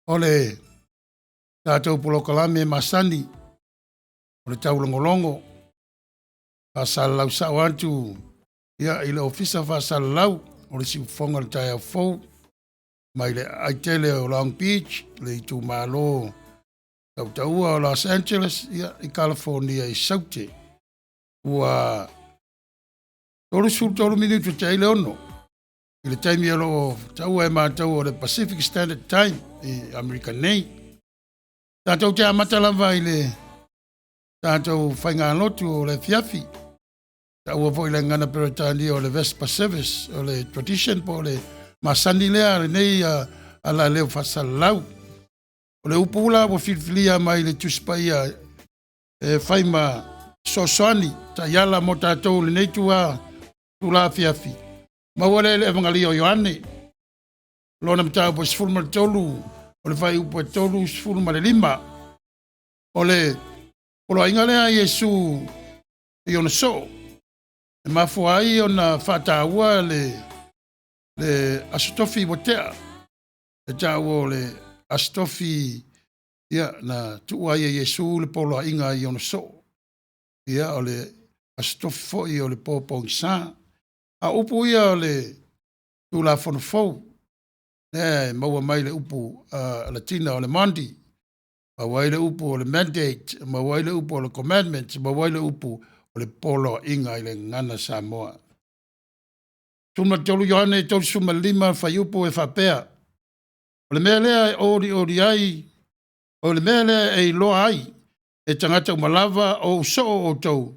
ole tātou polokalame masani, ole taulongolongo, whasalau sa wantu, ia ile ofisa whasalau, ole si ufonga le tai au fau, mai le aitele o Long Beach, le i tū malo, tautaua o Los Angeles, ia i California i saute, ua tolu minutu te ile ono, i le taimi alo taua e mātau o le Pacific Standard Time, i American Nei, tātou te amata lava i le tātou whainga lotu o le fiafi, taua po i le ngana peretani o le Vespa Service, o le tradition po le masani lea le nei ala leo whasalau. O le upula po filfilia mai le tuspaia whaima sosoani, ta yala mo tātou le nei tua tula fiafi. Mawale le evangali o Ioane, lona mtau po sifulma le tolu, o le whai upo e tolu sifulma le lima, o le polo ingalea Yesu i ona so, e mafuai ona whataua le astofi botea, e tau le astofi ia na tuai e Yesu le polo inga i ona so, ia o le astofi foi o le popong sa, a upu ia o le tula fonofou, maua mai le upu Latina o le Mondi, mawai le upu o le mandate, mawai le upu o le commandments, mawai le upu o le polo inga i le ngana Samoa. Tuma tolu Ioane tolu suma lima fai upu e whapea. O le mea lea e ori ai, o le mea lea e loa ai, e tangata umalava o so o tau,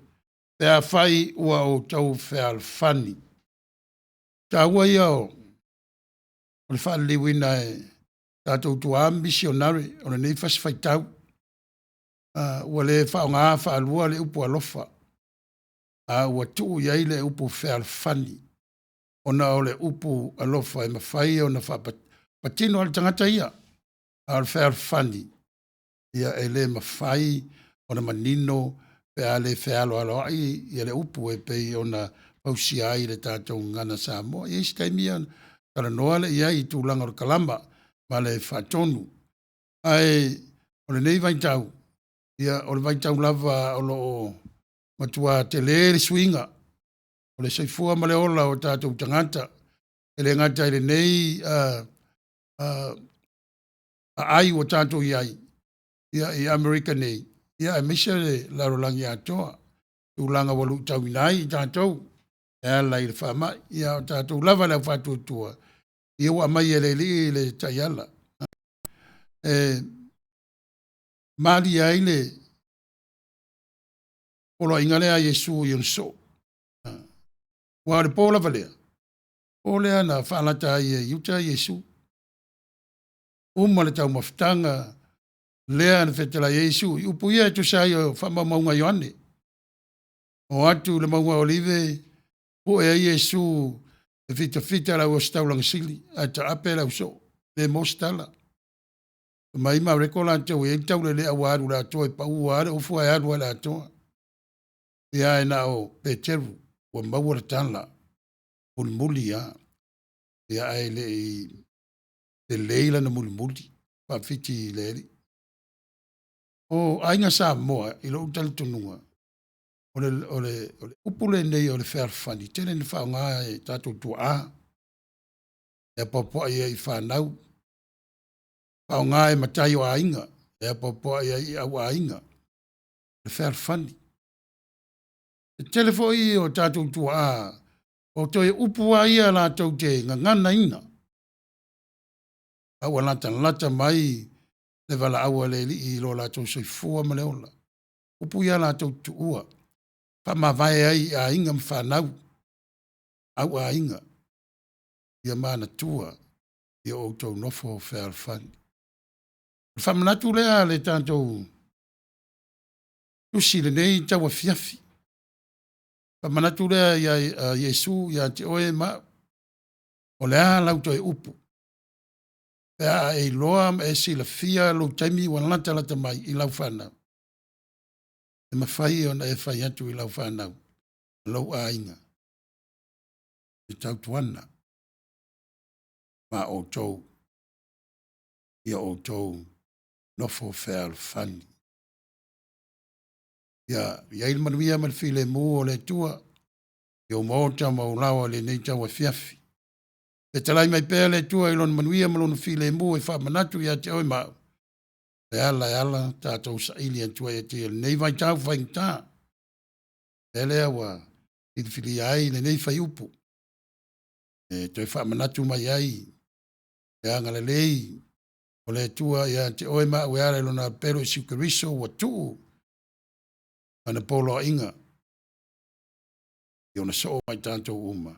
pea fai ua o tau fea alfani. Ta ua ia o le whaaliwina e tātou tua missionary, o le nei fasi fai tau, ua le whaonga whaalua le upu alofa, ua tuu iai le upu fea alfani, ona o le upu alofa e mawhai o na whapatino al tangata ia, al fea alfani, ia e le mawhai o na manino, pea le fea alo ai, ia le upu e pei o na pausi ai le tātou ngana Samoa. Ia isi taimia, tala noa le ia i tūlanga o kalama, ma le whatonu. Ai, o le nei vaintau, ia o le vaintau lava o lo matua te le swinga, o le seifua ma le ola o tātou tangata, e le ngata i le nei ai o tātou iai, ia i Amerika nei, ia e misa le larolangi atoa, tūlanga walu tau inai i tātou, e lai le whama, ia o tātou lava le whatuatua, ia ua mai e le li le taiala. Mali ai le polo ingalea Yesu i so. Wa le pola valea. Olea na whalata ai e iuta Yesu. Le tau maftanga lea na whetela Yesu. Upu ia tu sai o whama maunga Ioane. O atu le maunga olive, po e Yesu e fita la o staulang sili, a ta apela uso, le mostala. Mai ma rekola tau e tau le awaru la toi pa uare o fu aru la toi. Ia e na o Peteru, o mawara tala, o muli ia. Ia e le leila na muli, pa fiti leili. O ainga sa moa, ilo utal tunua. O le upule nei o le ferfani, tene ni whaonga e tato tua. E popo ia i whanau. Whaonga e matai o ainga, e popo ia i au ainga. Le ferfani. E telefo i o tato tua, o toi upua ia la tau te ngana ina. Awa lata mai, le vala awa le li i lo la tau soifua ma le ola. Upu ia la tau tuua. Whama vai ai a inga mwhanau. Au a inga. Ia mana tua. Ia o tau nofo whea alfani. Whamanatu lea le tātou tusi le nei taua fiafi. Whamanatu lea ia Yesu ia te oe ma. O lea lauto e upu. Pea e loa e sila fia lo taimi wan lata mai i lau whanau. E mawhai ona e whai atu i lau whanau. Lau a inga. I tau tuana. Ma o tau ia outou nofo fealofani. Ia i le manuia ma le filemu o le tua, ia o maota ma ulawa le nei tau afiafi. E talai mai pēa le tua i lona manuia ma lona filemu e whamanatu ia te oi mau. E ala, tātou sa ili antua e te nei vai tau whaingta. E lea wa, i fili ai le nei whai upu. E toi whamanatu mai ai, e anga le lei, o le tua ia te oi mau e ala lona pero i siukariso wa tuu. Ana polo inga. Ia ona so mai tātou uma.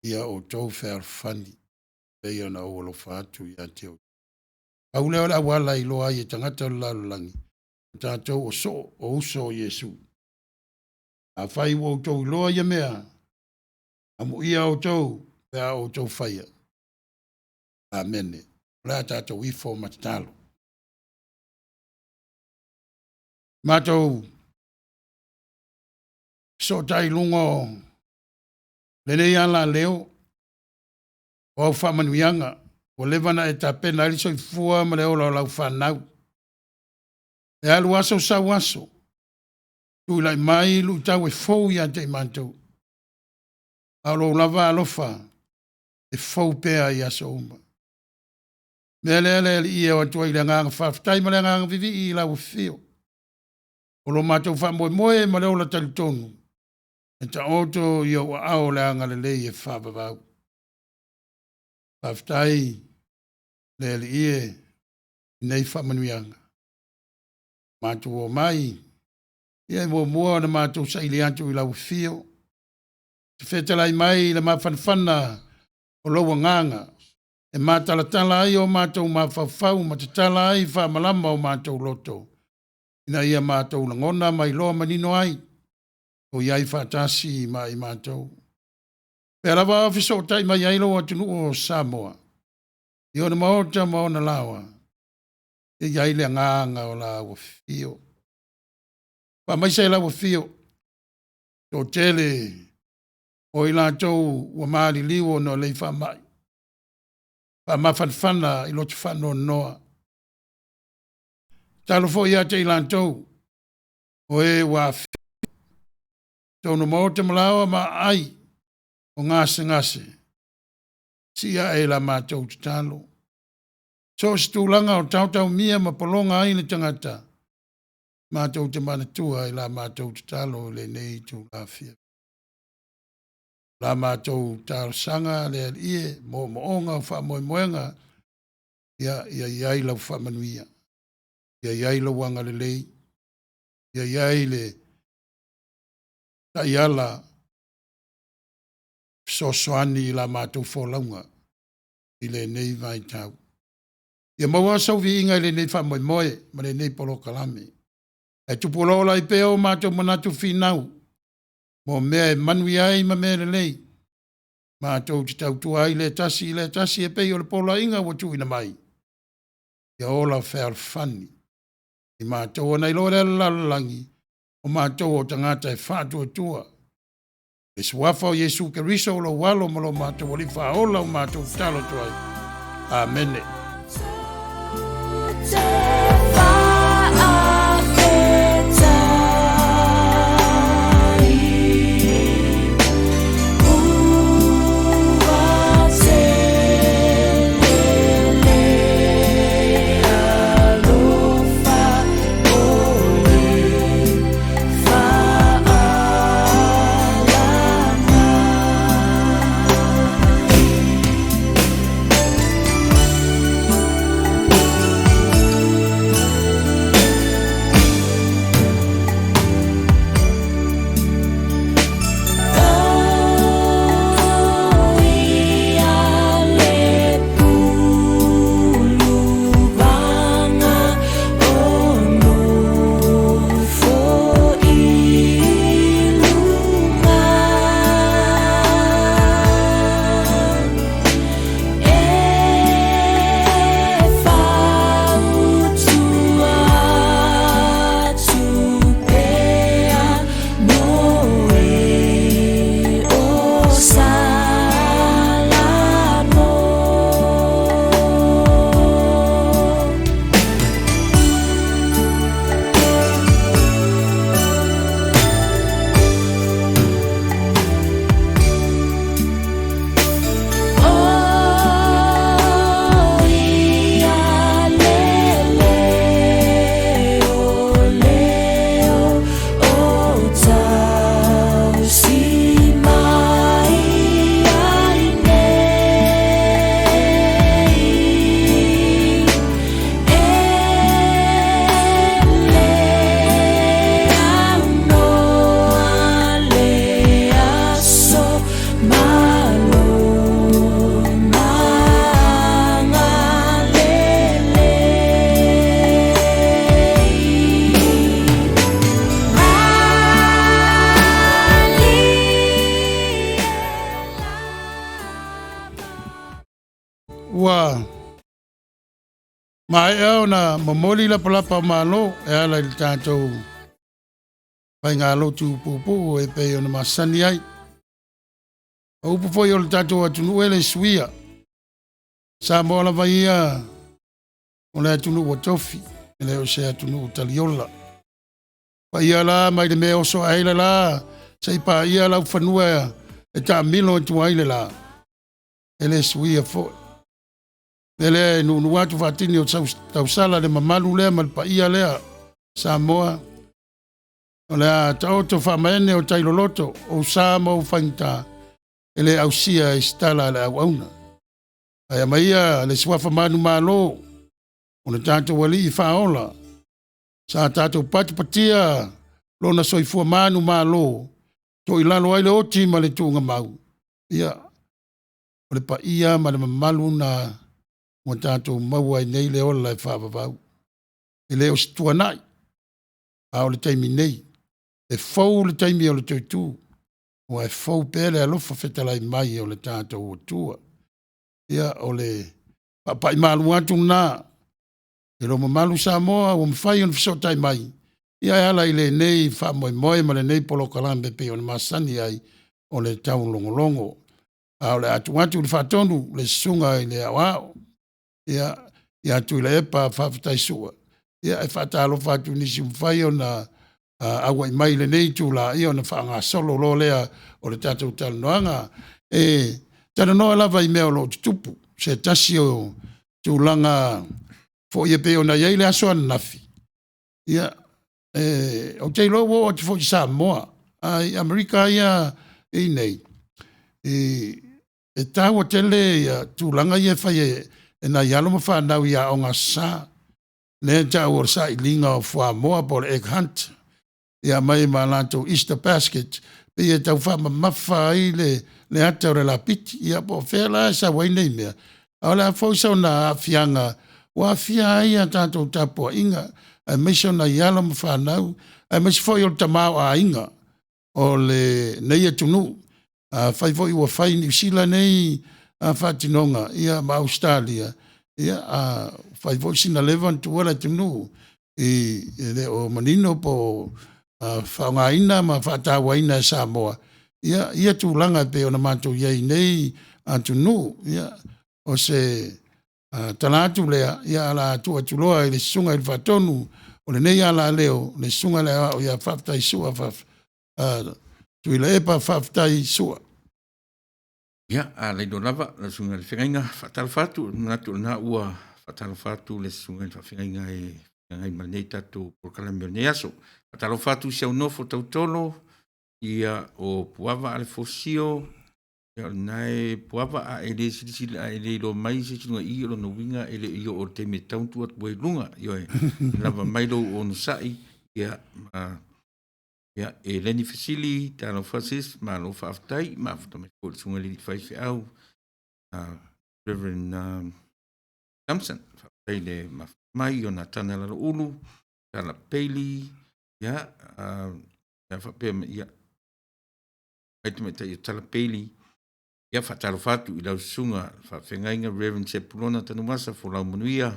Ia o tau whaalfani. Ia na o lo whaatu ia te o. Au leo la wala i loa i e tangata o lalulangi. Tātou o so o uso o Yesu. A whai o tau loa ia mea. Amu ia o tau, pēa o tau whaia. Amene. Lea tātou ifo matatalo. Mātou so tai lungo le nei ala leo o au whamanuianga o levana e ta pena ili soi fua ma le ola o lau whanau. E alu aso sa waso. Tu lai mai lu tau e fau ia te mantou. Alo lava alofa e fau pea i aso uma. Mea le i e o atua i le nganga whaftai ma le nganga vivi i lau fio. O lo mātou whamoe moe ma le ola talitonu. E ta oto i o ao le anga le lei e whababau. Whaftai le i e nei whamanuianga. Mātou o mai. I e mua na mātou sa ili atu i lau fio. Te whetalai mai le mawhanwhana o loa nganga. E mātalatala ai o mātou mawhawhau ma te tala ai whamalama o mātou loto. Ina ia mātou langona mai loa manino ai. O iai whatasi mai mātou. Pea lava afiso o tai mai ailo o tunu o Samoa. I ona maota maona lawa. E iai le nganga o la o fio. Pa mai sei la o fio. O tele o ila tau o maari liwo no lei wha mai. Pa mawhanwhana i lotu whano noa. Talo fo ia te ila tau. O e wa fio. Tono maota malawa ma ai. O ngase. Sia e la mātou te talo. So stulanga o tautau mia ma polonga ai le tangata. Mātou te manatua e la mātou te talo le nei tu la fia. La mātou talo sanga le ie mo moonga o wha moenga. Ia lau wha manuia. Ia lau wanga le lei. Ia le taiala sosoani la mātou fōlaunga i le nei vai tau. Ia maua sau vi inga i le nei wha moe, ma le nei polo kalame. E tupolola i peo mātou manatu whinau. Mo mea e manui ai ma mea le lei. Mātou te tautua ai le tasi e peo le polo inga watu ina mai. Ia ola whēr whani. I mātou anai lo le lalangi. O mātou o tangata e whātua tua. E suafa o Yesu Keriso lo walo malo mātou o li whaola o mātou talo tuai. Amene. ua mai au na mamoli la palapa malo e ala i tātou pai ngā lotu pupu e pei ona masani ai. O upu foi o le tātou atunu e le suia. Sa moa la vai ia o le atunu o tofi, e le o se atunu o taliola. Pa ia la mai le mea oso aile la, sei pa ia la ufanua e ta milo e tuaile la. E le suia foi. Ele nu atu fatini o tausala le mamalu lea mal pa ia lea sa moa o lea taoto whamaene o tailoloto o sa mo whainta ele au sia e stala le au auna. Ai maia le swafa manu malo o le tātou wali i whaola sa tātou patu patia lona soifua manu malo to i lalo aile oti ma le tūnga mau. Ia o le pa ia ma le mamalu na mo tātou maua i nei le ola e whaavavau. E leo situa nai. A o le taimi nei. E fau le taimi o le toitu. O e fau pele alofa fetalai mai o le tātou o tua. Ia o le papai malu atu nā. E lo mamalu sa moa o mwhai on fisotai mai. Ia e ala i le nei wha moe moe ma le nei polo kalambe pe o le masani ai o le tau longolongo. A o le atu atu le whatonu le sunga i le awao. Ia tu le epa whawhitai sua. Ia e whatalo whatu nisi mwhai o na awa i mai le nei tu la ia o na whaanga solo lo lea o le tātou tala noanga. E tana noa lava i mea o lo tutupu. Se tasi o tu langa fo ia pe o na iei le aso an nafi. Ia o tei lo wo o te fo i Samoa. Ai Amerika ia i nei. E tāua tele ia tu langa ia whai e na ialo ma whanau ia o ngā sā. Le ta o sa i linga o fua moa po le egg hunt. Ia mai ma lanto Easter basket. Pe ia tau wha ma mawha i le ata o le la piti. Ia po whela sa wai nei mea. A le a fawsau na fianga. Wa fia ai a tātou tapua inga. A meso na ialo ma whanau. A meso fo i o tamau a inga. O le nei atunu. Fai fo i wa fai ni sila nei a whatinonga. Ia ma Australia. Ia fai fo sina levan tu wala tunu. Le o manino po whaunga ina ma whatawa ina e Samoa. Ia tu langa pe o na mātou iei nei tunu. Ia o se talatu lea. Ia ala tu atuloa i le sunga i le whatonu. O le nei ala leo. Le sunga lea o ia whaftai sua. Tu i le epa whaftai sua. Ia, le do lava, le sunga le whengainga, whatala whatu, natu na ua whatala whatu, le sunga le whengainga e ngai manei tatu por kalamio ne aso. Whatala whatu siau nofo tautolo, ia o puava ale fosio, ia nai puava a ele silisili a ele lo mai se tinua i lo no winga ele i o te me tauntu at boi lunga, ia e lava mailo o no sai, ia ia e leni fasili tano fasis ma lo faftai ma fto me ko sunga li fai fe au Reverend Thompson faftai le ma mai ona tana la ulu tala peli ia ia fa pe ia ai te meta ia tala peli ia fa tala fatu i lau sunga fa fengainga Reverend Sepulona tanu masa fo lau manuia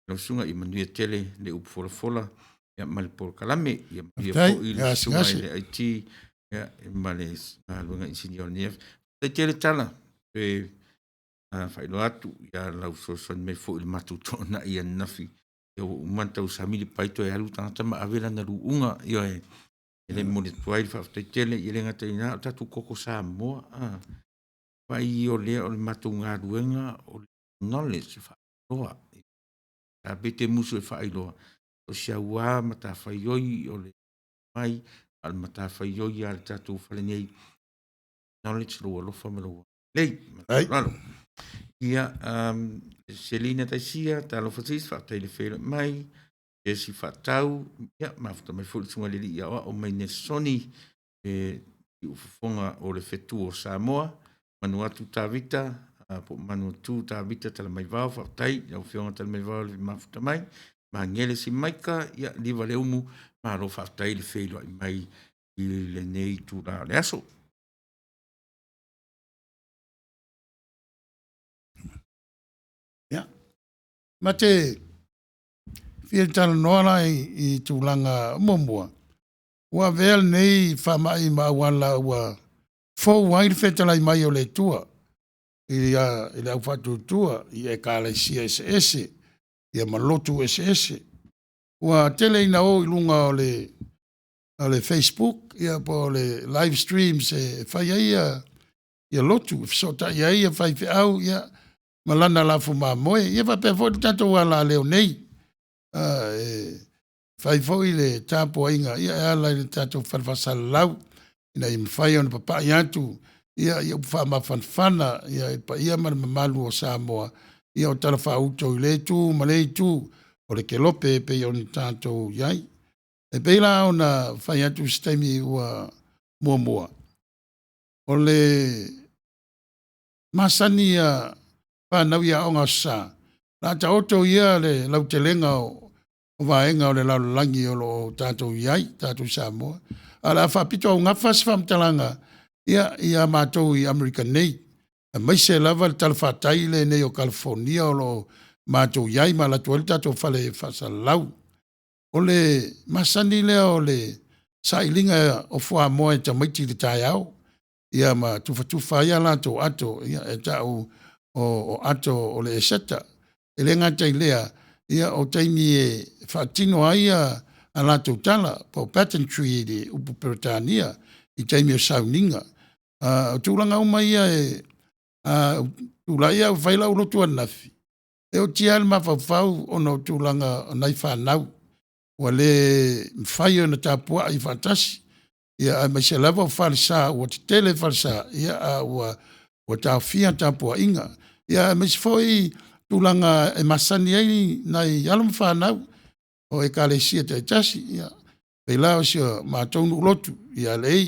lau sunga i manuia tele le upu fola fola ya mal por kalame ya po il sunga ile IT ya males lunga insignor nief te tele tala pe fa ilo atu ya la so me fo il matu tona ia nafi yo manta usamili paito ya luta tama avela na luunga yo ele mo de twai fa te tele ile ngata ina tatu koko sa mo pa io le o matu nga duenga o knowledge fa loa a bete musu fa ilo o sia ua mata faioi o le mai al mata faioi al tatu falenei knowledge lo lo famelo lei lalo ia Selina taisia talo fatis fa tele fele mai esi fa tau ia mafta me ful sunga lili ia o mai ne soni u fonga o le fetu o Samoa manuatu tavita po manuatu tavita tala mai va fa tai o fionga tala mai va mafta mai ma ngele si maika ia liva le umu ma lo faftai le feilo ai mai i le nei tu la le aso Ma te fia tala noala i tūlanga momua. Ua vea nei whamai ma wala ua fau wairi whetala i mai o le tua. I le au whatu tua i e kāle sia ese. I a malotu ese. Ua tele ina o i lunga o le Facebook. Ia po le live streams e whai ia lotu. Sota ia whai au ia malana lafu ma moe. Ia whape fo tato wala leo nei. Fai foi le tapo inga ia ala le tato falfasa lau ina i mwhai ona papa i atu ia ufa ma fanfana ia ma malu o Samoa ia o tala wha uto i le tu ma le tu o le kelope pe i oni tato iai e peila ona whai atu stemi ua mua o le masani ia whanau ia onga sa la ta oto ia le lau te lenga o vaenga o le laulangi o lo tātou iai, tātou Samoa. Ala whapito au ngawhas whamtalanga ia mātou i Amerika nei. Mai se lava le talawhatai le nei o California o lo mātou iai ma la tuali tātou whale whasalau. O le masani lea o le sailinga o fua moe ta maiti le tai au. Ia ma tufa ia lātou ato ia e tau o ato o le eseta. E le ngatai lea ia o taimi e whaatino aia a lātou tala po patent tree de upu Peritania i taimi o sauninga. O tūlanga uma ia tūla ia o whaila o lotu anafi. E o tial mawhawhau o no tūlanga o nai whanau. Wa le mwhai o na tāpua i whatasi. Ia mai se lava o whalisa o te tele whalisa ia o tāwhia tāpua inga. Ia mai se foi tūlanga e masani ai nei alam whanau o e kālesia te tasi ia peila o sio mātounu lotu ia lei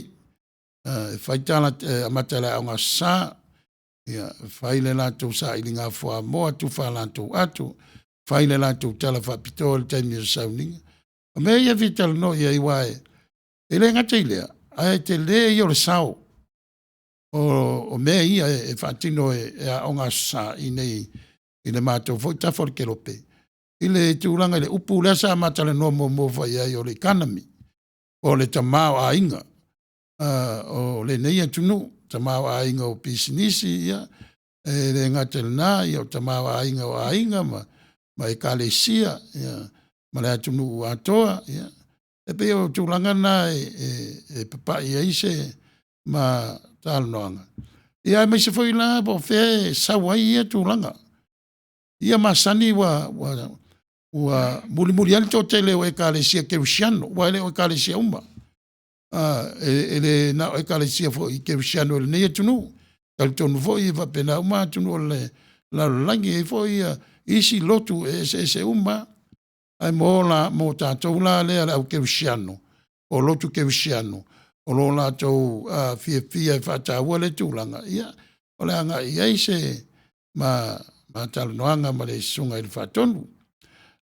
e whaitala amatala o ngā sā ia whaile lātou sā ili ngā whua moa tuwha lātou atu whaile lātou tala whapito le taimi o sauninga o mea ia vitala no ia iwae e le ngata ilea ai te le i o le sao o mea ia e whaatino e a o ngā sā i nei i le mātou foi tafo le kelope. I le tūlanga i le upu lea sa matale no mo fai ai o le economy. O le tamao a inga. O le neia tunu. Tamao a inga o pisinisi ia. E le ngatel na ia o tamao a inga o a inga ma e kalesia ia. Ma le atunu u atoa ia. E pe o tūlanga na e papa ia ise ma talnoanga. Ia mai se foi la po fe sawai ia tūlanga. Ia masani wa muli ali to tele o ekalesia kerusiano wa ele o ekalesia umba ele na o ekalesia fo i kerusiano le nei tunu tal tonu fo i va pena uma tunu le la langi fo i isi lotu ese umba ai mo tatou la le o kerusiano o lotu kerusiano o lo la to fia fa ta wale tulanga ia o le anga ia ise ma tala noanga ma le sunga i le whatonu.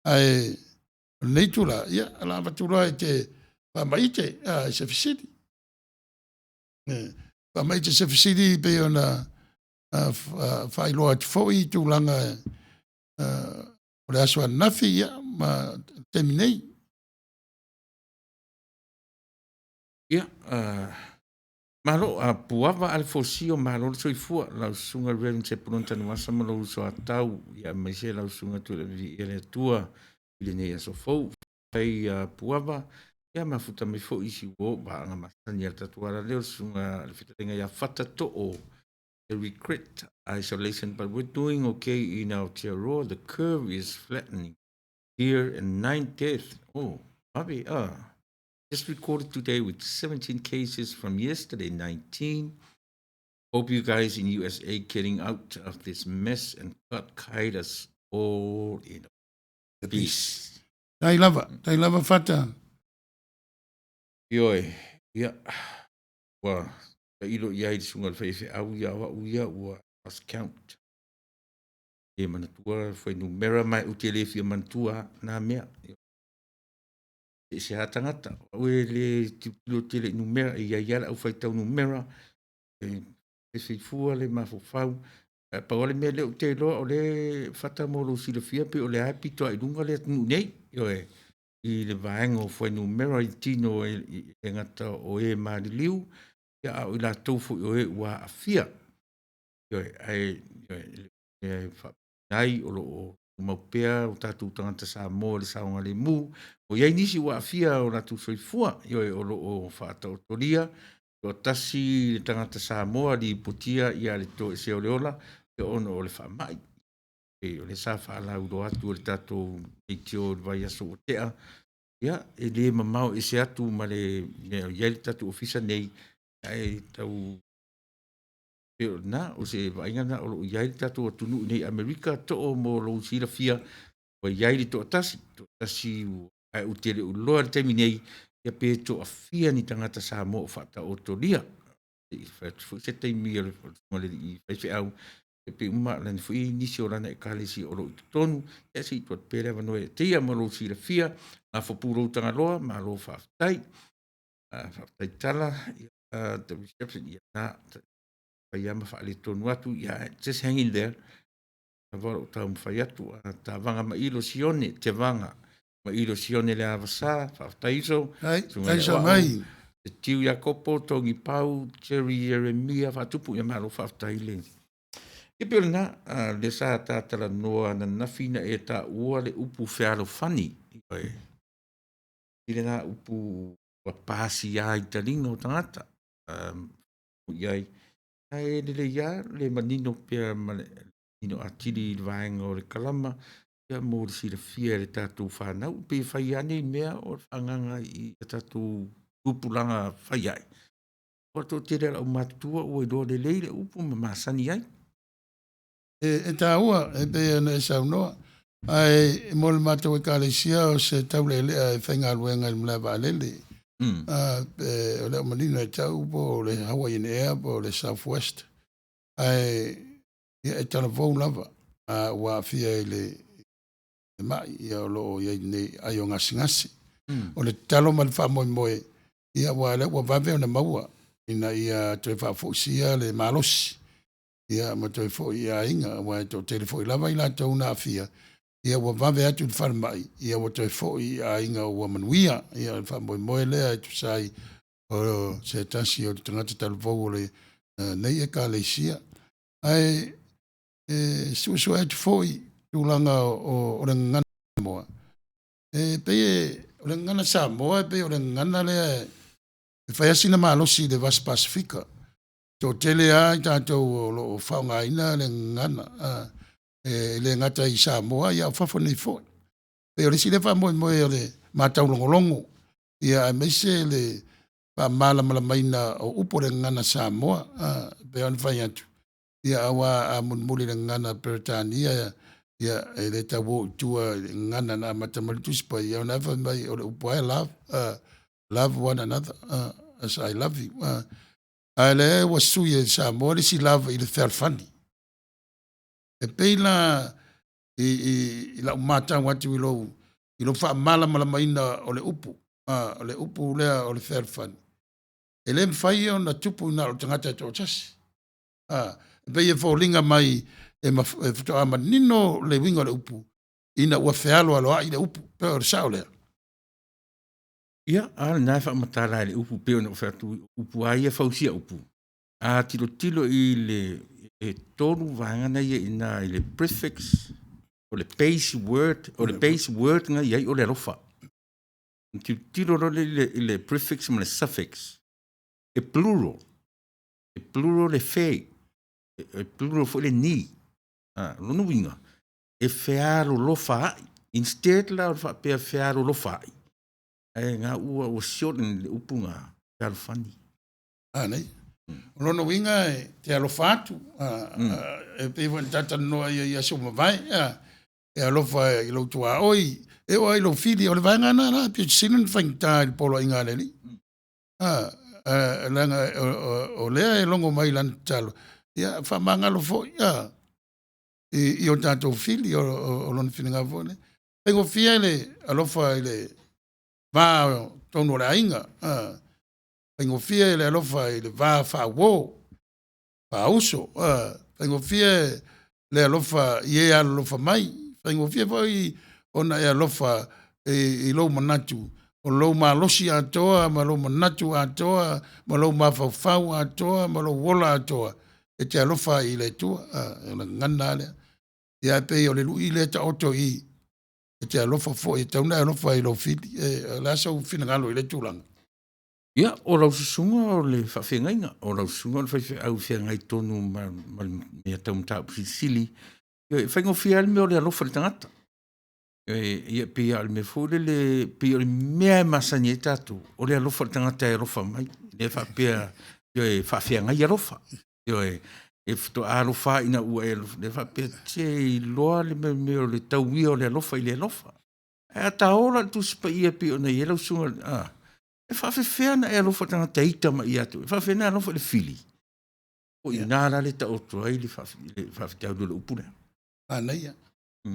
Ai, nei tula, ia, ala watula e te whamaite, se fisidi. Whamaite se fisidi pe ona whailoa atu fōi tūlanga o le asua nafi, ia, ma temi nei. Ia, malo a puava al fosio malo so i fu la sunga reven se pronta no masa malo so atau ia mai se la sunga tu le tua ile ne so fo ai puava ia ma futa me fo isi wo ba nga masani ta tua le sunga le fita ia fata to o the regret isolation but we're doing okay in Aotearoa. The curve is flattening here in 9th. Oh, abi just recorded today with 17 cases from yesterday, 19. Hope you guys in USA getting out of this mess and God guide us all in peace. Tai lava fata. Yoi, yeah. Well, ilo ia sungal fe au ia wa uia wa as count. E manatua foi numera mai utile fi mantua na mea. Se hatangata o le tilo tele numera ia ia au fai tau numera e se fua le mafofau pa ole me le o te loa o le fata mo lo silafia pe o le ai pito ai lunga le tunu nei yo i le vaenga o fwai numero i tino e ngata o e maari liu ia au i la tofu o e ua a fia yo ai ai o lo o maupea o tatu tangata sa mo le saunga le mu o iai nisi ua a fia o natu soifua yo o lo o fata o toria o tasi le tangata sa mo li putia ia le to e se o le ola e ono o le whamai. E o le sa whala uro atu o le tato e tio vai aso o tea. Ia, e le mamau e se atu ma le ia le tato ofisa nei e tau e o na o se vaingana o lo ia le tato o tunu nei Amerika to o mo lo sila fia o ia le to tasi ai o tele o loa le taimi nei ia pe to a fia ni tangata sa mo o fata o tolia. Se taimi o le i fai au e pe uma lan fui nisi o lana e kalesi o lo tonu e si tuat pere vano e teia ma lo si le fia ma fopuro tanga loa ma lo whaftai tala the reception ia na pa ia ma whaale tonu atu ia just hang in there a varo o tau mwhai atu ta vanga ma ilo sione te vanga ma ilo sione le avasa whaftai so Taiso mai te tiu ia kopo tongi pau Jerry Jeremia whatupu ia ma lo whaftai le e pe na le sa ta tala noa na nafina e ta ua le upu whealo fani i le na upu wa pasi ia i talino tangata iai e le ia le manino pia manino atili i vaenga o le kalama ia mo le sila fia le tatu whanau pe whai ane mea o whanganga i tatu upulanga whai ai o to tere la umatua o i do le leile upu mamasani ai e tā ua e pe ana e sau noa ai mo le mātou e kālesia o se tau le lea e whainga luenga i mla vālele o le manina e tau po le Hawaiian Air po le Southwest ai e telefon lava ua fia i le mai ia o loo ia nei ai o ngasi o le talo ma le whamoe moe ia ua le ua vave o na maua ina ia toi whafosia le malosi ia ma toi fo ia inga wa to telefo lava ila to na fia ia wa vave atu fal mai ia wa toi fo ia inga wa manuia ia fa mo moele tu sai o se tasi o tanga telefo le nei e kalesia ai su atu fo tu langa o le ngana mo pe o le ngana sa mo pe o le ngana le fa yasina malo si de vas pacifica to tele ai tātou lo whaunga ina le ngana le ngata i Samoa ia whawha nei fo. Pe o le si le wha moe moe o le mātau longolongo ia a meise le pa mala maina o upo le ngana Samoa pe on whai atu. Ia awa a munmuli le ngana Peritania ia e le tau tua ngana na matamalitus pa ia ona wha mai o le upo ai love one another as I love you. Ale wa suye sa mo si lava i le ferfani e peila i la mata wati i lo fa mala maina o le upu le o le ferfani e le mfai o na tupu na o tangata to chasi pe e folinga mai e futo ama nino le winga le upu ina ua fealo alo i le upu pe o sa ole ia ala na fa matala le upu pe no fa tu upu ai e fausia upu tilo i le e tonu vanga na ia ina i le prefix o le base word nga ia o le rofa tilo ro le prefix ma le suffix e plural le fe e plural fo le ni lo no winga e fearo lofa instead la fa pe fearo lofa e nga ua o sioten le upunga kalfani nei lono winga te alofatu e pe wan tata no ia suma vai e alofa i lo tua oi e oi lo fili o le vanga na pe sinen fanta il polo inga leli langa o le e longo mai lan talo ia fa manga lo fo ia i o tato fili o lon fininga fo ne tengo fiele alofa ile va tono la inga tengo fiele alofa ile va fa wo pa uso Whaingofia le alofa ie alofa mai. Whaingofia foi ona e alofa i lou manatu. O lou malosi atoa, ma lou manatu atoa, ma lou mafau atoa, ma lou wola atoa. E te alofa i le tua, ngana lea. Ia pe o le lui le ta oto i. E te alofa fo, e tauna alofa i lo fili. La sa u fina ngalo i le tūlanga. Ia, o rau susunga o le whawhengainga, o rau susunga o le whawhengai au whengai tonu mea taumtau sili. Ia, whaingofia al mea o le alofa le tangata. Ia, pia al me fōle le, pia o le mea masani e tātou, o le alofa le tangata e rofa mai. Le whapea, ia, whawhengai a rofa. Ia, e fito alofa ina ua e alofa. Le whapea te i loa le mea o le tauia o le alofa i le alofa. E a taola tu sipa ia pia o nei, e lau sunga, e whawhewhea na e alofa tanga te ita ma i atu. E whawhewhea na alofa le fili. O i nāra le ta otu ai le whawhewhea le upune. Anaia.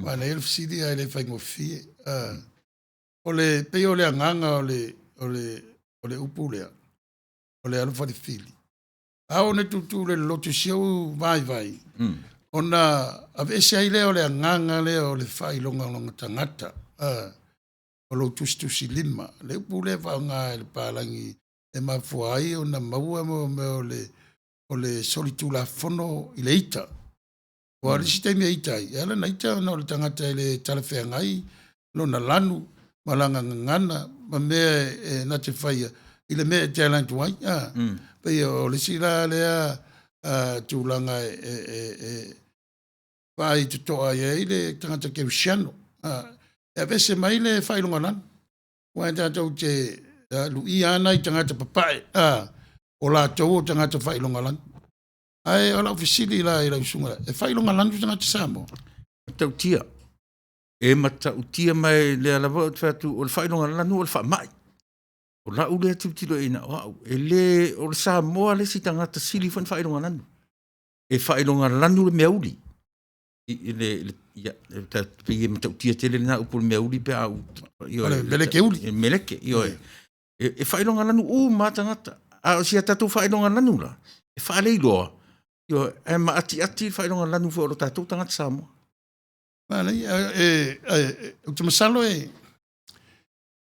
Wana e lefsidi ai le whaingofie. O le peo le anganga o le upulea. O le alofa le fili. Ao ne tutu le lotu siau vai. Ona avese ai le o le anganga le o le whailonga tangata. O lo tusi lima. Le upule whaonga e le pālangi e mafuai o na maua me o le solitula fono i le ita. O arisi taimi e ita ai. Ala na ita na o le tangata e le talawhea ngai, no na lanu, malanga ngana, ma mea e na te whaia. I le mea te alang tuai. Pei o le sila lea tūlanga e whai tutoa i le tangata ke usiano. E vese mai le whailonga nan. Wai tātou te lui ana i tangata papae. O la tau o tangata whailonga lan. Ai o la ofisili la i la usunga. E whailonga lan tu tangata Samoa. Tau tia. E mata utia mai le alawa o te whatu o le whailonga lanu o le wha mai. O la ule atu tiro e na wau. E le o le Samoa le si tangata sili whan whailonga lanu. E whailonga lanu le meauli. Ta pei e mata utia tele na upo le meauli pe au. Meleke uli. Meleke, io e. E whailonga lanu o matangata. A o si a tatu whailonga lanu la. E whaelei loa. Io e ma ati whailonga lanu fo o tatu tangata Samoa. Mana o te masalo e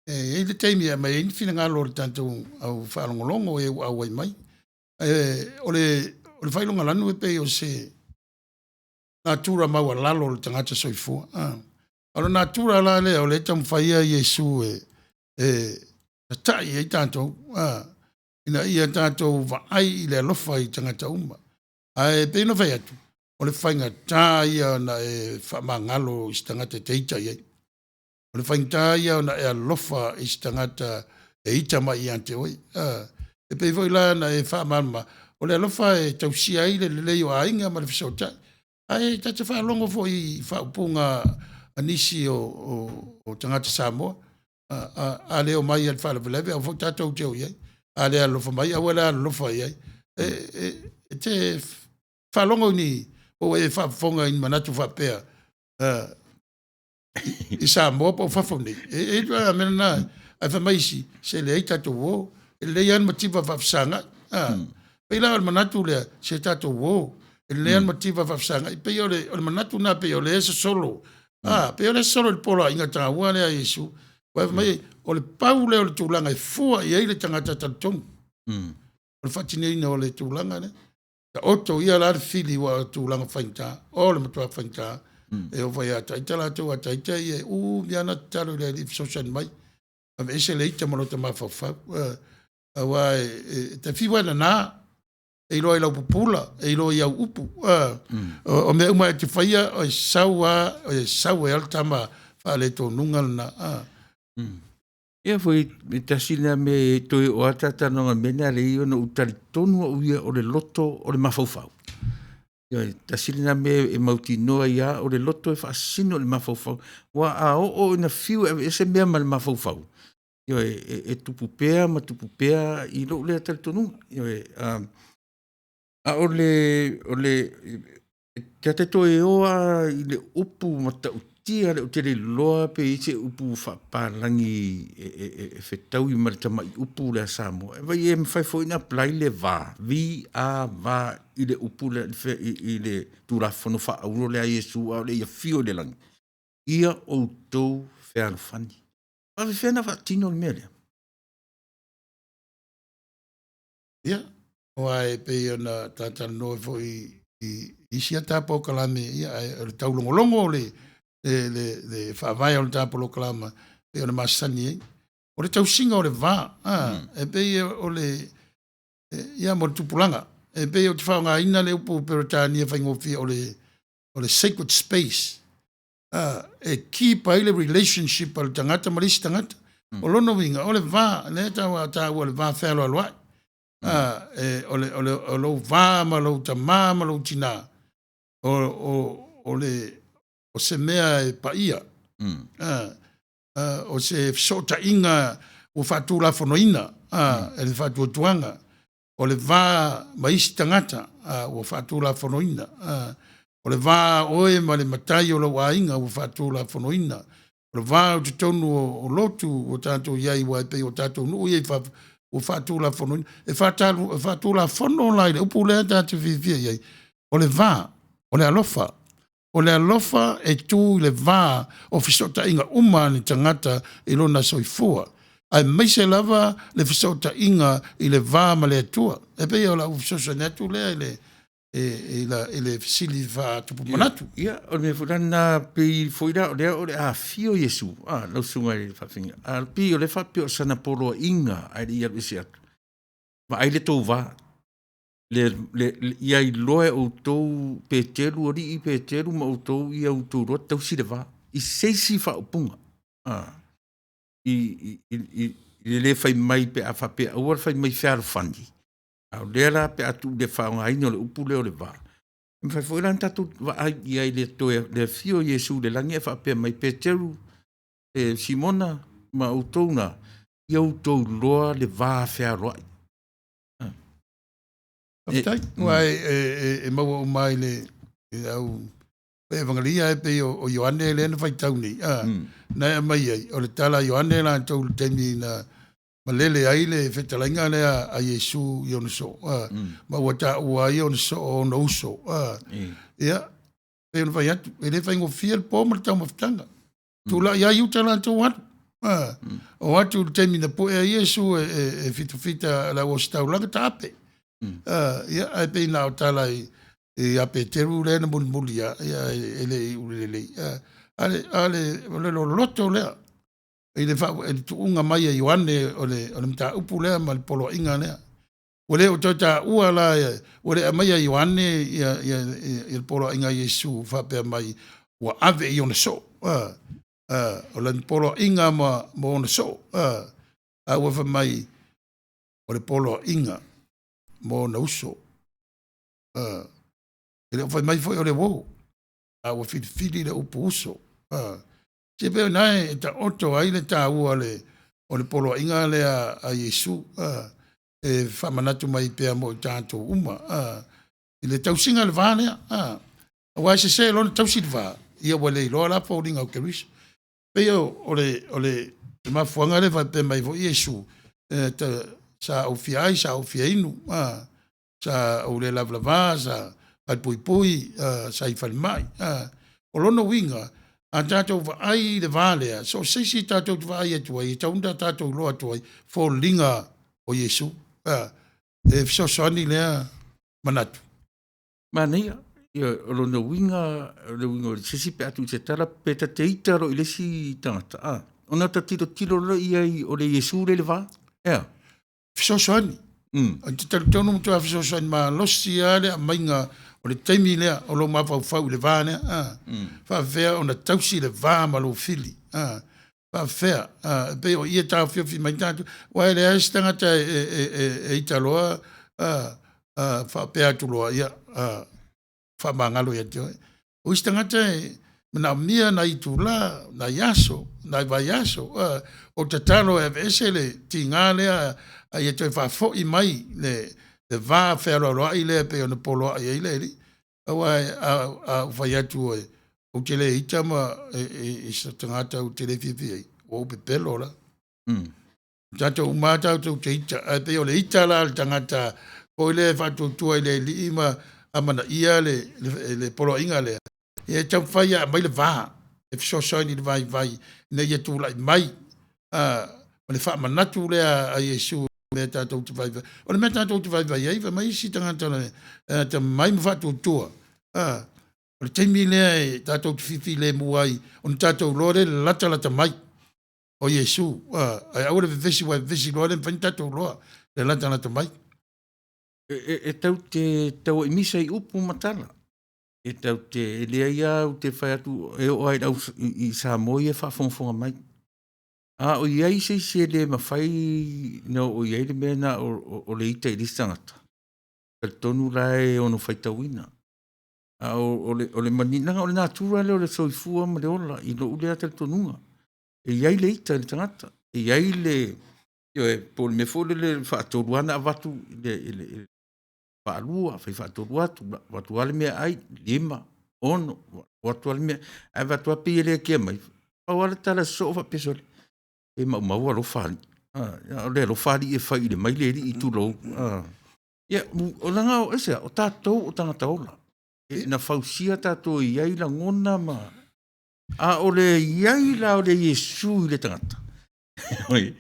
le teimi e mai ni fina ngalo le tanto au whaalongolongo e au ai mai. O le whailonga lanu e pe o se natura maua lalo le tangata soifua. Alo natura la le o le tamu whaia Iesu tai e tanto. Ina ia tanto vaai i le alofa i tangata uma. Ai pe no vai atu. O le whainga tā ia na e whamangalo i stangata te ita iei. O le whainga tā ia na e alofa i stangata e ita mai i ante oi. E pe voi la na e whamanma. O le alofa e tausia i le leo a inga ma le fisautai. Ai tata whaalongo fo i whaupunga anisi o tangata Samoa. A leo mai al whaalawelewe au fo tātou teo iei. A lea alofa mai, a wala alofa iei. E te whaalongo ni o e whaafonga in manatu whapea i Samoa pa o whafone. E tua mena na ai whamaisi se le ei tātou o. E le an matiwa whafsanga. Pei la manatu lea se tātou o. E le an matiwa whafsanga. Pei o le manatu na pei o le esa solo. Pei o le solo le pola inga tanga ua lea Yesu. Wai mai o le pau leo le tūlanga e fua i eile tangata talitonu. O le whatinei o le tūlanga ne. Ta oto ia la fili wa tūlanga whainta. O le matua whainta. E o vai ata. Ita la tau ata. Ita i e miana talo le li sosan mai. Ame ese le ita malota mawhawhau. Awa te whiwana nā. E ilo i lau pupula. E ilo i au upu. O mea uma e te whaia o e saua. O e saua e altama whaale tō nungal na. Ia foi tasina me toi o ata tanonga mena le io no utali tonu o ia o le loto o le mafawfau. Ia tasina me e mauti noa ia o le loto e whaasino o le mafawfau. Wa a o ina fiu e se mea ma le mafawfau. Ia e tupupea ma tupupea i lo le atali tonu. Ia a o le te te toi oa i le upu ma tia le o te le loa pe i se upu whapalangi e whetau i maritama i upu le Samoa. E vai e mwhai fo ina plai le vā. Vi a vā i le upu le i le tūrafono wha auro le a Iesu au le ia fio le langi. Ia o tau whea alfani. Awe whena wha tino le mea lea. Ia, oa e pe ona tātana noe fo i isia tāpau kalame, ia, le tau longolongo le whaavai o le tāpau kalama, pe ona masani e. O le tau singa o le vā, e pe o le, ia mo le tupulanga, e pe o te whaonga ina le upu peritania whaingofia o le sacred space, e ki pai le relationship al tangata marisi tangata, o lono winga, o le vā, le tau le vā whelo aloai, o lo vā ma lo tamā ma lo tina, o se mea e paia, o se sota inga o whātua la whanoina, e le whātua tuanga, o le vā maisi tangata o whātua la whanoina, o le vā oe ma le matai o la wāinga o whātua la whanoina, o le vā o te tonu o lotu o tātou iai waipe o tātou nui e o whātua la whanoina, e whātua la whano lai le upu lea tātou whiwhia iai, o le vā, o le alofa, o le alofa e tū le vā o fisota inga uma ni tangata i lona soifua. Ai meise lava le fisota inga i le vā ma le atua. E pei o la ufisosa ne atu lea i le fisili wha tupu manatu. Ia, o le furana pei foira o lea o le a fio Yesu. Lau sunga i le whawhinga. Pei o le whapio sana polo inga ai le ia isi atu. Ma ai le tau vā. Ia i loe o tau Peteru, ori i Peteru ma o tau i au tau roa tau si le vā. I seisi wha upunga. I le whai mai pe a whape a ua whai mai whiara whandi. Au lera pe atu le whaonga haini o le upu leo le vā. Me whai whairan tatu wa ai i ai le toe le fio Yesu le langi e whape mai Peteru, Simona ma o tau na i au tau loa le vā whiara roa. Aftai, e maua o mai le au e vangalia e pe o Ioane le na fai tau nei. Na e mai ai, o le tala Ioane la tau le temi na malele ai le whetalainga le a Yesu i ona so. Ma ua ta ua i ona so o ona uso. Ia, e ona fai atu, e le fai ngofia le pō ma le tau mawhitanga. Tula ia iuta la tau atu. O atu le temi na po e a Yesu e fita la o stau langa ta ape. Ia ai pe na o tala i a Peteru le na muli ia ele i ulele ale le loto lea i le fa e tuunga mai a Ioane o le mta upu lea ma le polo inga lea o le o tata ua la o le mai a Ioane i le polo inga Yesu fa pe mai wa ave i ona so o le polo inga ma ona so a ua fa mai o le polo inga mo na uso. Ele fai mai foi o le wo. A o fili le upu uso. Se pe nai e ta oto ai le ta ua le o le polo inga le a Yesu. E whamanatu mai pea mo tātou uma. Ile tausinga le vāne. Wa se lona tausi le vā. Ia wale i loa la po ringa o kerisa. Pe o le mafuanga le vai pe mai vo Yesu. Sa o fiai, sa o fiainu, sa o le lavlava, sa al pui pui, sa i mai. O lono winga, a tātou wa ai le vālea, so seisi tātou tu vai atu ai, taunda tātou loa tu ai, fo linga o Yesu. E fisosoani lea manatu. Mania, o lono winga, o sesi pe atu se tala pe ta te itaro i lesi tangata. Ona ta tiro lo i o le Yesu le vā? Ea. Fisosoani. Te tonu mutu a fisosoani ma losi ale a mainga o le taimi lea o lo mawhau le vāne. Whawhea o na tausi le vā ma lo fili. Whawhea. Pe o ia tāu whiawhi mai tātu. Wai le aes tangata e italoa whapea tuloa ia whamangalo ia teo. O is tangata na mia na itula na yaso na vayaso o tatalo e vesele tingale a ia te fo i mai le va ferro ro ile pe on polo ai le a vai atu o te le ita ma sa tangata o te le fifi ai. O pe pelo la. Tata umata o te ita. Pe o le ita la le tangata o le whatu tua le li ima amana ia le polo inga le. E tau whaia mai le vaha. E fiso soini le vai. Ne ia tu lai mai. O le wha manatu le a Yesu. Me tātou te vai. O le me tātou te vai ai. Mai isi tangata te mai mu whatu tua. O le teimi lea e tātou te whiwhi le muai, o ni tātou lore le lata mai o Yesu. Ai au le vesi wai vesi lore le whain tātou loa le lata mai. E tau imisa I upu matala. E tau te lea ia o te whai atu, e o ai au I Samoa e whafonfonga mai. O iai se le mawhai no o iai le mea na o le ita I listangata. Ka tonu lai ono whaitawina. O le maninanga o le natura le o le soifua ma le ola I lo ule ata le tonunga. E iai le ita le tangata. E iai le e po le mefole le whaatoruana a watu le whaalua, whai whaatoru atu, watu ale mea ai, lima, ono, watu ale mea, ai watu api ele kia mai. Pau ale tala sofa pesole. E mau alo whani. Le alo whani e whai le mai le I tulou. Ia, o langa o ese, o tātou o tangata ola. Na fausia tātou iai la ngona ma. O le iai la o le Yesu I le tangata. Oi.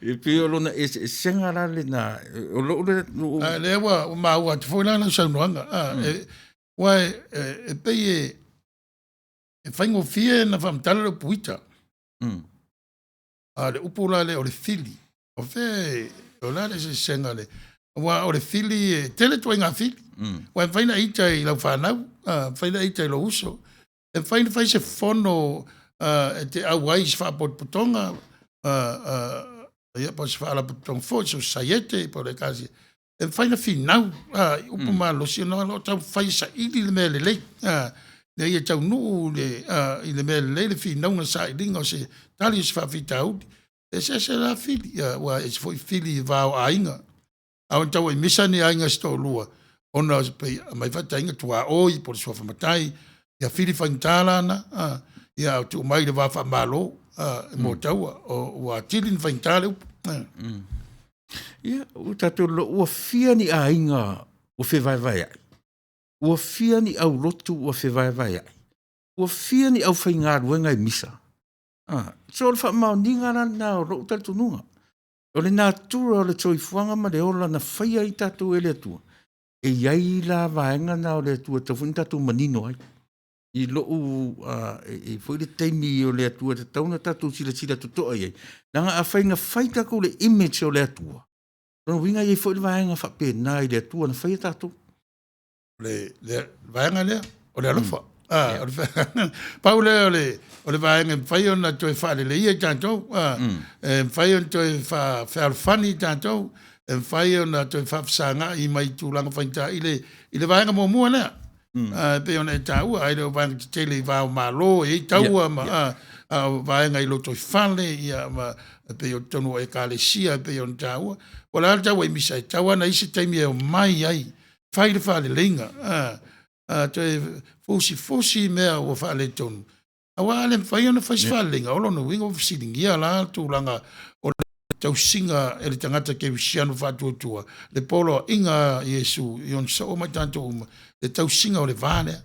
E pe o lona e senga la le na. O lo le. Le wa o maua te foi lana sa noanga. Wa e pe e whaingo fie na whamtala le puita. Le upula le o le fili. O fe o la le se senga le. Wa o le fili tele toi ngā fili. Wa whaina ita I lau whanau. Whaina ita I lau uso. E whaina whai se fono te awai se whapotpotonga. Ia pa se whaala potonga fo so saiete po le kasi. E whaina whinau. Upuma lo si no lo tau whai sa ili le mea le lei. Ne ia tau nuu I le mea le lei le whinau na sa ilinga o se tali se whawhita audi. E se la fili. Wa e se foi fili vau a inga. Awan tau e misa ni ainga sto lua. Ona mai whata inga tua oi por sua whamatai. Ia fili whaintala na. Ia au tu mai le wafa malo. Mo taua. O a tilin whaintale upu. Ia, o tato lo ua fia ni a inga o fe vai ai. Ua fia ni au lotu o fe vai ai. Ua fia ni au whainga ruenga I misa. So le wha mau ninga na o lo tatu nunga. O le natura o le toifuanga ma le ola na whaia I tatu ele atua. E iai la vaenga na o le atua tawhuni tatu manino ai. I loo e foi le teimi o le atua te tauna tatu sila tutoa ai. Nanga a whainga whaita ko le image o le atua. Rono winga i foi le vaenga whape na I le atua na whaia tatu. Le vaenga lea o le alofa. Pau lea o le vaenga whai ona toi whaale le ia tātou. Whai ona toi whaalfani tātou. Whai ona toi whafsanga I mai tūlanga whainta I le vaenga mō mua lea. Pe ona e tāua, ai leo vaenga te tele I vāo mālo, e taua vaenga I loto I whale, pe o tonu e kāle sia, pe ona tāua. O la taua I misa e taua na isi taimi e o mai ai, whai le whale lenga. Te fosi mea o whale tonu. Awa ale whai ona whai whale lenga, olo no wingo fisiringia la tūlanga o tau singa e le tangata ke wisiano whatuatua. Le polo inga Yesu, I on sa o mai tanto uma. Le tau singa o le vālea.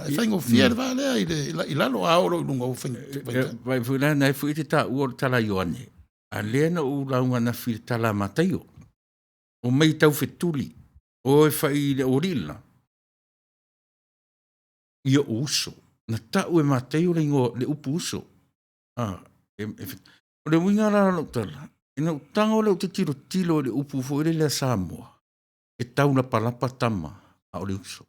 E whaingo fia le vālea I lalo a oro lunga o whainga. Vai fuila nei fu ite ta uor tala Ioane. A lena u launga na fil tala mataio. O mei tau fetuli. O e whai le orila. Ia uso. Na tau e mataio le upu uso. O le winga raro tala. Ina utanga o le te tilo le upu fo le Samoa. E tau na palapa tama a o le uso.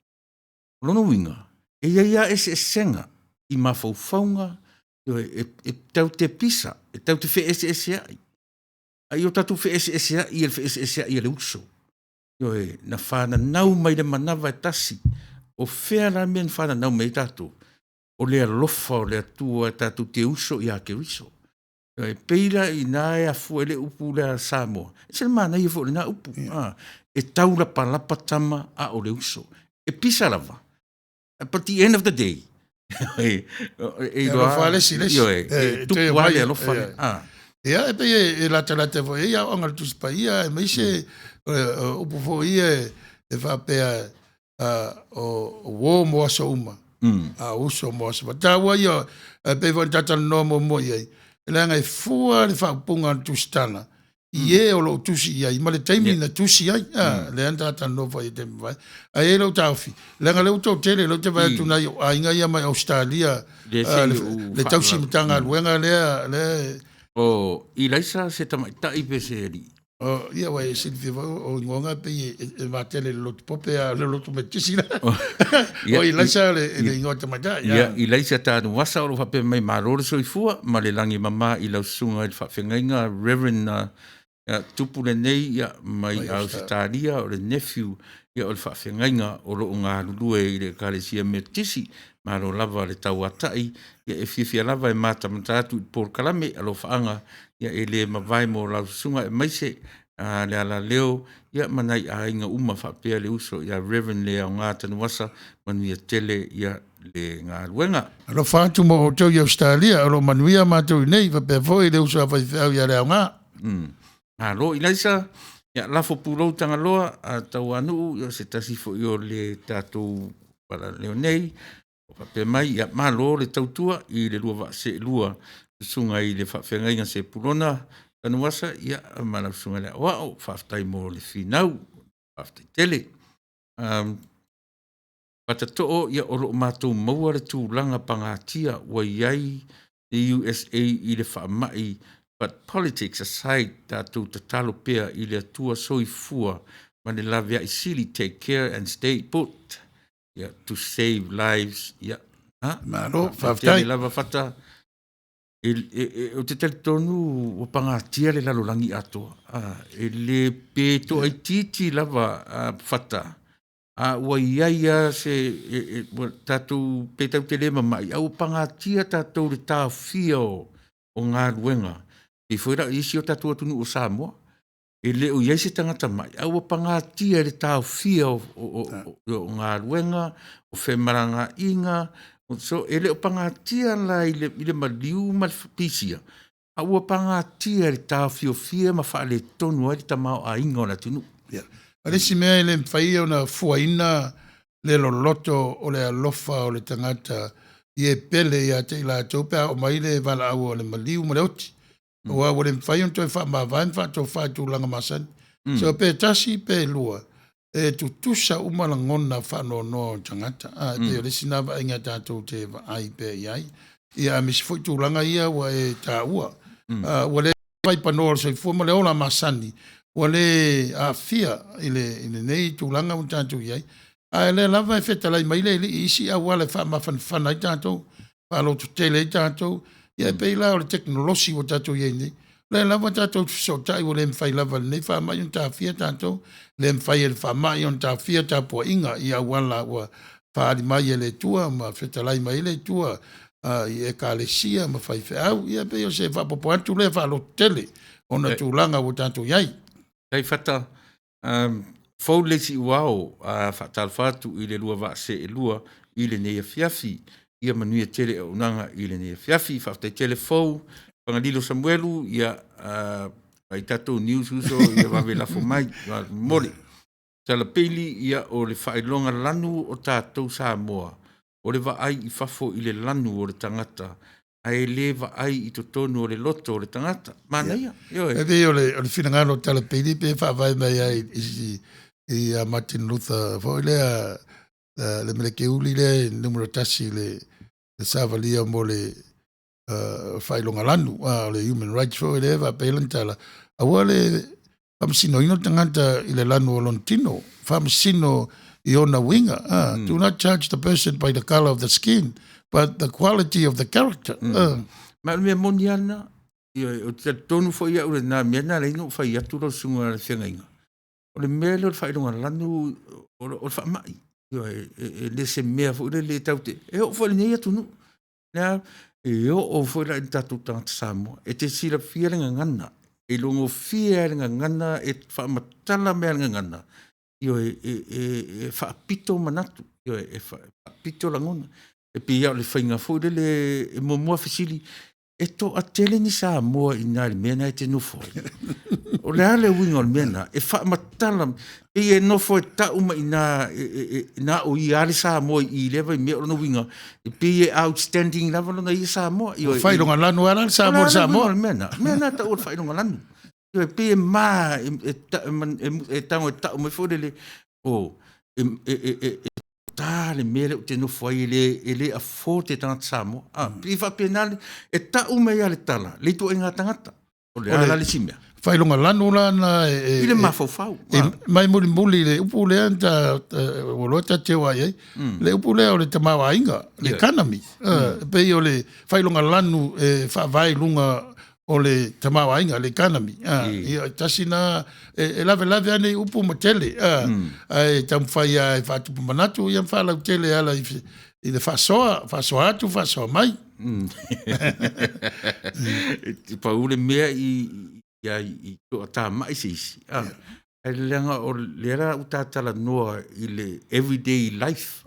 Lono winga. E ia e senga I mawhauwhaunga. E tau te pisa. E tau te whe ai. Ai o tatu whe ai. I le whe ai le uso. Na whana nau mai le manawa e tasi. O whea la mea whana nau mai tatu. O le alofa o le atua tatu te uso I a ke uso. E peira I nā e a fuele upu le Samoa. E se mana I fuele nā upu. E taura palapa tama a o le uso. E pisa lava. But the end of the day, e lo fa le si io e tu quale lo fa ia e pe e la vo ia o ngal tu spa ia me se o po fo ia e fa pe o wo mo so uma a uso mo so ta wa ia pe von tata no mo ia la ngai fu le fa punga tu stana ie o lo tusi ia ma le taimi na tusi ai le anda no vai te vai ai lo taufi le ngale o tele lo te vai tu na ai nga ia mai Australia le tausi mtanga luenga le o i laisa se tamaitaʻi pe se alii ia wai Silvia o ngonga pe e matele lo pope a le lo tu metisi la o i laisa le ngota mata ia i laisa tanu wasa o lo fa pe mai marore soifua ma le langi mama i lausuga i le faafegaiga Reverend tupule nei ia mai Australia o le nephew ia o le faafegaiga o loo galulue i le ekalesia metisi ma lo lava le tauataʻi ia e fiafia lava e matamata atu i polokalame a lo faaga ia e lē mavae mo laususuga e maise le ala leo ia manai aiga uma faapea le uso ia Reverend le aogā tanuasa manuia tele ia le galuega lo fa tu mo o i Australia o lo manuia matou nei fa pe foi le uso fa ia le aogā alo i laisa ia lafo pulou tagaloa a tau anuu ia se tasi foʻi o le tatou pala leo nei o faapea mai ia malo le tautua i le lua vaaseʻelua susuga i le faafegaiga se pulona tanuasa ia ma lausuga le aʻoaʻo faafetai mo le finau faafetai tele patatoo ia o loo matou maua le tulaga pagatia ua iai le USA i le faamaʻi but politics aside tatou tatalo pea i le atua soifua ma le laveaʻisili take care and stay put yeah, to save lives yeah. Malo, faafetai lava fata o te teletonu o pagatia le lalolagi atoa e le pe toʻaitiiti lava fata ua iaia se tatou pe tautele mamaʻi au pagatia tatou le tafia o galuega i foi la isi o tatou atunu o Samoa e le o iai se tagata mai aua pagatia le taofia o galuega o femaragaʻiga so e le o pagatia la i le maliu ma le pisia aua pagatia le taofiofia ma faaletonu ai le tamaoaiga o le atunuu a lesi mea i le mafai ona fuaina le loloto o le alofa o le tagata i e pele ia te i latou pe o mai le valaau o le maliu ma le oti ua ua le mafai ona toe faamavae ma faatau faatulaga masani so pe tasi pe lua e tutusa uma lagona faanoanoa o tagata pe o lesi na vaaiga tatou te vaai pe iai ia misi foʻi tulaga ia ua e tāua ua le faipanoa o le soifua ma le ola masani ua le afia i le nei tulaga o tatou iai ae le lava e fetalai mai le alii isi aua le faamafanafana ai tatou faaloto tele ai tatou ia pei la o le teknolosi o tatou iai nei le lava tatou fesoʻotaʻi ua le mafai lava lenei faamaʻi ona tafia tatou le mafai e le faamaʻi ona tafia tapuaʻiga i auala ua faalimai e le tua ma fetalai mai le tua i ekalesia ma fai feʻau ia pei o se faapopo atu le faaloto tele ona tulaga ua tatou iai tai fata fou lesi uao faatalofa atu i le lua vaaseʻelua i lenei afiafi ia manuia tele aunaga i lenei afiafi faafetai tele fou Pangalilo Samuelu ia ai tatou news uso ia vavelafo mai mole talapeli ia o le faailoga lanu o tatou Samoa o le vaai i fafo i le lanu o le tagata ae lē vaai i totonu o le loto o le tagata manaia e vei o le finagalo talapeli pe faavae mai ai i Martin Luther foi lea le melekeuli le numero tasi le savalia mo le failonga lanu le human rights for le va pelantala aua le famsino ino tangata i le lanu o Lontino famsino i ona winga do not judge the person by the color of the skin but the quality of the character ma me moniana o te tonu fo ia o na mena le no fa ia tu lo sunga le fenga o le melo failonga lanu o fa mai le se mea fo le taute o fo le ia tu no na e o foi la tatou tagata Samoa e te sila fia le gagana e logo fia le gagana e faamatala mea le gagana io e faapito manatu io e faapito lagona e pia o le whainga fo le e mua fisili. E to a tele ni sa moa i nā le mena e te nofo. O le ale winga o le mena, e wha matala, e nofo e ta uma i nā o i ale sa moa i lewa i mea o no winga, e pe e outstanding lava lona i sa moa. Whailonga lanu ala sa moa sa moa. Mena ta o le whailonga lanu. E pe e maa, e tango e ta uma i fōrele, o, ta le mele o te no foi ele a forte tangata samo pifa penale e ta uma ia le tala le tu inga tangata o le ala le simia Whailonga lanu la na ile mafofau mai muli le upu le anta o lota te wai le upu le o le tamawa inga le kanami pe o le whailonga lanu wha vai lunga o le tamawa inga le kanami ia tasina e lave ane upu matele e tamwhai e whatupu manatu ia mwhala utele ala i le whasoa atu whasoa mai pa ule mea i toa tā mai seisi e leanga o lera utatala noa i le everyday life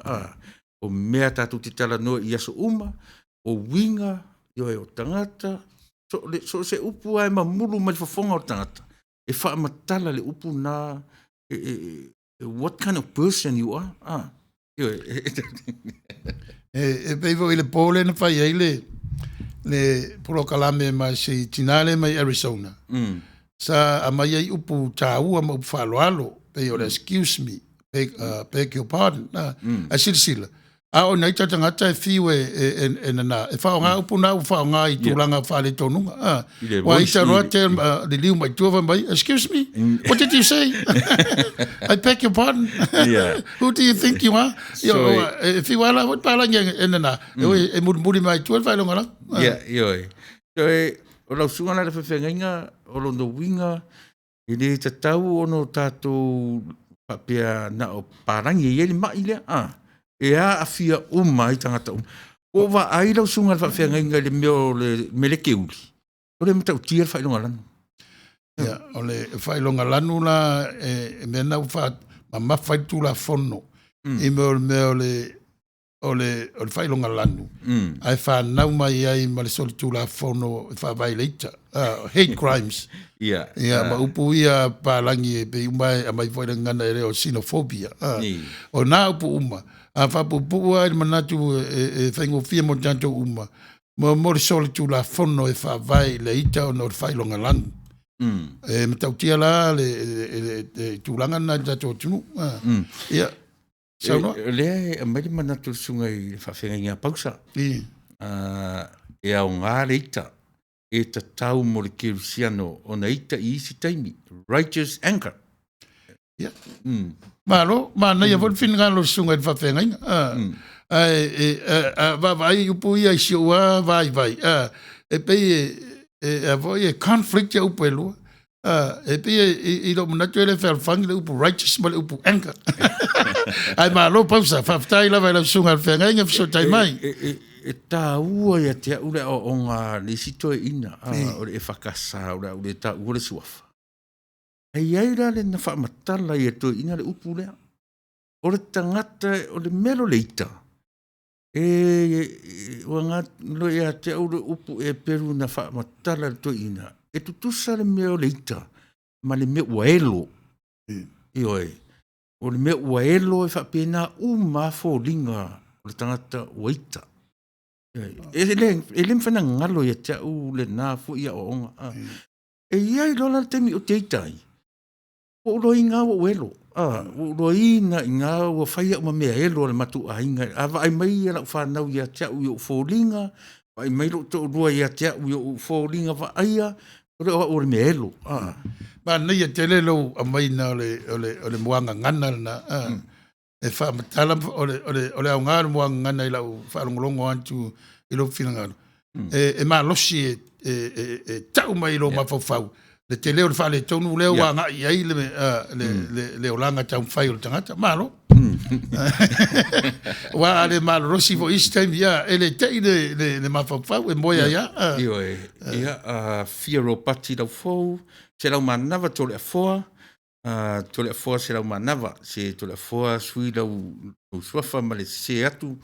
o mea tatu te tala noa i aso uma o winga i o tangata so se upu ai mamulu mai fafonga o tangata. E wha matala le upu na what kind of person you are. E peivo i le pole na whai ei le polokalame mai se tinale mai Arizona. Sa a mai ei upu tāua ma upu whaloalo pei o le excuse me, beg your pardon. A sila. A o nei tatangata e fiu e nana. E whao ngā upu nā whao ngā i tūlanga whale tonunga. Wa ita roa te le liu mai tuava mai. Excuse me, what did you say? I beg your pardon. Who do you think you are? E fiu ala, what palangi e nana. E muri mai tuava whailonga la. Ioi. So e, o lau sungana le whawhengainga, o londo winga, i le tatau ono tātou papea na o parangi e li mai lea. E a fia uma i tangata uma. O wa ai lau sunga le whawhengainga le meo le meleke uli. O le matau tia le whailonga lanu. Ia, o le whailonga lanu la e mena uwha mawhai tū la whono. I meo le whailonga lanu. Ai whanau mai ai ma le soli tū la whono e whawai leita. Hate crimes. Ia, ma upu ia pālangi e pe umai a mai whailangana e reo xenophobia. O nā upu uma. A whapupu ai manatu e whaingo fia mo tanto uma. Mo le soli tū la whono e whawai leita o no whailonga lanu. E matautia la le tūlanga na tato tunu. Ia. Lea e mai manatu sunga i whawhenga pausa. E au ngā reita e ta tau mo le kirusiano o na ita i isi taimi. Righteous anger. Ia. Malo, mana ia vol fin ngalo sunga i whawhenga. Vai upu ia i siua vai. E pei e voi e conflict ya upu e lua. E pei i lo manatu ele whawhangi le upu righteous ma le upu anger. Ai malo pausa, whawhtai la vai la sunga i whawhenga inga fisotai mai. E tā ua ia te ule o ngā le sito e ina, o le e whakasa, o le tā ua le suafa. Hei aira le na whaamatala i e to ina le upu lea. O le tangata, o le melo le ita. Ua ngā lo ia te au le upu e peru na whaamatala le to ina. E tutusa le meo le ita, ma le meo waelo. Ioi. O le meo waelo e whaapena umafo linga o le tangata waita. E le mwhana ngalo ia te au le nā fu ia o onga. E iai lola temi o te itai. O roi ngā o welo. O roi na i ngā o whaia o mea elo le matu a inga. Awa ai mai ia lau whanau ia te au i o fōringa. Ai mai lo to rua ia te au i o fōringa wa aia. O le mea elo. Ma nei e te lelo a mai na o le moanga ngana na. E whaamatala o le au ngāra moanga ngana i lau whaalongolongo antu i lo whina ngāra. E maa losi e tau mai i lo mawhawhau. Le te leo le whaale tonu leo wa ngā i ai le o langa tau whai o le tangata. Malo. Wa ale malo rosi fo each time ia e le tei le mawhawhau e moia ia. Ia fear o pati lau fau. Se lau manawa tole a foa. Tole a foa se lau manawa. Se tole a foa sui lau suafa ma le se atu.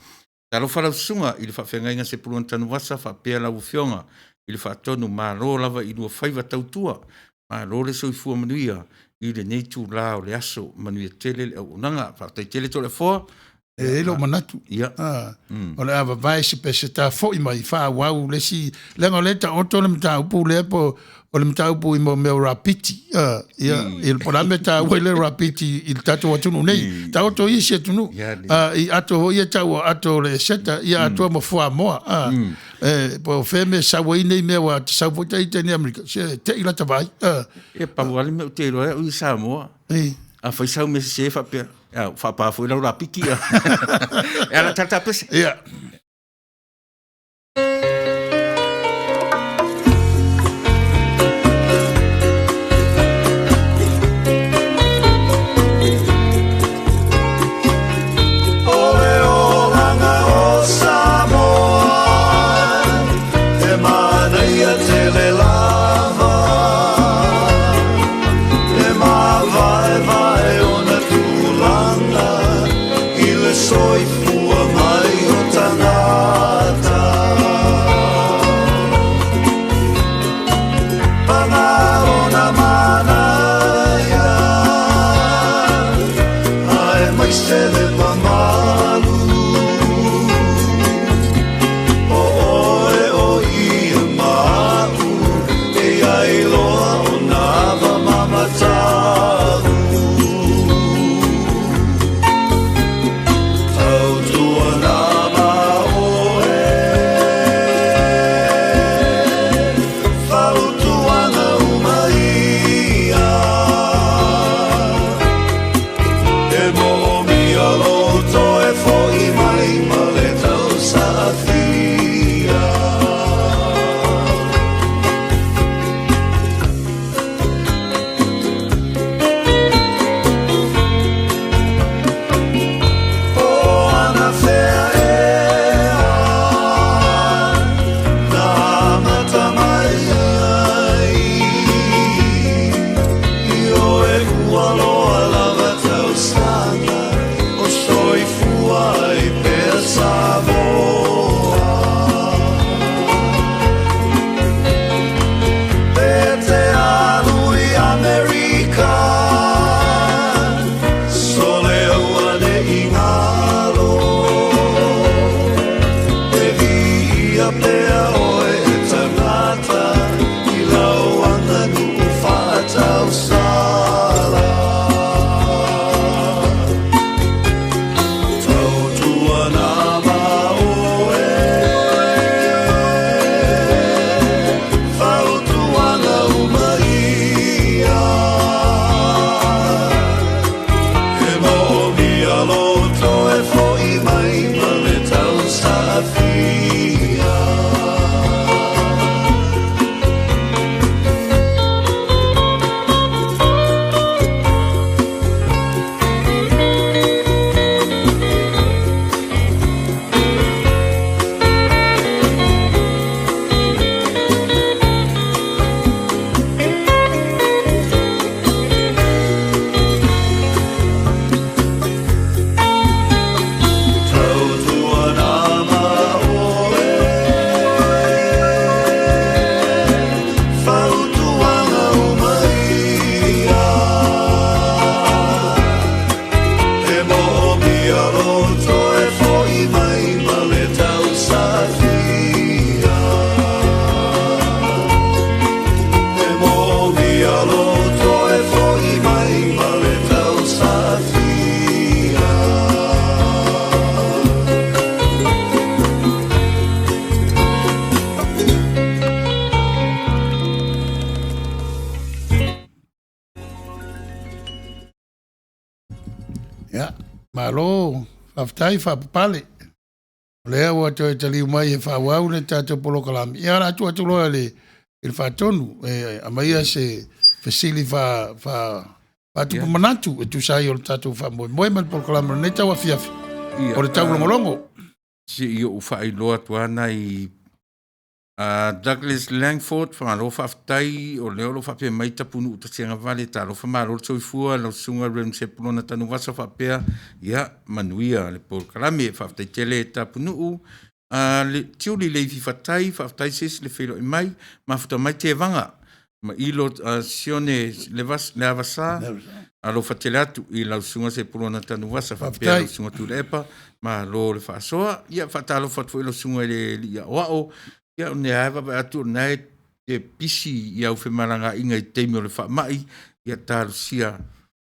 Talo whalausunga i le whawhengainga se puluan tanu wasa whapea lau whionga i le whaatonu mā ro lava i lua whaiva tautua mā ro le soifua manuia i le neitu la o le aso manuia tele le au unanga whaatai tele to le foa lo manatu. Ia. O le ava vai se pese ta fo i mai wha wau le si lenga le ta oto le mta upu le po o le mta upu i mo meo rapiti. Ia, il porame ta wele rapiti il tato watunu nei. Ta oto i se tunu. I ato ho ia tau ato le seta ia ato mo fua moa. Po feme sa wai nei mea wa sa vota i teni Amerika. Se te ila ta vai. E pa wale me te roa ui sa moa. A fai sau me se fa pe. Fa pa foi la rapiki. Ela tata pese. Ia. Malo, aftai fa pale. Le wa to tali mai fa wa una tato polo kalam. Ya la tu tu lo le il fa tonu amaya se fesili fa tu manatu tu sai o tato fa mo mal polo kalam ne ta wa fiafi. O le tau longo. Si yo fa i lo atuana i Douglas Langford whangalofa aftai o leo lo whapea mai tapunu uta sianga vale ta lo whamaro soifua lo sunga rem se pulona tanu wasa whapea ia manuia le por kalame whaftai tele tapunu le tiuli le whawhatai whaftai sis le whilo i mai mafuta mai te vanga ma ilo sione le avasa alo whatele atu i lau sunga se pulona tanu wasa whapea lo sunga tu le epa ma lo le whaasoa ia whatalo whatfo ilo sunga le ia wao ia o ne aiva ba atu nei te pisi ia o whemaranga inga i teimi o le whaamai ia tārusia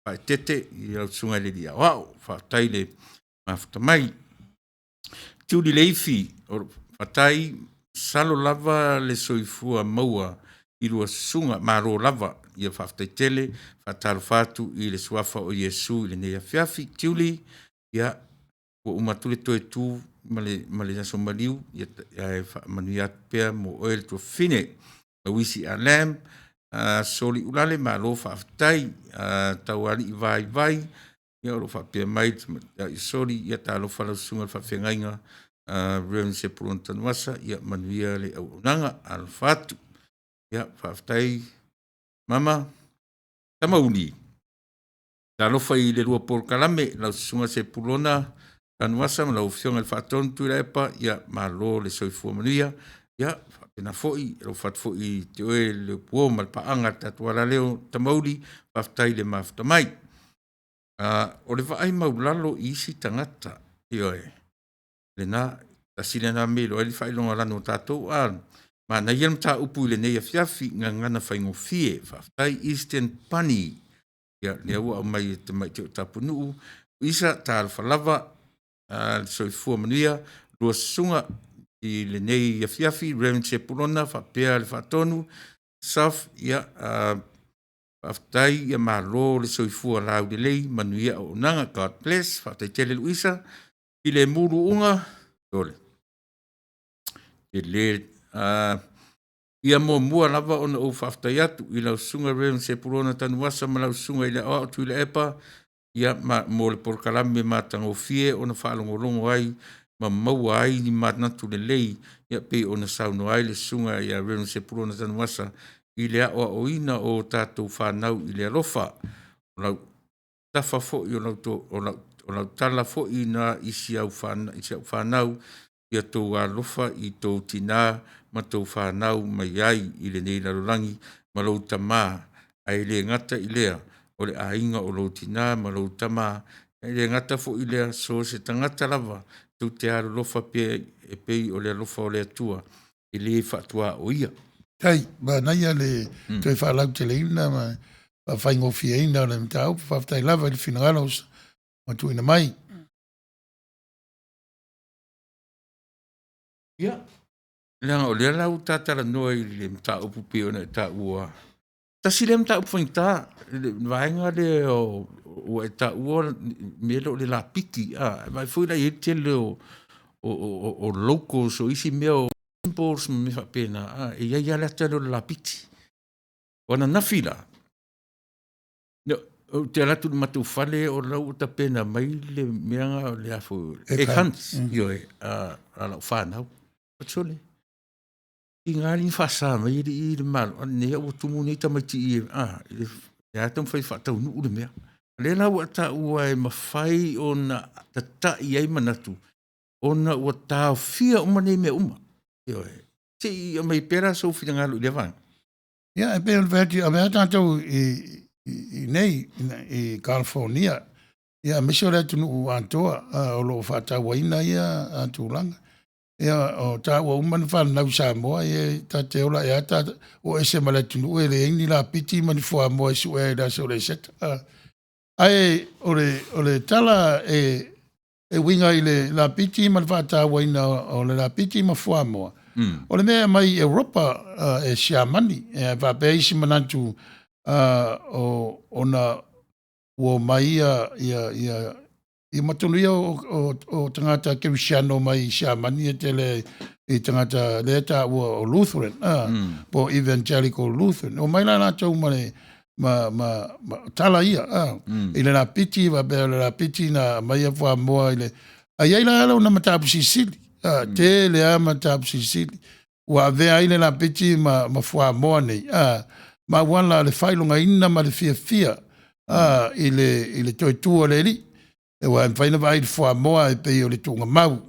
pai tete ia o sunga le ia wao whaatai le mafuta mai tiuri leifi o whatai salo lava le soifua maua i rua sunga maro lava ia whaatai tele whaataru whatu i le suafa o Iesu i le nea whiafi tiuri ia o umatule toe tū male na somaliu ia manuia pea mo oil to fine wisi alam soli ulale ma lo fa aftai tawali vai ia lo fa pe mai soli ia ta lo fa lo sunga fa fengainga ren se pronta noasa ia manuia le unanga al fatu ia fa aftai mama tamauli ta lo fa i le rua por kalame la sunga se pulona Anuasa ma lau fionga le whaaton tu repa, ia ma lo le soifua manuia, ia whapena foi, lo what foi te oe le puo ma le paanga tatuara leo tamauri, whaftai le mafta mai. O le whaai maulalo i isi tangata, i oe, le na, tasile na me lo e li whailonga lano tātou an, ma na iam tā upu i le neia fiafi, ngana whaingo fie, whaftai Eastern Pani, ia le ua au mai te mai te o tapunu, isa tā alfa lava, soifua manuia lua sunga i le nei fiafi Reverend se pulona whapea le whatonu saf ia aftai ia malo le soifua lau de lei manuia o nanga God bless whatai tele luisa i le muru unga dole i le ia mua lava ona o whaftai atu i lau sunga Reverend se pulona tanu wasa ma lau sunga i le o tu i le epa ia mo le porkalame matango fie ona whaalongolongo ai ma maua ai ni matnatu le lei ia pe ona sauno ai le sunga ia renu se purona tanuasa i le aoa o ina o tātou whanau i le alofa o lau tafa fo i o lau tala fo i na isi au whanau ia tō alofa i tō tina ma tō whanau mai ai i le nei larolangi ma lau tamā ai le ngata i lea o le ainga o lo tina ma lo tama e le ngata fo i lea so se tangata lava tu te aro lofa pe e pei o le lofa o le atua i le whatua o ia. Kai, ba naia le toi whalau te leina ma whaingo fia ina le mtau whaftai lava i le whinagalos ma tu ina mai. Ia. Leanga o le lau tātara noa i le mtau pupi o na ta ua ta silem ta upfainta vaenga le o eta o melo le la piki vai foi la yetele o loco so isi meo impulse me fa pena e ia la telo la piki ona na fila no te la tu matu fale o la uta pena mai le meanga le afo e kans yo ala fana chole ingali fasa mai i mal ne o tumu ni ta mai ti ya tam fai fata nu de me le la wata ua e mafai ona tata i ai manatu ona o ta fia uma ne me uma yo ti mai pera so fi ngalo le van ya e pe veti a me tanto i nei i California ya me sure tu nu antoa o lo fata waina ya antulanga ia o ta wa man fan na sa mo e ta te ola e ta o ese mala tu e le ni la piti man fo mo su e da so le set ai ole tala e winga ile la piti man fa ta wa ina o le la piti ma fo mo o le me mai Europa e shamani e va pe isi manantu o ona o mai ia I matunuia o tangata Kirishano mai Shamani tele I tangata leta o Lutheran, po evangelical Lutheran. O mai la tau ma tala ia, ile na piti va be la piti na mai fa moa ile. Ai la ala na matapu sisili, te le ama matapu sisili. ua vea ile la piti ma fua moa nei. Ma wala le whailunga ina ma le fia. Ile toi tua le li. E wa mwhaina vai le fua moa e pei o le tunga mau.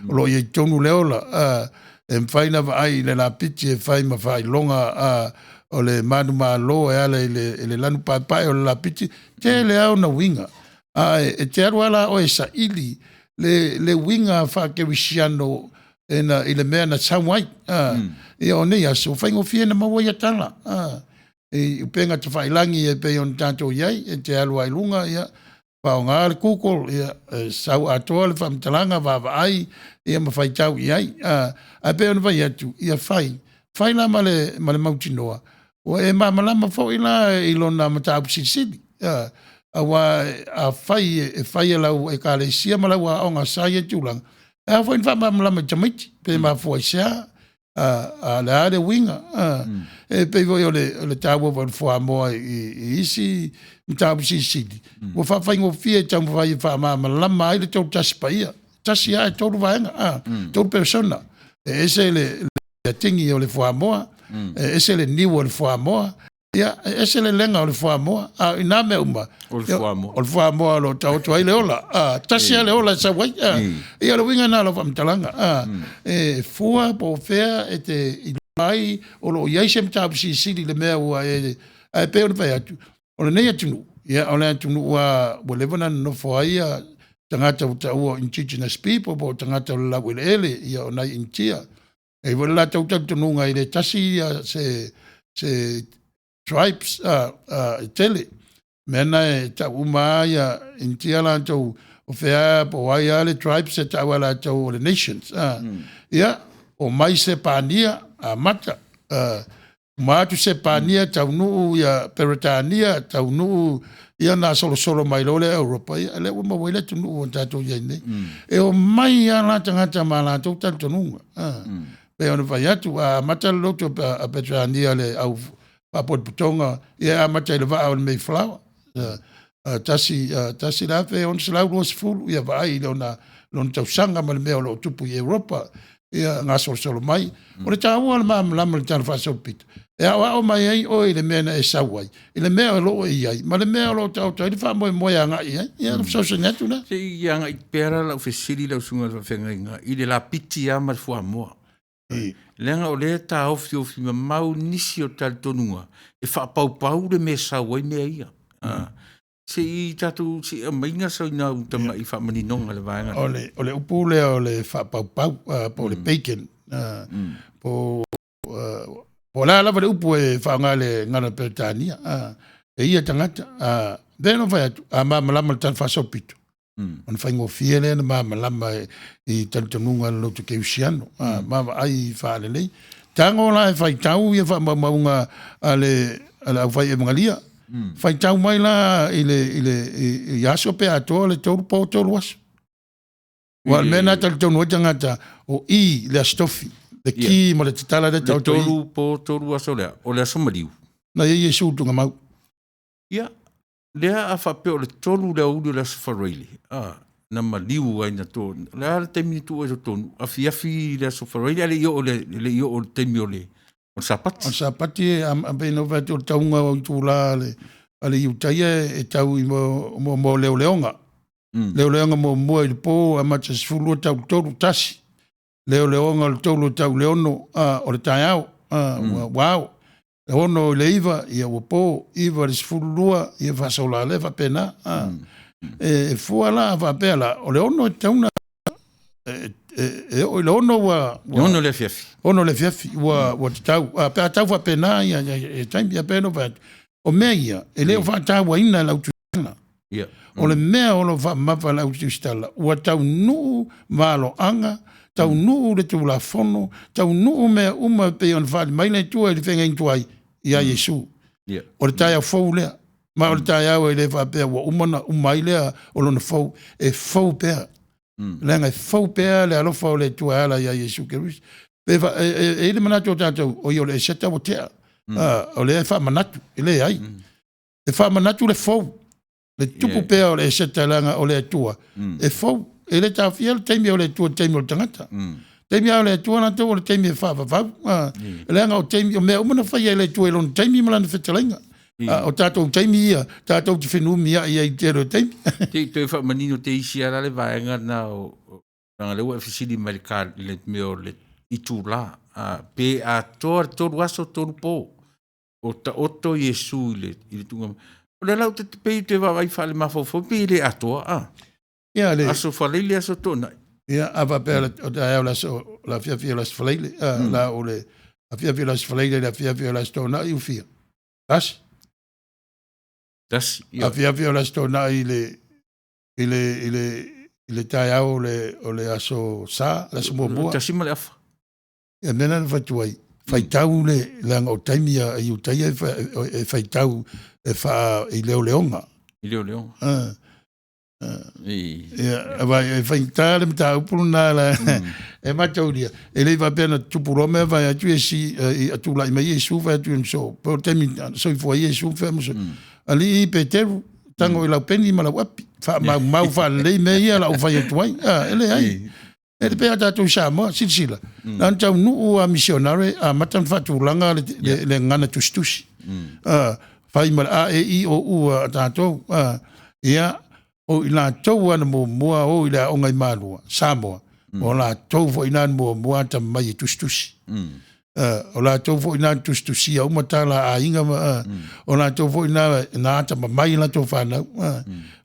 O lo i tonu leola. E mwhaina vai le la piti e whai ma whai longa o le manu maa lo e ale le lanu pai o le la piti. Te le au na winga. E te aruala o e sa ili le winga whakewisiano i le mea na tauai. E o nei aso, whaingo fie na maua ia tala. E upenga te whailangi e pe on tātou iai, e te alu ai lunga ia. Pao ngā le kukol, sau atoa le whamtalanga, wawa ai, ia ma whai tau iai. A pe on vai atu, ia whai. Whai la ma le mautinoa. O e malama fo ila ilona mata upsisili. Awa a whai e lau e ka le sia malau a onga sai e tūlanga. E a whain malama jamiti, pe ma fo isia, a le are winga. E pe voi o le tāua wa fua moa i isi mata upsisili. Wa whai ngō fie tamu whai malama ai le tau tasi pa ia. Tasi a e tōru vaenga, tōru persona. E ese le tingi o le fua moa, ese le niu o le fua moa, ia, ese le lenga o le fua moa, ina me uma. O le fua moa. O le fua moa lo tau ai le ola, tasi a le ola sa wai, ia le winga na lo whamtalanga. Fua po fea e te ilai o lo iai se mtapu si siri le mea ua e peo le pai atu. O le nei atunu, ia, o le atunu ua levana no foaia tangata utaua indigenous people po tangata o le lau ele, ia o nai intia. E wale la tau tununga i le tasi se tribes tele. Mena e tau umaia intia la tau o fea po waia le tribes e tau ala tau le nations. Ia, o mai se pānia a mata. Mātu se pānia tau nuu ia Peritania, tau nuu ia nā solo mai lo le Europa. Ia le uma waile tu nuu o tātou iai nei. E o mai ia la tangata ma la tau tau tununga. Pe ona vai atu a mata loto a Petrania le au papot putonga ia a mata le va o me flower tasi la fe on slau los full ia vai lona tau sanga ma me lo tupu i Europa ia nga solo mai o le tau al mam lam le tan fa so pit e a o mai ai o ile mena e sawai ile me lo ia ma le me lo tau tau fa mo nga ia so so netu na se ia nga i pera la ofisili la sunga fa nga ile la pitia ma fu mo lenga o le ta ofi ma mau nisi o tal tonua e fa pau le me sa wai me ia se i tatu si mainga sa ina utama i fa maninonga le vaenga ole upule ole fa pau po le bacon po la le upu e fa ngale ngana Peritania e ia tangata deno vai a malama tan fa sopito on fa ngo fiele na malama i tantunga lo to ke usiano ai fa le tango la fa tau ia fa maunga ale vai e mangalia fa tau mai la ile ya so pe ato le to po to was wal mena tantunu tangata o i le stofi le ki mo le tala de to po to was o le somaliu na ye su tunga mau ia lea a whapeo le tolu lea ulu lea safarele. Na maliu ai na tō. Lea le teimi tu o tonu. Afi lea safarele. Ale i o le teimi o le. O sapati. O sapati a pēno vati o taunga o tūla ale. Ale i utaia e tau i mo leoleonga. Leoleonga mo mua i le pō a mata sifulu o tau tolu tasi. Leoleonga o le tolu o tau leono o le tai au. Wow. E ono le iwa, ia wapo, iwa le sifurulua, ia whasola le whapena. E fuala whapela, o le ono tauna, o le ono wa... Ono le fiafi. Ono le fiafi, wa te tau. Pea tau whapena, ia taimi, ia pēno whatu. O mea ia, e leo whatau wa ina lau tūstala. O le mea ono whamapa lau tūstala. Ua tau nuu malo anga, tau nuu le tūla fono, tau nuu mea uma pe on whāti mai nei tua i le whenga intuai i a Yesu. O le tai au fau lea. Ma o le tai au e le whapea wa umana umai lea o lona fau. E fau pea. Lenga e fau pea le alofa o le tua ala i a Yesu Kerus. E le manatu o tātou o i o le seta o tea. O le e wha manatu. E le ai. E wha manatu le fau. Le tupu pea o le seta langa o le tua. E fau. E le tawhia le teimi o le tua teimi o le tangata. Taimi au le tuana tau o le taimi e whawawau. Le anga o taimi o mea umana whai e le tue lon taimi malana whetalainga. O tātou taimi ia, tātou te whenumi ia i te ro taimi. Te wha manino te isi ara le vaenga na o ranga lewa e whisiri mai le meo le itu la. Pe a toa toru aso toru po. O ta oto Yesu i le tunga. O le lau te pei te wawai whale mawhawhau pe le atoa. Aso whaleile aso tona. Ia, awa pēr o te aeo la whiawhia las whaleile. La o le whiawhia las whaleile, la whiawhia las tōna i uwhia. Tasi? Tasi, ia. A whiawhia las tōna i le tai au o le aso sā, aso mua. Tasi ma le afa. Ia, mena na whatuai. Whaitau le langa o taimia i utaia e whaitau e wha i leo leonga. I leo leonga. Ia, vai whaitau le mta upuru nā la e matauria. E lei wapena tupurome vai atu e si atula i mai Yesu vai atu en so. Peo temi so i fua Yesu whamuso. Ali i Peteru tango i lau peni ma lau api. Mau wha lei me ia lau whai atuai. Ele ai. E te pēa tātou Samoa, silisila. Nān tau nuu a misionare a matan whatulanga le ngana tustusi. Whai mara a e i o ua tātou. Ia, o i nā tau ana mua o i la ongai mālua, Samoa. O nā tau fo i nā mua ta mai tustusi. O nā tau fo i nā tustusi a umatala a inga o nā tau fo i nā ta mai la tau whanau.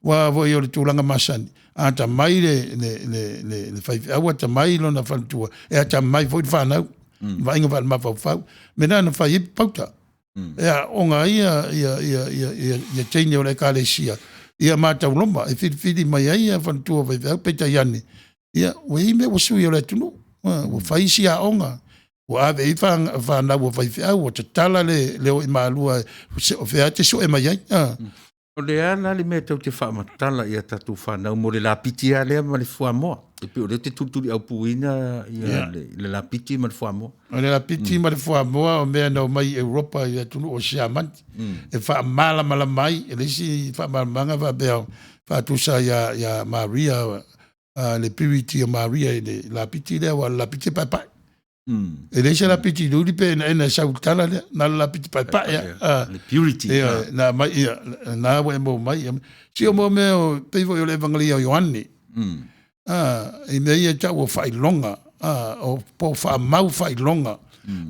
Wa vo i o le tūlanga masani. A ta mai le fai awa ta mai lo na fantua e ta mai foi fanau va inga va ma fau mena na fai pauta e onga ia tene o le kalesia ia mata lomba e fili mai ia fantua vai peta yani ia we me o sui o le tunu o fai sia onga o ave i fa na o fai o ta tala le o malua o fe te so e mai o le ana le mea tau te whaamatala i a tatu whanau mo le lapiti a lea ma le whamoa. E pe o le te tuturi au puina i le lapiti ma le whamoa. O le lapiti ma le whamoa o mea nau mai Europa i a tunu o Siamanti. E whaamala mala mai, e lesi whaamalamanga whabea whaatusa ia Maria, le purity o Maria i le lapiti lea wa lapiti pai pai. E lesi lapiti luri pe ena sautala lea, na lapiti pai pai. Le purity. Na mai ia, na wa e mo mai. Si o mo mea peivo i o le evangelia o Ioanni. I mea ia tau o whailonga, o po whaamau whailonga.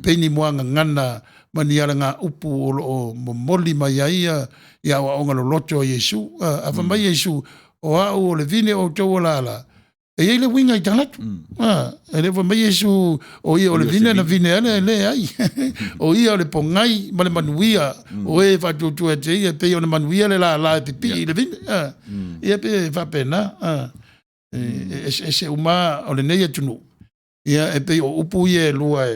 Peni moanga ngana maniara ngā upu o momoli mai ia ia o onga lo loto o Yesu. A whamai Yesu o au o le vine o tau o lala. E ei le winga i tanatu. E le whamai Yesu o ia o le vine na vine ale le ai. O ia o le pongai ma le manuia. O e whatutu e te ia pe o le manuia le la e pipi i le vine. Ia pe whapena. E se uma o le neia tunu. Ia e pe o upu ia e lua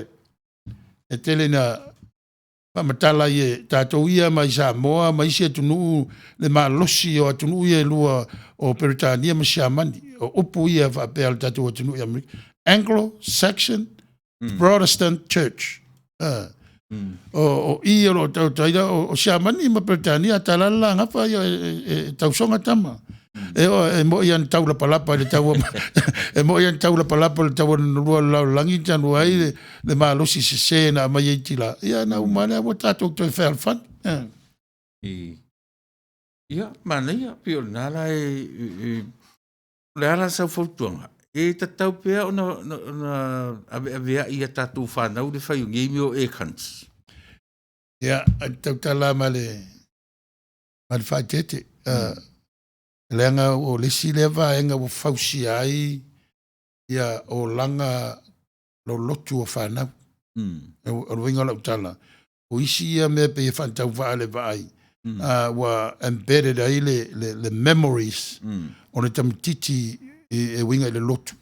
e tele na pamatala ia tātou ia mai Samoa, mai sia tunu le malosi o tunu ia e lua o Peritania ma Siamani. O upu ia whapea le tātou o tunu ia Amerika. Anglo-Saxon Protestant Church. O ia lo tau taida o Siamani ma Peritania talala ngapa ia tausonga tama. E mo ian tau la palapa le tau e mo ian tau la palapa le tau lua langi tanu ai le malosi se na mai tila ia na umana o tato to fel fan ia mana ia pio nala le ala sa fotuanga e tatau pea ona ave ia tatu fana o le fai ngemi o ekans ia tau tala male mal fatete lenga o lesi leva enga o fausi ai ia o langa lo lotu o whanau. O winga lau tala. O isi ia me pe whantau whaale vai. Wa embedded ai le memories o le tamititi e winga le lotu.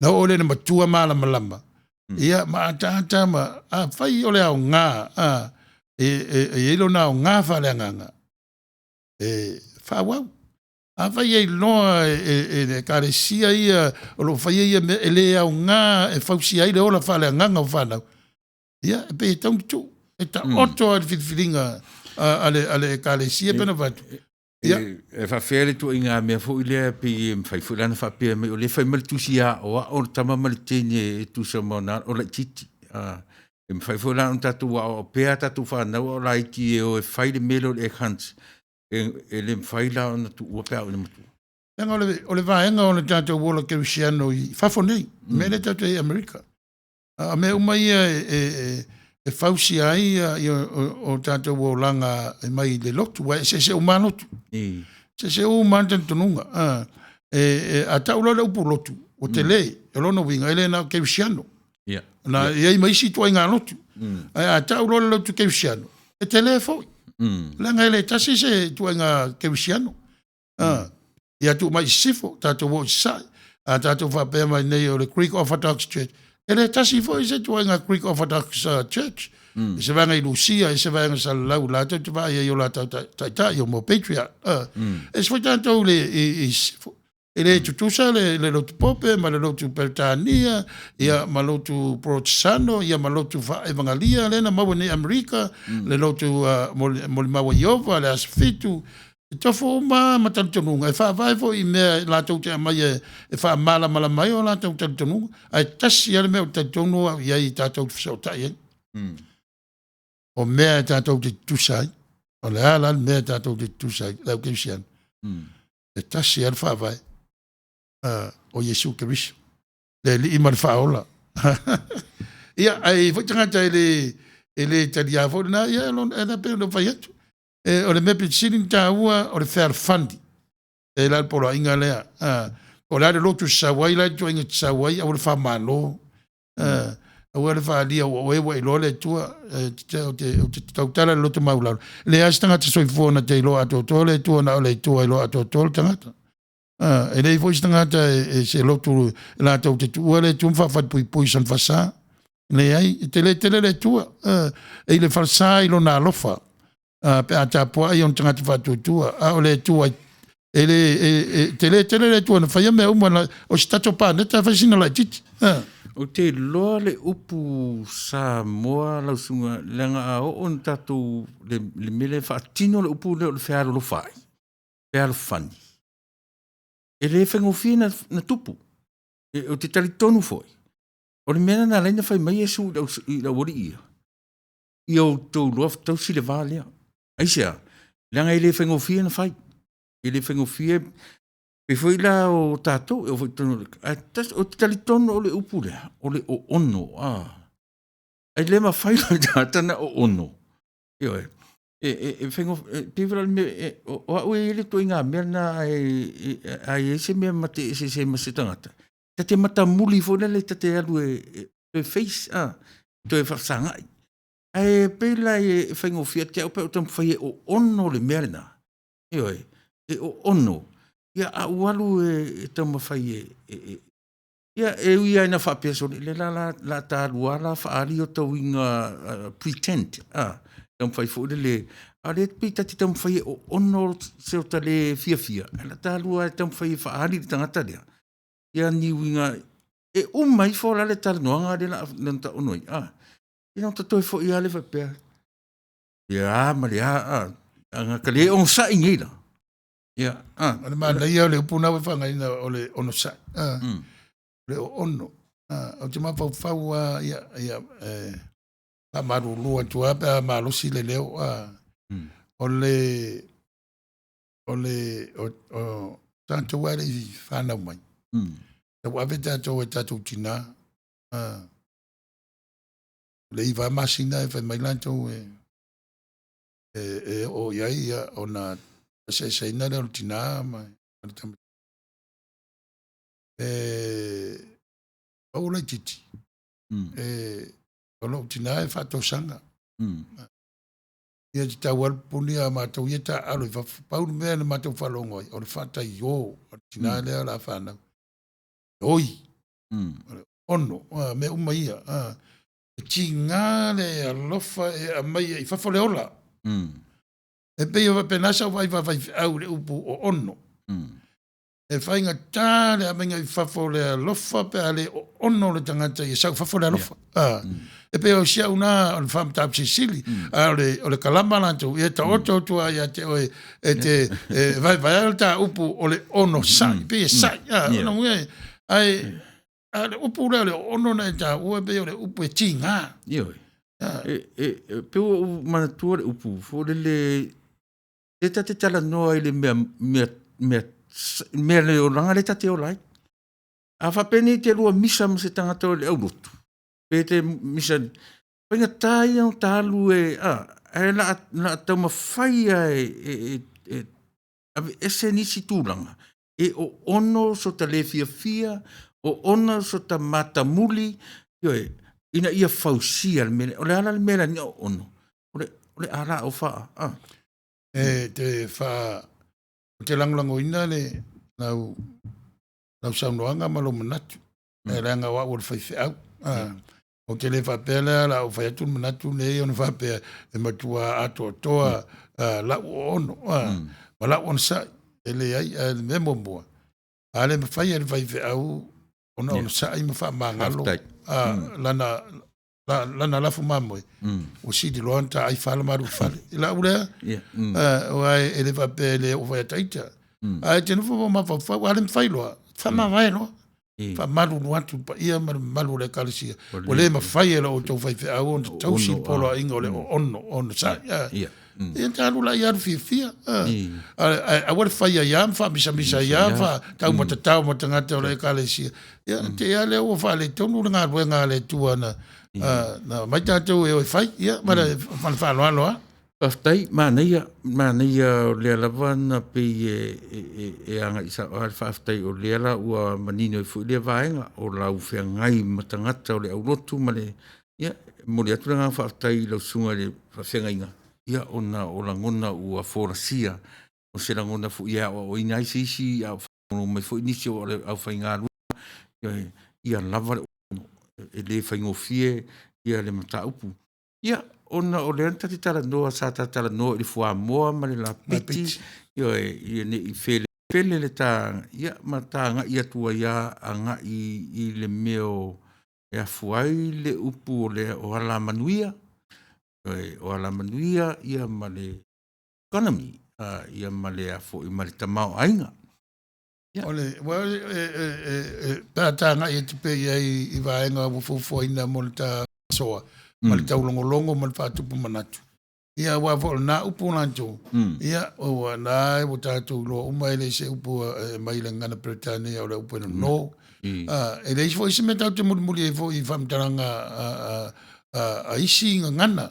Na o le na matua mala malama. Ia maatata ma whai o le au ngā. E ilo na o ngā whale nganga. Whawau. A fai ei loa e karesia ia o lo fai ia e le au ngā e fausi ai le ola whale a nganga o whanau. Ia, e pe e taungitu. E ta oto a whiwhiringa ale karesia pena watu. E whawhere tu inga mea fo i lea pi mwhai fulana whapea me o le whai malitusi a o tama malitene e tu sa mauna o la titi. E mwhai fulana tatu o pea tatu whanau o la iki e o e whai le melo le khans. E le mwhai la o na tu ua pea o le matu. Enga o le vaenga o le tātou wola ke usiano i whafonei, me le tātou e Amerika. A me umai e fausi ai o tātou o langa e mai le lotu, wa se umanotu. Se umanotu tonunga. A taula le upu lotu, o te le, e lono winga, ele na ke usiano. Na iei maisi tua inga lotu. A taula le lotu ke usiano. E te le foi. Langa ele tasi se tua inga ke usiano. Ia tu mai sifo, tātou wo sai. A tātou whapea mai nei o le Greek Orthodox Church. Ele tasi foi se tua inga Greek Orthodox Church. E se vanga i Lucia, e se vanga sa lau lātou te vai e o lātou tai o mo patriarch. E se foi tātou le i sifo. E le tutusa le lotu pope, ma le lotu Pertania, ia ma lotu Protestano, ia ma lotu evangalia, lena maua nei Amerika, le lotu mo le maua Iova, le asfitu, e tofo ma matalitonunga, e whaavai fo i mea lātou te amai e wha mala mai o lātou talitonunga, ai tasi ale mea o talitonunga i ai tātou te whaotai e. O mea tātou te tusai, o le ala mea tātou te tusai, lau keusian. E tasi ale whaavai. O Yesu Keriso. Le li ima le whaola. Ia, ai whaitangata e le taliafo, na ia e na pēr no whai atu. O le mepe sirin tā ua, o le whare whandi. E la polo inga lea. O le lotu sawai, la tua inga sawai, o le whamalo. O le whaalia, o ewa i lole tua, o te tautara lotu maularo. Le astanga te soifona te ilo ato tole, tua na o le tua ilo ato tole tangata. E nei foi stangata e se lotu la tau te tua le tu fa pui san fasa. Le ai, te le tua. E le falsa i lo na lofa. Pe ata po ai on tangata fa tua. O le tua e te le tua na fai me uma o stato pa neta fa sina la titi. O te loa le upu sa moa lau sunga langa a o on tatu le mele fa tino le upu le fearo lo fai. Fearo fani. E le whengofia na tupu. O te tali tonu foi. O le mena na leina whai mai esu i la wori ia. I au tau loaf tau si le vālea. Aisea, langa i le whengofia na whai. I le whengofia, pe foi la o tātou, o foi tonu. O te tali tonu o le upu lea. O le o ono. Ai le ma whai la tātana o ono. Ioe. Whengo, pivra me, o au e le toi ngā mea na ai se mea mate e se mase tangata. Ta te mata muli fōna le ta te alu e face, to e whaksangai. Ai pēla e whengo fia te au pe o tamu whai o ono le mea na. Ioe, o ono. Ia au alu e tamu whai ia e ui aina whapea sori, le la ta alua la whaari o tau inga pretend, tam fai fōre le, a le pita te tam fai o ono se o tale fia. Ala tā lua tam fai whaari di tangata lea. Ia ni winga, e umai fōra le tala noanga le na ta onoi. Ia nau tatoi fō ia le whapea. Ia mare anga ka le on sa ingila. Ia, Ana mana ia le upuna we whangaina o le ono sa. Le ono. O te mawhau ia a maru lua tua pe a maru si le leo o tanto wale i whanau mai. Te wawe tato e tato tina le i masina e whai mai lanto o iai o na se ina leo tina mai. O le titi. O lo tina e whato sanga. Ia te tau alpuni a mātou ia ta alo i pauru mea na mātou whalongoi. O le whata i o tina lea la whanau. Oi. Ono. Me uma ia. Ti ngā le alofa e a mai i whawhole ola. E pei o penasa vai au le upu o ono. e whainga tā le amenga I whafo le lofa pe ale ono le tangata I sau whafo le lofa. E pe o sia una o le whamtap sisili, o le kalama lantou, e ta oto tua ia te oe, e te vai al ta upu o le ono sai, pe e sai, ono ue, ai, le upu le ono na e ta ue pe o le upu e tinga. Ioi. Pe o manatua le upu, fo le te tala noa I le mea le o langa le tate o lai. A whapeni te lua misa ma se tangata o le au lotu. Pe te misa, painga tai au talu la tau mawhaia ave ese nisi tūlanga. E o ono so ta le fia, o ono so ta mata muli, ina ia fausia, o le ala le mera ni o ono. O le ara o faa. Te wha, te langlango ina le, nau saunoanga malo manatu. E ranga wa ur whaife au. O te le whapela la o whaiatu manatu le e ono whapea e matua ato toa la o ono. Ma la ono sai, e le ai, e le memo mua. A le mawhai e le whaife au, ona ono sai ma wha mangalo. Lana lafu mamoe. O sidi loanta ai whala maru whale. I la urea? O ai e le whapea le o whaiataita. Ai te nufu ma whawhau, ale mwhailoa. Whama mai no. Whamaru nuatu pa ia maru le kalisia. O le mawhai e la o tau whaife au, on tausi polo a inga o le ono sai. E taru la iaru fia. A wale whai a iam, wha misa iam, wha tau matangata o le kalisia. Te ia le o wha le tonu ngā rue ngā le tuana. Na mai tātou e oi whai, mara whanwhanoa. Paftai, māneia o lea lawa na pe e anga isa o hale whaftai o lea la ua manino I fui lea vaenga o lau whea ngai matangata o le aurotu ma le mo le atura ngā whaftai lau sunga le whawhia ngai ngā. Ia o la ngona ua whorasia o se la ngona fu ia o ina isi au whangono mai fu inisi o le au whai ngā rua ia lava le ono e le whaingofie ia le mata upu. Ia ona o le anta te tala noa sa ta tala noa I fua moa ma le la piti ia ne I fele le ta ia ma ta nga ia tua ia a nga I le meo e a fuai le upu o le o ala manuia ia ma le economy ia ma le a fo I ma le tamao ainga. Ole, pētā nga I te pe I vaenga wafufuaina mo le ta soa. Ma le taulongolongo ma le whātupu manatu. Ia wafo na upu nanto. Ia o na e o tātou loa umai le se upu mai le ngana Britania o le upu no. E le isfo isi me tau te muri e fo I whamtaranga a isi ngana.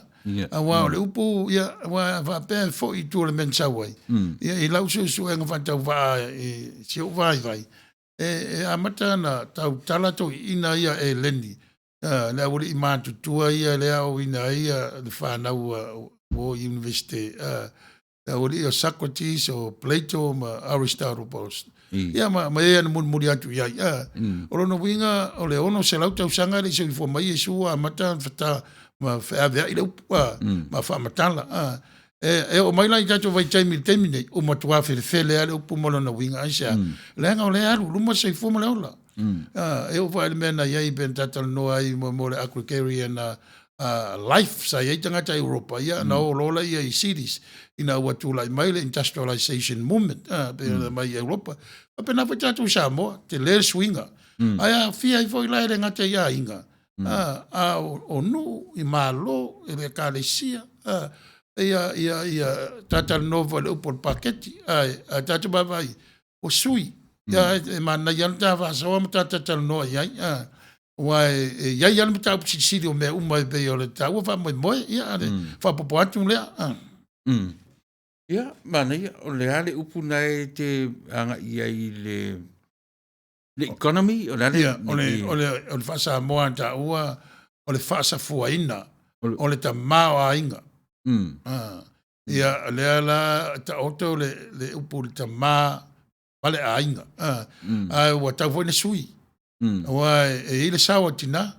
Wa o le upu ia wa whapea fo I tū le mensawai. Ia I lau su e ngā whantau wha si o vai. E amata na tau talato ina ia e lendi. Lea wole I mātutua ia lea o ina ia le whanau o university. Lea wole I o Socrates o Plato ma Aristotle. Ia ma ea na muri atu iai. O rono winga o le ono se lau tau sanga le se ifo mai e sua amata whata ma whaavea I le upua ma whaamatala. E o mai lai tato vai taimi nei o matua whele ale upu mono na winga aisa. Lea o le aru luma se ifo ma le ola. E o whaile mena iai ben tatal noa I mo le agrarian life sa iai tangata Europa ia na o lola ia I cities ina ua tūlai mai le industrialization movement pe mai Europa pe na whaitatu Samoa te le swinga aia fia I foi lai le ngata ia inga o nu I malo e le kalesia ia tatal nova le upo paketi tatu bavai o sui ya mana yalta va so mata tatal no ya ya ya mata sisi o me uma be yo le ta wa fa mo ya fa po atu le ya mana ya o le ale upu nai te anga ia I le economy o le fa sa mo anta o le fa sa fuaina o le ta ma inga ya le ala ta auto le upu ta ma Pale ainga. Wa tau foi na sui. Wa e ile sawa tina.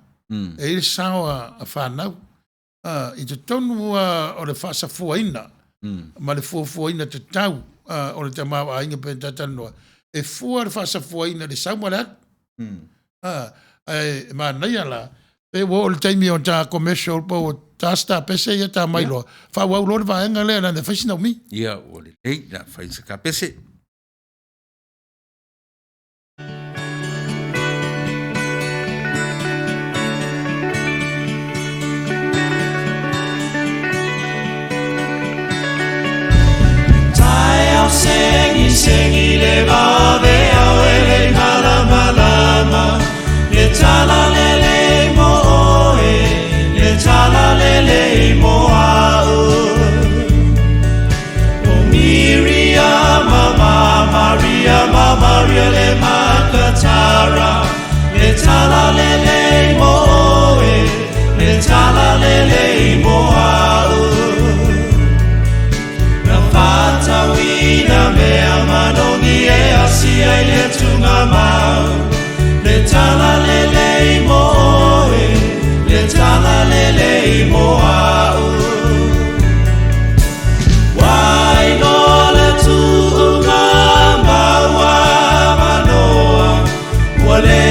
E ile sawa a whanau. I te tonu o le whasa fuaina. Ma le fuaina te tau. O le te mawa ainga pe tatanoa. e fua le fa'asafuaina le sauma le atu. Manai ala e wo le taimi o ta commercial po ta sta pese ia ta mai lo fa wa lo va nga le na fashion mi ia o le lei na fai se ka pese Sengi le vave au ele malama lama le tala lele mo oe le tala lele mo au o Miriam mama Maria le makatara le tala lele mo oe le tala lele mo au na fata wina mea manongi e asia i le tunga mau le tala lele i mo oe le tala lele i mo au wai no le tunga maua manoa wale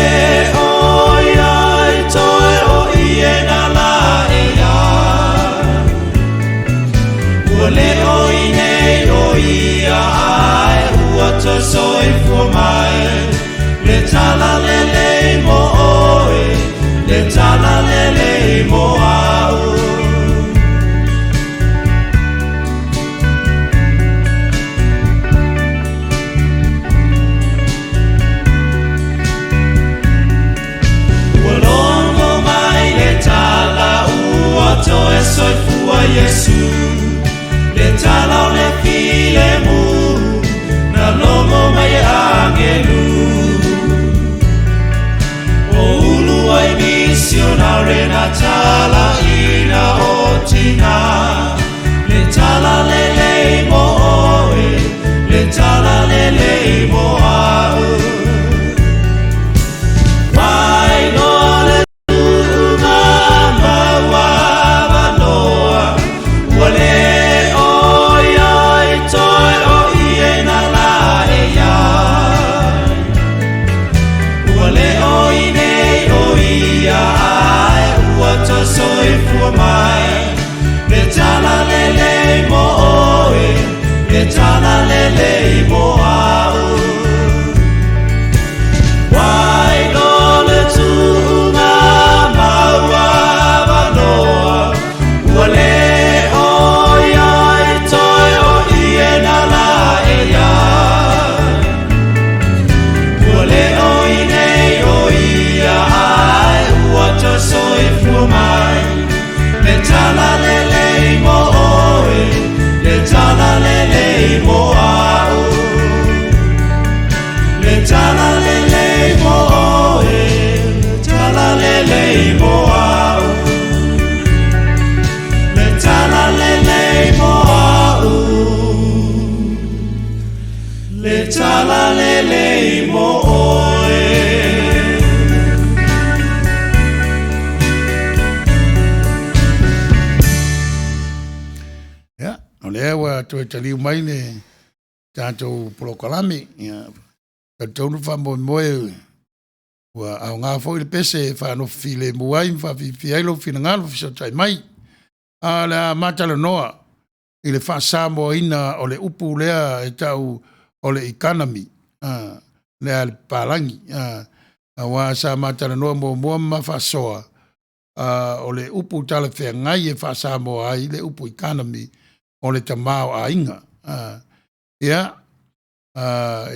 oia i toe o iena la e a wale oine ia ai uata soi for mai le tala lele mo oe le tala lele mo au walongo mai le tala uata e soi fua Yesu le tala le file mu na lomo mai angelu o ulu ai misionare na tala ina otina le tala lele mo oe le tala lele mo au mai no le tuna maua manoa wale soi for mai le tala lele mo oe le tala lele mo au wai no le tunga maua manoa wale oia i toi o iena la e ia wale oine o ia ai uata soi for mai le tala lele mo oe le tala lele mo au le tala lele mo oe le tala lele mo au le tala lele mo au le tala lele mo oe le wa to tali mai ne tanto prokalami ya tonu fa mo moe wa au nga fo le pese fa no file muai fa fi ilo fi ngalo fi so tai mai ala matala noa ile fa samo ina o le upu lea e tau o le economy le al palangi wa sa matala noa mo ma fa soa o le upu tala fe ngai e fa samo ai le upu economy o le tamao a inga. Ia,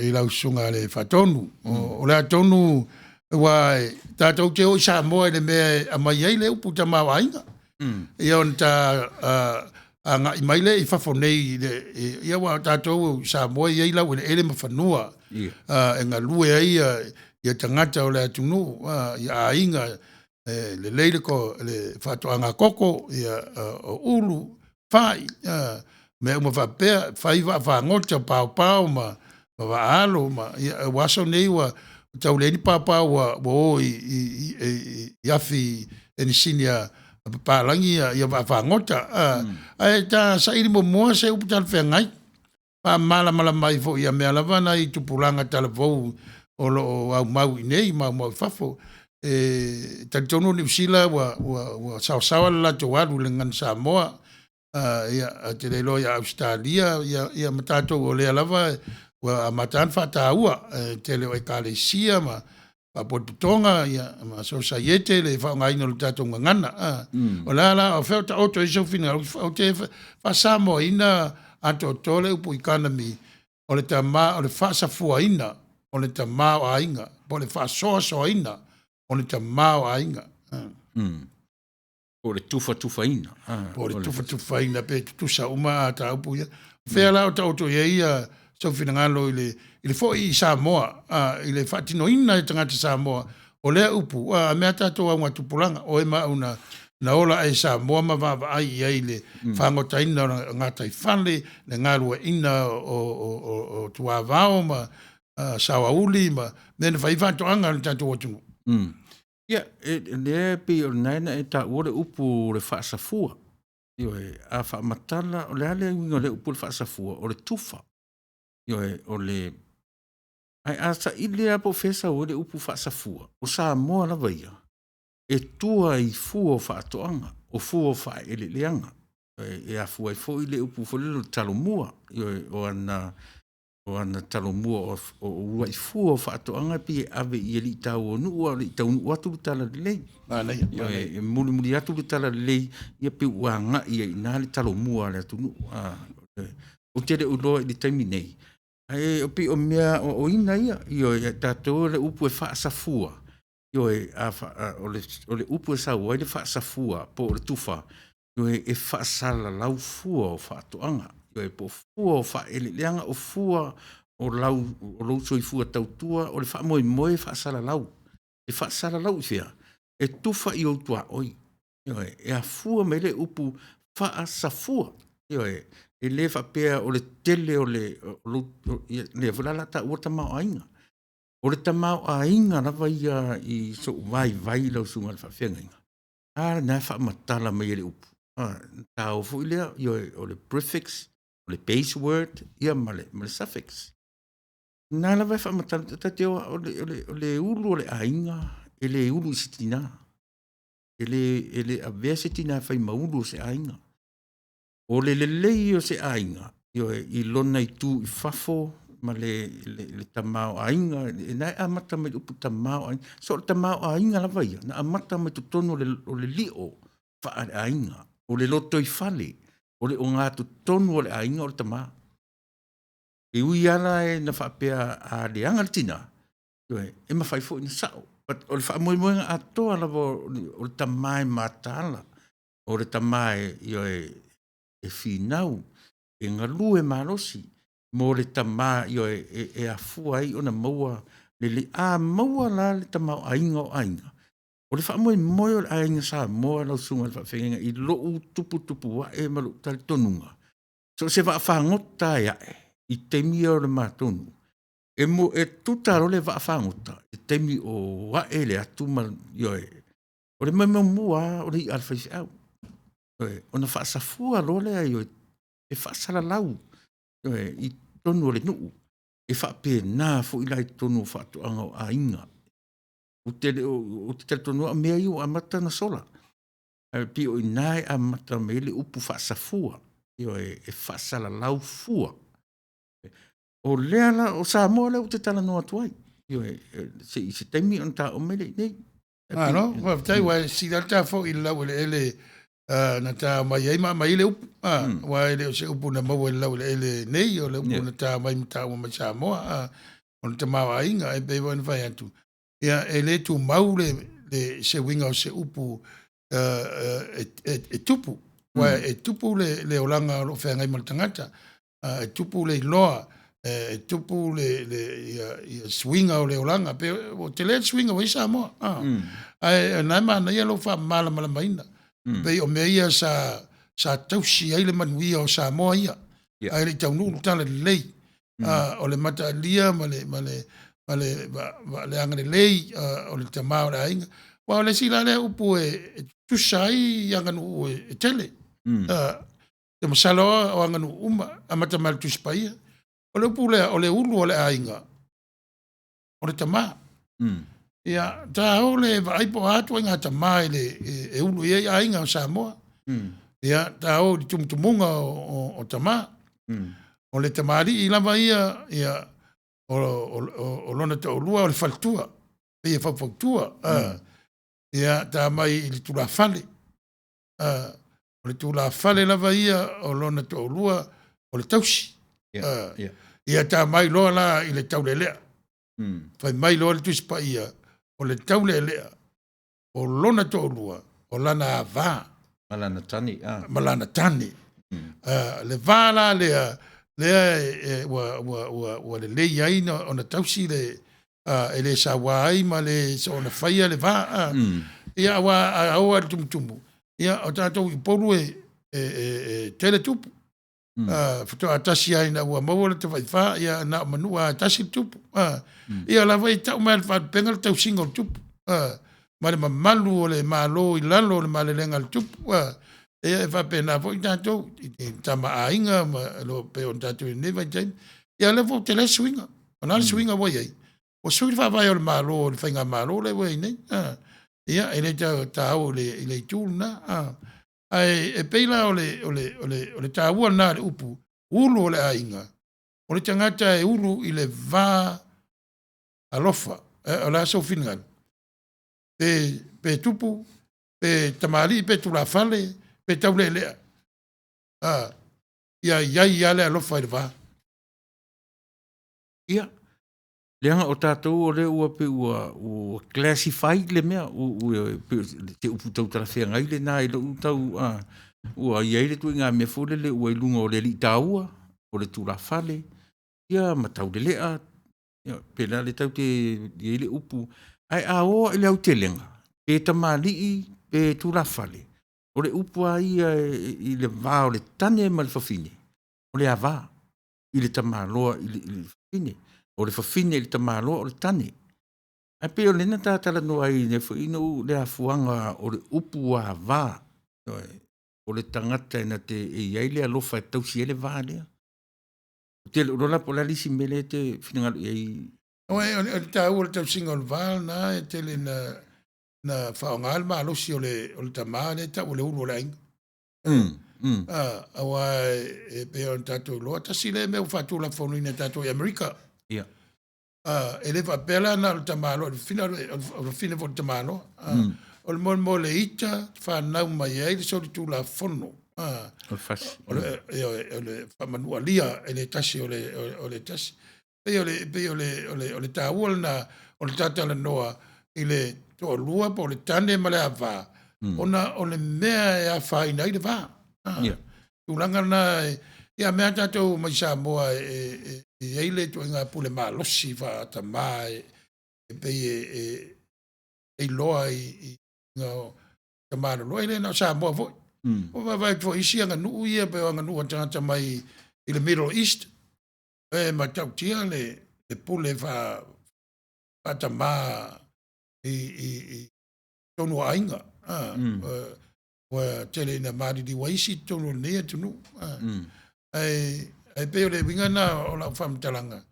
i lau sunga le whatonu. O le atonu, wai, tātou te o sa moe le mea a mai ei le upu tamao a inga. Ia on ta, a ngā i mai le i whafonei, ia wa tātou sa moe ei lau ele mawhanua. E ngā lue ei, ia tangata o le atunu, ia a inga, le leile ko, le whatoanga koko, ia o ulu, fai me uma va pe fai va ngota pau ma va alo ma waso nei wa tau le ni papa wa o i afi en sinia pa langi ia va ngota ai ta sa i mo se u tal fe ngai mala mai fo ia mea lava na I tupulanga talavou o lo au mau I nei mau fafo talitonu New Zealand wa sawasawa la toalu le ngan Samoa ia te lelo ia Australia ia matatou o le lava wa matan fataua te leo ekalesia ma papotonga ia ma society le fa ngai no tatou ngana o la o fe o to iso fina o te fa samo ina ato tole upu economy o le tama o le fa sa fuaina o le tama o ainga o le fa so ina o le tama o ainga o le tufa ina o le tufa ina pe tu sa uma ta upu ia fe la o to ia so fina ngalo ile fo I Samoa ile fatino ina tangata Samoa o le upu me ata to wa tupulanga o ma una na ola e Samoa ma va ai ile fango taina ngata I fanle le ngalu ina o tua vao ma sawauli ma then fa ifa to anga tato otu ia le pe o nana e ta o le upu le fa safua io a fa matala o le ale le upu le fa safua o le tufa io o le ai asa ile a profesa o le upu fa safua o Samoa la vaia e tua I fuo fa toanga o fuo fa ele leanga e a fuo I fo ile upu fo le talomua o ana talomua o ua I fuo fa toanga pi ave I li tau o nu o li tau nu atu tala le e muli atu tala le ia pe wanga ia ina li talomua le atu nu o te le ulo I taimi nei ai o pi o mea o ina ia io tatou le upu e fa safua io o le upu e sa wai le fa safua po le tufa io e fa sala lau fua o fa toanga io e po fua o fa ele leanga o fua o lau soi fua tautua o le fa moi fa sala lau e fa sala lau fia e tufa I o tua oi io e a fua me le upu fa safua io e le fa pea o le tele o le fulala ta o tamau ainga. O le tamau ainga na vai I so vai lau sunga le fa fenga inga. Na fa matala mai le upu. Ta o fu ile o le prefix, o le base word, ia ma le suffix. Na la vai fa matala ta te o le ulu o le ainga, e le ulu sitina. E le avesitina fai maulu se ainga. O le o se ainga, I lona I tu I fafo, ma le tamau ainga, na amata mai upu tamau ainga, so le tamau ainga la vai, na amata mai tutono o le lio fa ainga, o le loto I fale, o le o ngā tutono o le ainga o le tamau. E ui ala na whapea a le anga le tina, e mawhai fo ina sao, o le wha moimoenga atoa la o le tamai matala, o le tamai e finau e ngalu e marosi mo le tama e afua ai ona maua le maua la le tama ainga o ainga o le fa mo o le ainga sa mo la sunga fa fenga I lo tupu wa e malu tal tonunga so se va fa ngota ya I temi o le matonu e mo e tutaro le va fa ngota e temi o wa e le atu mal o le mua o le alfa au ona fa safua lo le e fa sala lau I tonu le nuu e fa pe na fo I lai tonu fa to anga ainga o te tonu me io amata na sola pi o nai amata me le upu fa safua e fa sala lau fua o le ala o sa mo le o te tala no atuai se temi on ta o mele nei no wa tai wa si data fo I lau ele na ta mai le upu wa ele se upu na mau ele nei o le upu na ta mai mta o mai Samoa o te mau ainga e pe wan vai atu ia ele tu mau le se winga o se upu e tupu wa e tupu le olanga lo fe ngai maltangata e tupu le loa e tupu le swinga o le olanga pe o te le swinga o Samoa ai na mana ia lo fa mala maina pe o meia sa tausi ai le manuia o Samoa ia ai le taunu tala lei o le mata lia ma le anga lei o le tamau la inga wa le sila le upu e tusai anga no e tele te masalo o anga no uma amata mal tuspaia O le upu o le ulu o le ainga. O le tama. Ia, ta o le vaipo atu inga tama e ulu ia ainga o Samoa. Ia, ta o di tumutumunga o tama. O le tamari i lava ia o lona te olua o le faltua. Ia fafautua. Ia, ta mai i le tula fale. O le tula fale lava ia o lona te olua o le tausi. Ia ta mai loa la i le taulelea. Fai mai loa le tuispa ia o le taulelea o lona te olua o lana vā. Malana tani. Malana tani. Le vā la lea ua le lei aina o na tausi le e le sa wai ma le sa ona whaia le vā. Ia aua le tumutumu. Ia o tātou i poru tele tupu. Fito atasi aina ua maua le te whaiwha. Ia na manua atasi le tupu. Ia lawa i tau mai le whapenga le tau singa le tupu. Ma le mamalu o le malo i lalo le malelenga le tupu. Ia e whapena fo i tātou. I tama ainga ma lo peo tātou i newa i taim. Ia le fo te le swinga. O nā le swinga wai ai. O sui le whawai o le malo o le whainga malo le wai nei. Ia e le tāu i le tūlu na. E peila o le tāua nā le upu. Ulu o le ainga. O le tangata e ulu i le vā alofa. O le aso fingal. Pe tupu. Pe tamari. Pe tula fale. Pe taule lea. Ia iai ale alofa i le vā. Ia. Leanga o tātou o le ua pe ua classified le mea te upu tau tarafea ngai le nā i lo utau ua iai le tui ngā mea fole le ua ilunga o le li tāua o le tūra fale ia matau le lea pena le tau te iai le upu ai a oa i le au te lenga pe tamalii pe tūra fale o le upu a ia i le vā o le tane ma le fafine o le a vā i le tamaloa i le fafine o le fafine le tamaloa o le tane. A pe o lena tātala no ai ne fo ino le afuanga o le upu a vā. O le tangata ina te e iai le alofa e tausi ele vā lea. O te rola po la lisi mele te finangalu iai. Oe, o le tāu o le tausinga o le vā na e tele na whaonga alma alosi o le tamā le tau o le uru o le ainga. Awa e pe o tātou loa. Tasi le me u whatula whonu ina tātou i Amerika. Ia. E le whapela na o le tamalo, o le fina fo le tamalo. O le mo le ita, whanau mai ei, le sori tū la whono. O le fasi. O le whamanua lia, e le tasi o le tasi. Pe o le tāua na, o le tātala noa, i le toa lua po le tane ma le a vā. O le mea e a whaina i le vā. Tūlanga na ia mea tātou mai Samoa e eile tu inga pule maa losi wha ta maa e pei e loa i ngā ta maa loa i le na Samoa voi. O vai fo isi anga nuu ia pe anga nuu tangata mai i le Middle East. E ma tau tia le pule wha ta maa i tonu ainga. Wa tele na maari di waisi tonu nea tunu. Ai pe o le winga na o la whamtalanga.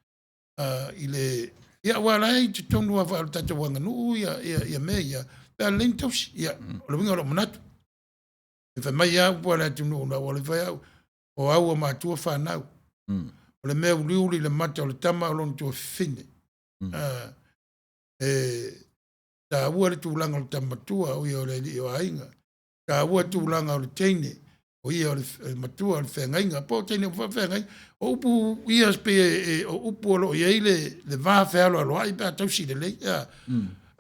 I le ia walai te tonu a wha tata wanga nuu ia mea ia. Pea lentausi ia. O le winga o la manatu. E wha mai au pua la tunu o na o le whai au. O au o mātua whanau. O le mea uliuli le mata o le tama o lonu tua fine. Ta ua le tūlanga o le tamatua o ia o le li o ainga. Ta ua tūlanga o le teine. O ia o le matua o le whengainga. Po teine o whengainga. O upu ia spe o upu o lo ia i le vā whealo alo ai pēr tausi le lei.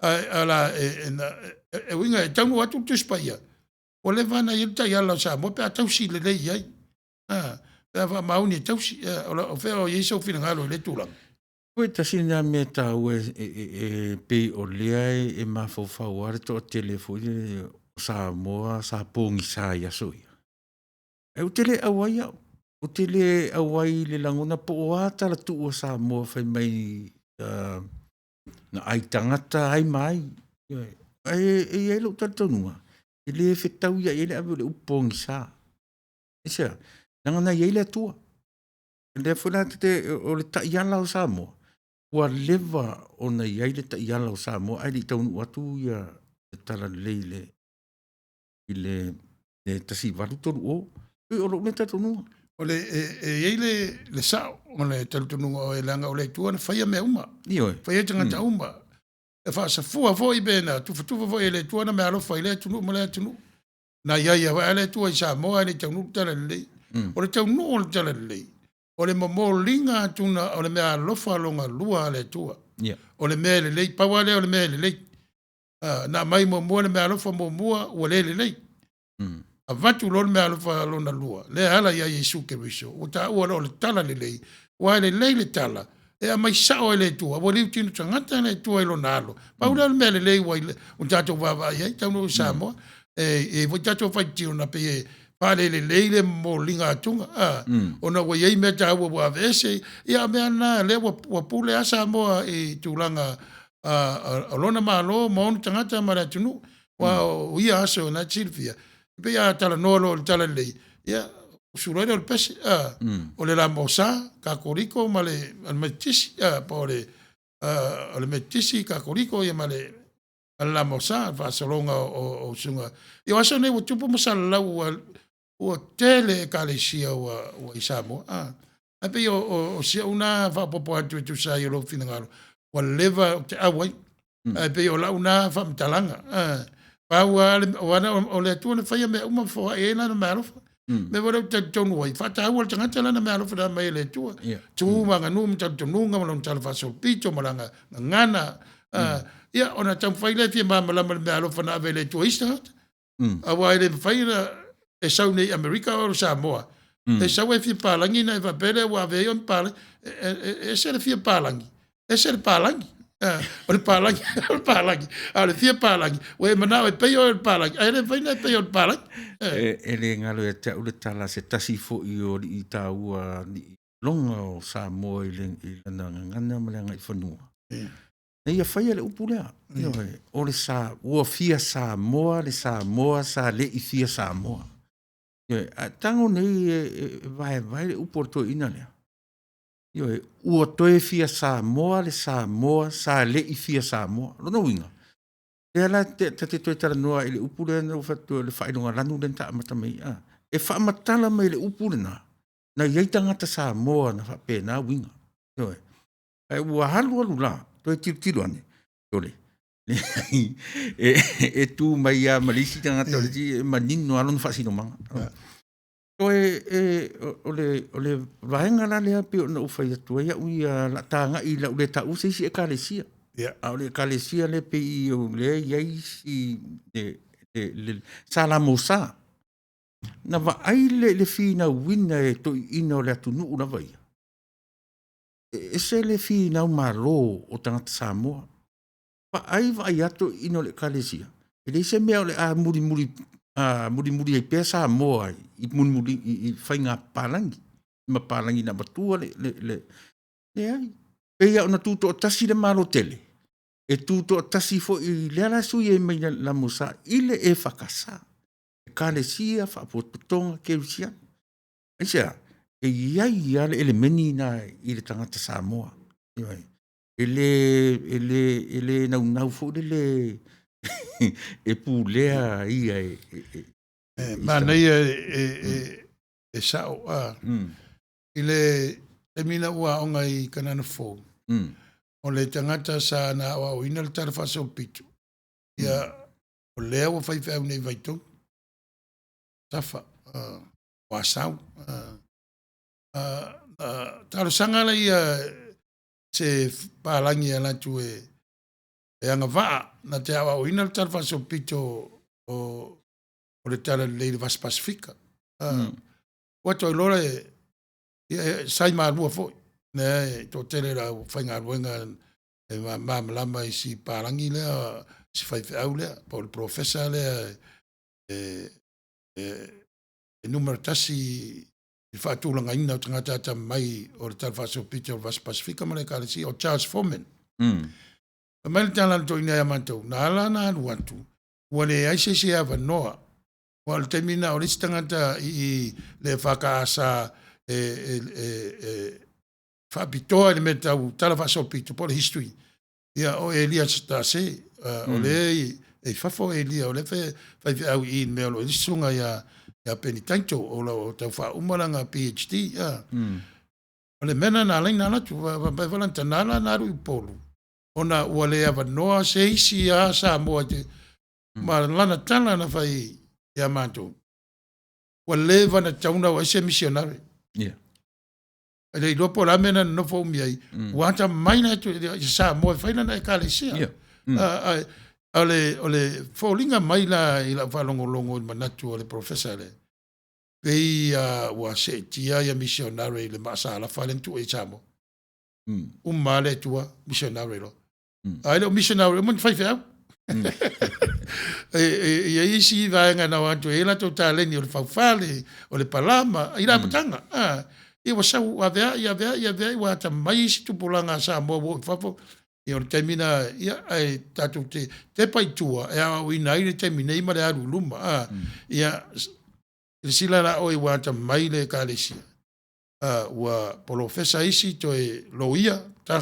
Ala e winga e taunu atu tuspa ia. O le vana i le tai ala sa mo pēr tausi le lei ai. Pēr wha mauni e tausi. O whea o iesau whinangalo le tūlanga. Koe tasi nā mea tāu e pei o lea e mawhauwhau are to o telefoni o Samoa sa pōngi sa iaso ia. E o tele awai au. O tele awai le langona po o ātara tu o Samoa whai mai na ai tangata ai mai. E elo tatonua. E le whetau ia e le awe le upōngi sa. E sea, nangana i le atua. Le funa te o le taiala o Samoa. Ua lewa o na iai le taiala o Samoa. Ai li taunu atu ia le tala leile i le tasi walu tonu o. O lo meta tonu. O le e le sao o le talutunu o e langa o le tua na whaia me uma. Io. Whaia tangata uma. E wha sa fua fo i bena, tufa fo i le tua na me alofa i le tunu ma le tunu. Na ia wa le tua i Samoa le taunu tala lei. O le taunu o le tala lei. O le momolinga tuna o le mea alofa longa lua le tua. O le mea le lei, pawa le o le mea le lei. Na mai mo le mea alofa mua o le lei. A vatu lo le mea alofa lona lua. Le ala ia Yesu ke riso. O ta ua o le tala le lei. Wa le lei le tala. E a mai sao e le tua. Wa liu tinu tangata le tua i lo nalo. Pa ula le mea le lei wa o tato wawa ia. Tauno o Samoa. E vo tato fai tio na pe e pale le leile mo linga atunga. Ona wa iei mea ta ua wa vese. Ia mea na le wa pule a Samoa e tūlanga a lona malo ma onu tangata mara tunu. Wa o ia aso na Silvia. Pe ia tala nolo tala lei. Ia surai o le pesi. O le la mosa ka koriko ma le metisi. Pa o le metisi ka koriko ia ma le la mosa fa salonga o sunga. Ia aso ne o tupu masala lau o tele kalesia o Samoa. A pe o sia una fa popo atu tu sa yo lo finangalo. O leva te awai. A pe o la una fa mtalanga. Pa o le tu na fa me uma fo e na na me vora te tonu ai fa ta o tanga tala na me alo fa me le tu. Tu manga nu mta tonu nga mo tala fa so pito malanga ngana. Ia ona tam fa ile fi ma me alo fa na vele tu ista. A wa ile fa e sau nei Amerika o Samoa. E sau e fia palangi na e vapere wa veo in palangi. E se le fia palangi. E se le palangi. O le palangi. O le palangi. A le fia palangi. O e manao e peo e palangi. A e le vaina e peo e palangi. E le ngalo e te ule tala se tasi fo i o li i ta ua li longa o Samoa i lana ngana malanga i whanua. E ia whaia le upu lea. O le sa ua fia Samoa, le Samoa sa le i fia Samoa. Tango nei vai le upo to ina lea. Ua toe fia Samoa, le Samoa sa le i fia Samoa. Lona winga. E ala te toi tala noa i le upu lea na ufatu le whainonga lanu le ta amata mai. E wha amatala mai le upu le na. Na iei tangata Samoa na wha pēnā winga. E ua halu alu la. Toi tiru ane. Tole. E tu mai a malisi tangata ole ti manino alon whasino manga. O le vaenga la lea pe na ufai atua ia ui la tanga i la ule ta use si e kalesia. A ule kalesia le pe i o le iei si le salamosa. Na va ai le fina wina e to ina o le atunu una vai. E se le fina malo o tangata Samoa. Pa ai vai ato ino le kalesia. E le se mea o le a muri ai pea Samoa i muri i whainga palangi. Ma palangi na batua le ai. Pea o na tuto o tasi le malo tele. E tuto o tasi fo i leala sui e mai la musa ile e whakasa. E kalesia whapotonga kerusia. E sea, e iai ale elemeni na i le tangata Samoa. Ele nau fo le e pulea ia ma nei e sao ile e mina ua onga i kanana fo o le tangata sa na o ina le tara faso pitu ia o lea ua fai fai nei vaitou tafa wa sau taro sanga la ia se palangi ala tu e anga vaa na te awa o ina le tara faso pitu o le tala le vas Pasifika. Wato i lora sai marua foi. Ne, to tele la whainga ruenga e mamalama i si parangi lea, si whaife au lea, pa o le professor lea e numero tasi i whaatūlanga ina o tangata mai o le tala whaso pita o vas Pasifika ma le kalesi o Charles Foreman. Mai le tala to ina ya mantou, na ala na anu atu, wale aise se ava noa, o le temina o le tangata i le whakaasa whaapitoa le me tau tala whaasopito po le history. Ia o Elia Stase, o le whafo Elia, o le whai au i mea lo isunga ia penitaito o lo tau wha umaranga PhD. O le mena na laina natu, vai valanta nala naru i polu. Ona ua le ava noa se isi a sa moa te, ma lana tala na whai ia mātou. Ua le vana tauna wa ese missionary. Yeah. Le i lopo la mena no fo mi ai. Wata maina tu sa mo faina na kale sia. Ole folinga maila ila falongo longo manatu ole professor le. Pei wa se tia ya missionary le masa la falen tu e chamo. Male tua missionary lo. Ai le missionary mo fai fa. E isi va nga na watu ela totale ni ole fale ole palama ila patanga. I wa sau ia vea wa ta mai si tu pulanga sa mo wo fafo i o termina ia ai tatu te pai tua e a wi nai le termina i ma le aru luma ia le sila la o i wa ta mai le kalesi wa professor isi to e loia ta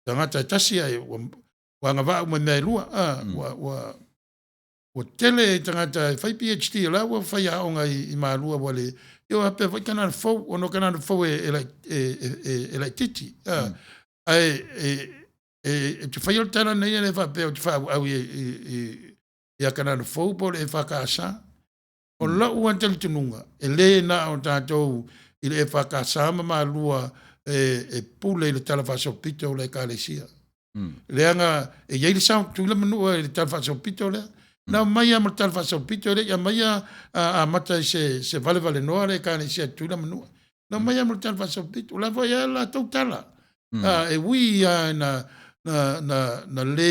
tangata tasi ai wa nga va mo me lua wa tele tangata fai PhD la wa fai a onga i malua wale eu ape vai kana fo ono kana fo e titi tu fai o tana nei ne fa pe tu fa au ia kana fo por e fa casa o la u antel tununga ele na o tatou ile e fa casa ma lua pule le tala fa so pito le kalesia le anga e ye sa tu le manu le tala fa so pito le na mai am tal fa so pito le mai a mata se vale no le kan se tu la manu na mai am tal fa so pito la voya la totala e wi na le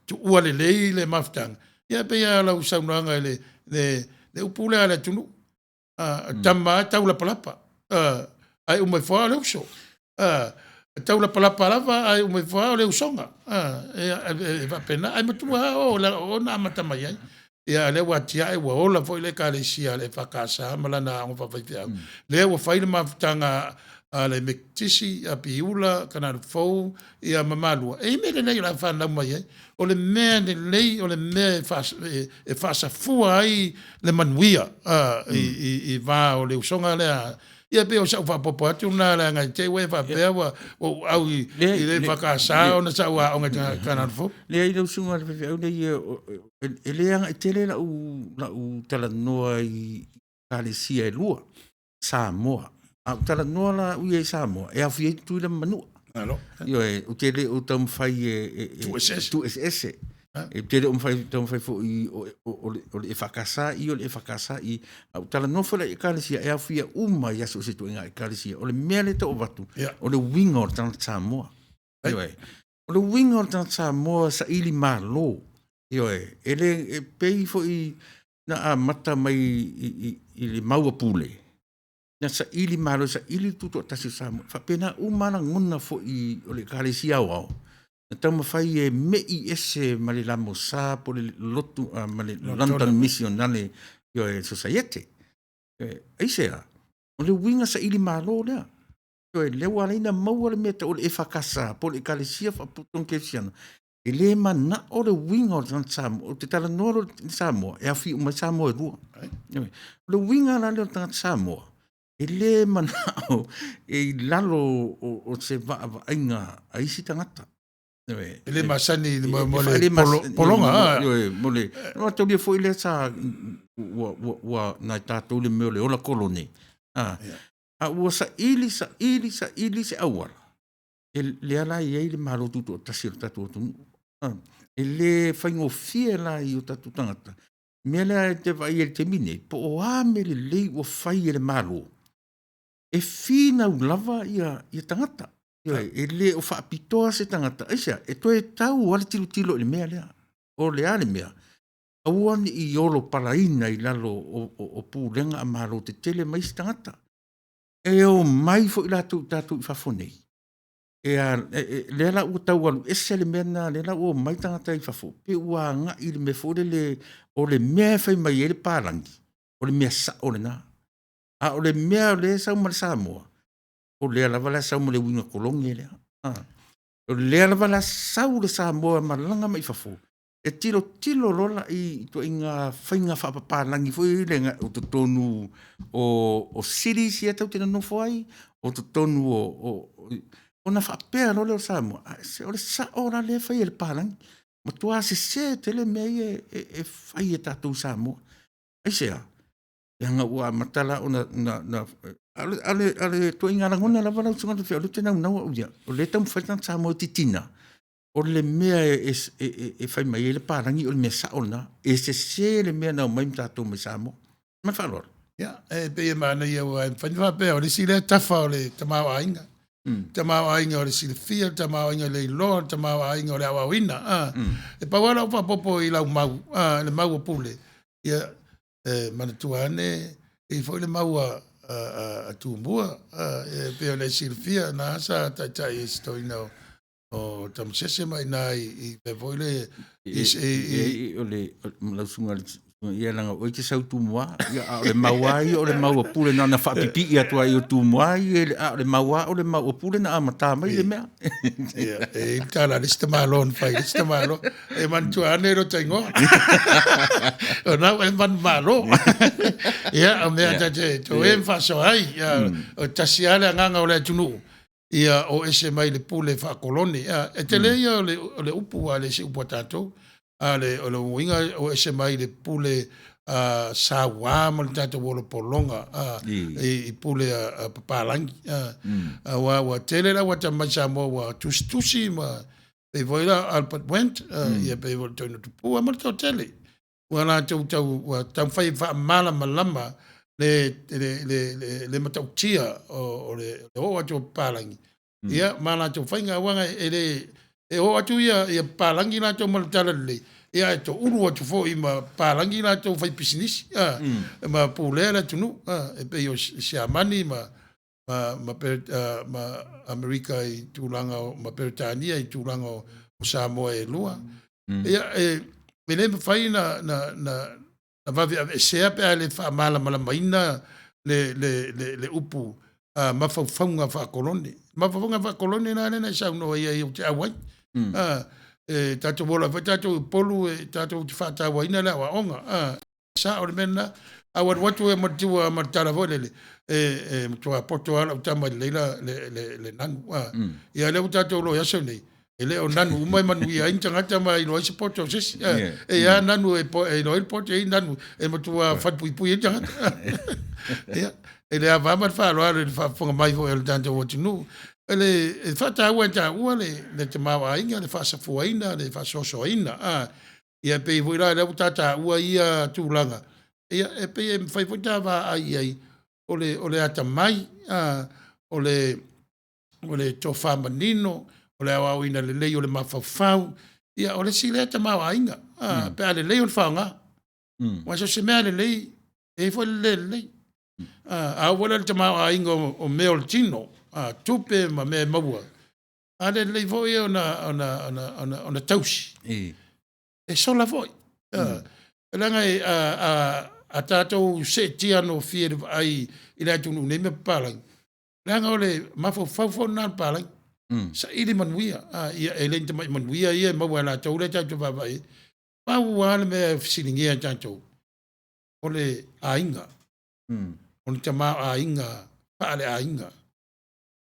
tu wale le maftang ya pe ya la usaunanga le upule ala tunu tamma taula palapa ai umai fo le uso taula palapa lava ai umai fo le usonga va pena ai matua o na mata mai ai ia le watia e wa ola foi le kalesia le fakasa malana o fa fai le wa fai le maftanga le mektisi a piula kana fo ia mamalu e me le la fa na mai o le me le o le me fa sa fu ai le manuia i va o le usonga le ia pe o sa fa popo atu na la nga te we fa pe wa o au i le fakasa o na sa wa o nga kana fo le ai lo sunga o le le anga tele la u tala noa i kalesia e lua Samoa a tala noa la u e Samoa e a fi tu le manu yo e o tele o tam fai tu SS e tele o tam fai fo i o le fakasa i o le fakasa i a tala no fo le kalesia e a fi uma ya so se tu nga kalesia o le mele to batu o le wingor tan Samoa yo e o le wingor tan Samoa sa ili malo yo ele pei fo i na mata mai i le maua pule na sa ili malo sa ili tuto tasi Samoa fa pena umana ngona fo i o le kalesia wao na tama fai e mei ese mali la mosa po le lotu mali London mission nale yo e society aisea o le winga sa ili malo le yo le wala ina maua le meta o le efakasa po le kalesia fa puton kesiano ele mana o le winga o tan Samoa o te tala noro Samoa e afi uma Samoa rua le winga la le tan Samoa ele mana o e lalo o se va inga aisi tangata ele masani mo le polonga mo le no to le foi le sa wa na tatou le me le ola koloni a wa sa ili se awala le ala ye le malo tuto tasir tatu tu ele faingo fiela i o tatu tangata me le te vai el temine po o a me le o fai le malo e fina u lava ia tangata ele o fa pitoa se tangata aisa e to e tau ala tilo le mea lea o le ale mea awan i olo palaina i lalo o pulenga a malo te tele mai se tangata e o mai fo i tatu i fafonei le la u tau alu ese le mena le la o mai tangata i fafo pe ua nga i le me fo le o le mea fai mai ele parangi o le mea sa o le na A o le mea o le sau ma le Samoa. O le alava la sau ma le winga kolongi le. O le alava la sau le Samoa ma langa mai fafo. E tilo lola i to inga whainga whapapalangi fui le nga o to tonu o cities ia tau tena nofo ai. O to tonu o na whapea lola o Samoa. O le sa ora le whai le palangi. Ma tua se tele mea e whai e tatou Samoa. Ai sea. Yanga ua matala o na ale to inga rangona la vala usunga te o le tena unau o ia. O le tau mwhaitan Samoa titina. O le mea e whai mai e le parangi o le mea saona. E se le mea nau mai mtatou me Samoa. Ma whalora. Ya, pe e mana ia ua e whanua pea o le sile tafa o le tamau ainga. Tamau ainga o le sile fia, tamau ainga le iloa, tamau ainga o le awawina. E pawara upa popo i lau mau, le mau o pule. Ia, mana tuane, e foi le mau a tumbua, pe o le sile fia, na asa tai e stoina o tamusese mai na i pe foi le... O le lausunga ia langa o te sau tumua ia o le mawai o le mau pule na whapipi ia tua i o tumua i o le maua o le mau pule na amata mai le mea ia e tala lista malon fai lista malo e man tu anero tengo o na e man malo ia o mea tate to e faso ai ia o tasiale nganga o le tunu ia o ese mai le pule fa koloni ia e tele ia o le upu ale se upu tato ale o le winga o ese mai le pule sawa mo le tato wolo polonga i pule papalangi wa tele la wata macha mo wa tustusi ma pe voila Albert went ia pe voila tono tupu mo to tele wala tau wa tau fai fa mala malama le matautia o le o atu palangi ia mala tau fai nga wanga e o atu ia palangi na tau maltala le ia to uru atu fo i ma palangi na tau fai business ma pulera tunu e pe yo siamani ma Amerika i tulanga ma Britania i tulanga o Samoa e lua ia me le fai na vavi sea pe ale fa mala maina le upu mafaunga fa koloni na na sa no ia i te awai tato bola fa tato polu tato te fa ta waina la onga sa o mena awan watu e matua martala volele matua porto ala utama le nangu ia le tato lo ya sone ele o nanu mai manu ia intanga mai no se porto sis ia nanu e no il porto e nanu e matua fa pui intanga ia ele ava mar fa lo ale fa fonga mai vo el tanto what nu ele fa ta wenta le te mawa inga le fa sa fuaina le fa so ina ia pe vo ira le utata ua ia tulanga ia e pe e fa fota va ai ole ata mai ole tofa manino ole awa ina le lei ole mafafau ia ole sile ata mawa inga pe ale lei ole faunga wa so se me ale lei e fo le lei a wala le mawa inga o mel tino tupe ma me maua ale le voi ona tausi e so la voi langa a tatou se tiano fie ai ila tunu ne me palang langa ole mafo fafo na palang sa ili manuia ia ele te manuia ia maua la tau le tatu vai maua le me silingia tatu ole ainga on te ma ainga pale ainga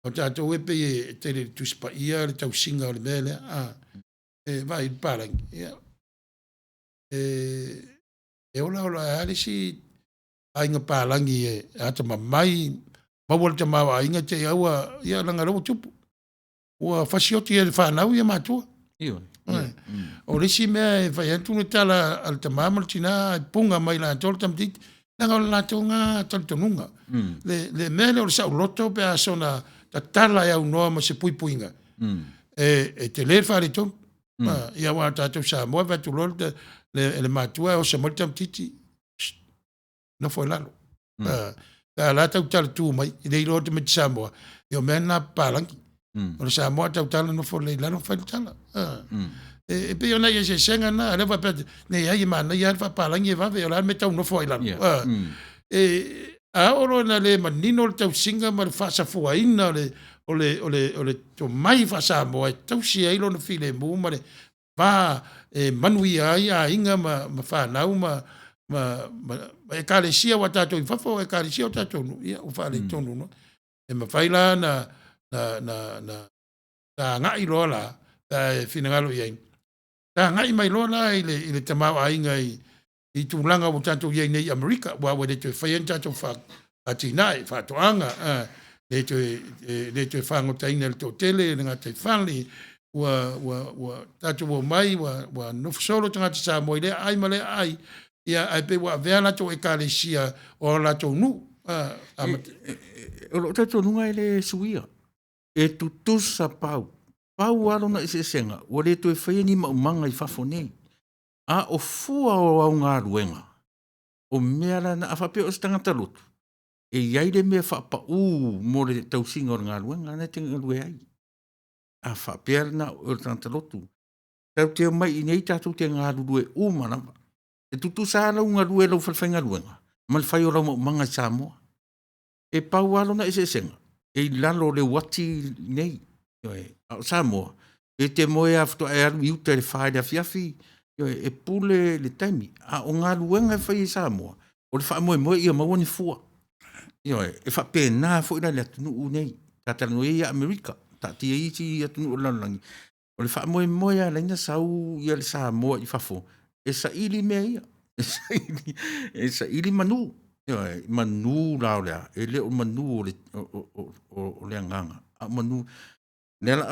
o tatou e pe te le tuspa ia le tau singa le mele vai palang ia ola ali si ainga palangi ata mai mawal te mawa ainga te aua ia langa ro tupu ua fasioti e whanau ia matua o risi mea e whai antu ne tala al te mamal tina punga mai la tol tam tit langa o la tonga taltonunga le mele o sa loto pe asona ta tala ya unoa ma se puipuinga e te le whare tom ia wa tatou sa moa va tu lol le matua o se moltam titi no foi lalo la tau tala tu mai le ilo te mit Samoa yo mena palangi o Samoa tau tala no foi le lalo fa tala e pe ona ye se senga na le va pe ne ai mana ia fa palangi va ve la metau no foi lalo A oro na le manino le tau singa ma le whaasafuaina o le to mai whaasamoa e tau si eilo na file mu ma le va manui ai a inga ma whanau ma e kare sia wa tatou i whafo e kare sia o tatou nu ia o whale tonu no e ma whaila na ngai loa la e finangalo iai ta ngai mai loa la i le tamau a inga i tūlanga o tatou iai nei Amerika wa le to whaian tatou atinai whatoanga le to whangotaina le to tele nga te whanli wa tatou o mai wa nofsolo tangata sa mo ile ai male ai ia ai pe wa vea lato e kalesia o lato nu o lo tatou nunga ele suia e tutusa pau alo na ese senga o le to e whaiani maumanga i whafone a o fua o au ngā ruenga o mea la na awhape o stangata lotu e iai le mea whapa mo le tausinga o ngā ruenga na tenga lue ai a whape na o stangata lotu tau te mai i nei tātou te ngā rue manama e tutu sa lau ngā rue lau whalwhainga ruenga mal whai o lau maumanga i Samoa e pau alo na ese senga e lalo le wati nei o Samoa e te moe afto e aru iuta le whae da fiafi e pule le taimi a o ngā ruenga e whai i Samoa o le wha moe ia maua ni fua e wha pēnā fo ina le atunu u nei tātala no e a Amerika tāti e iti atunu o lalangi o le wha moe a leina sau ia le Samoa i whafo e sa ili mea ia e sa ili manu manu lao lea e le o manu o le anganga a manu nela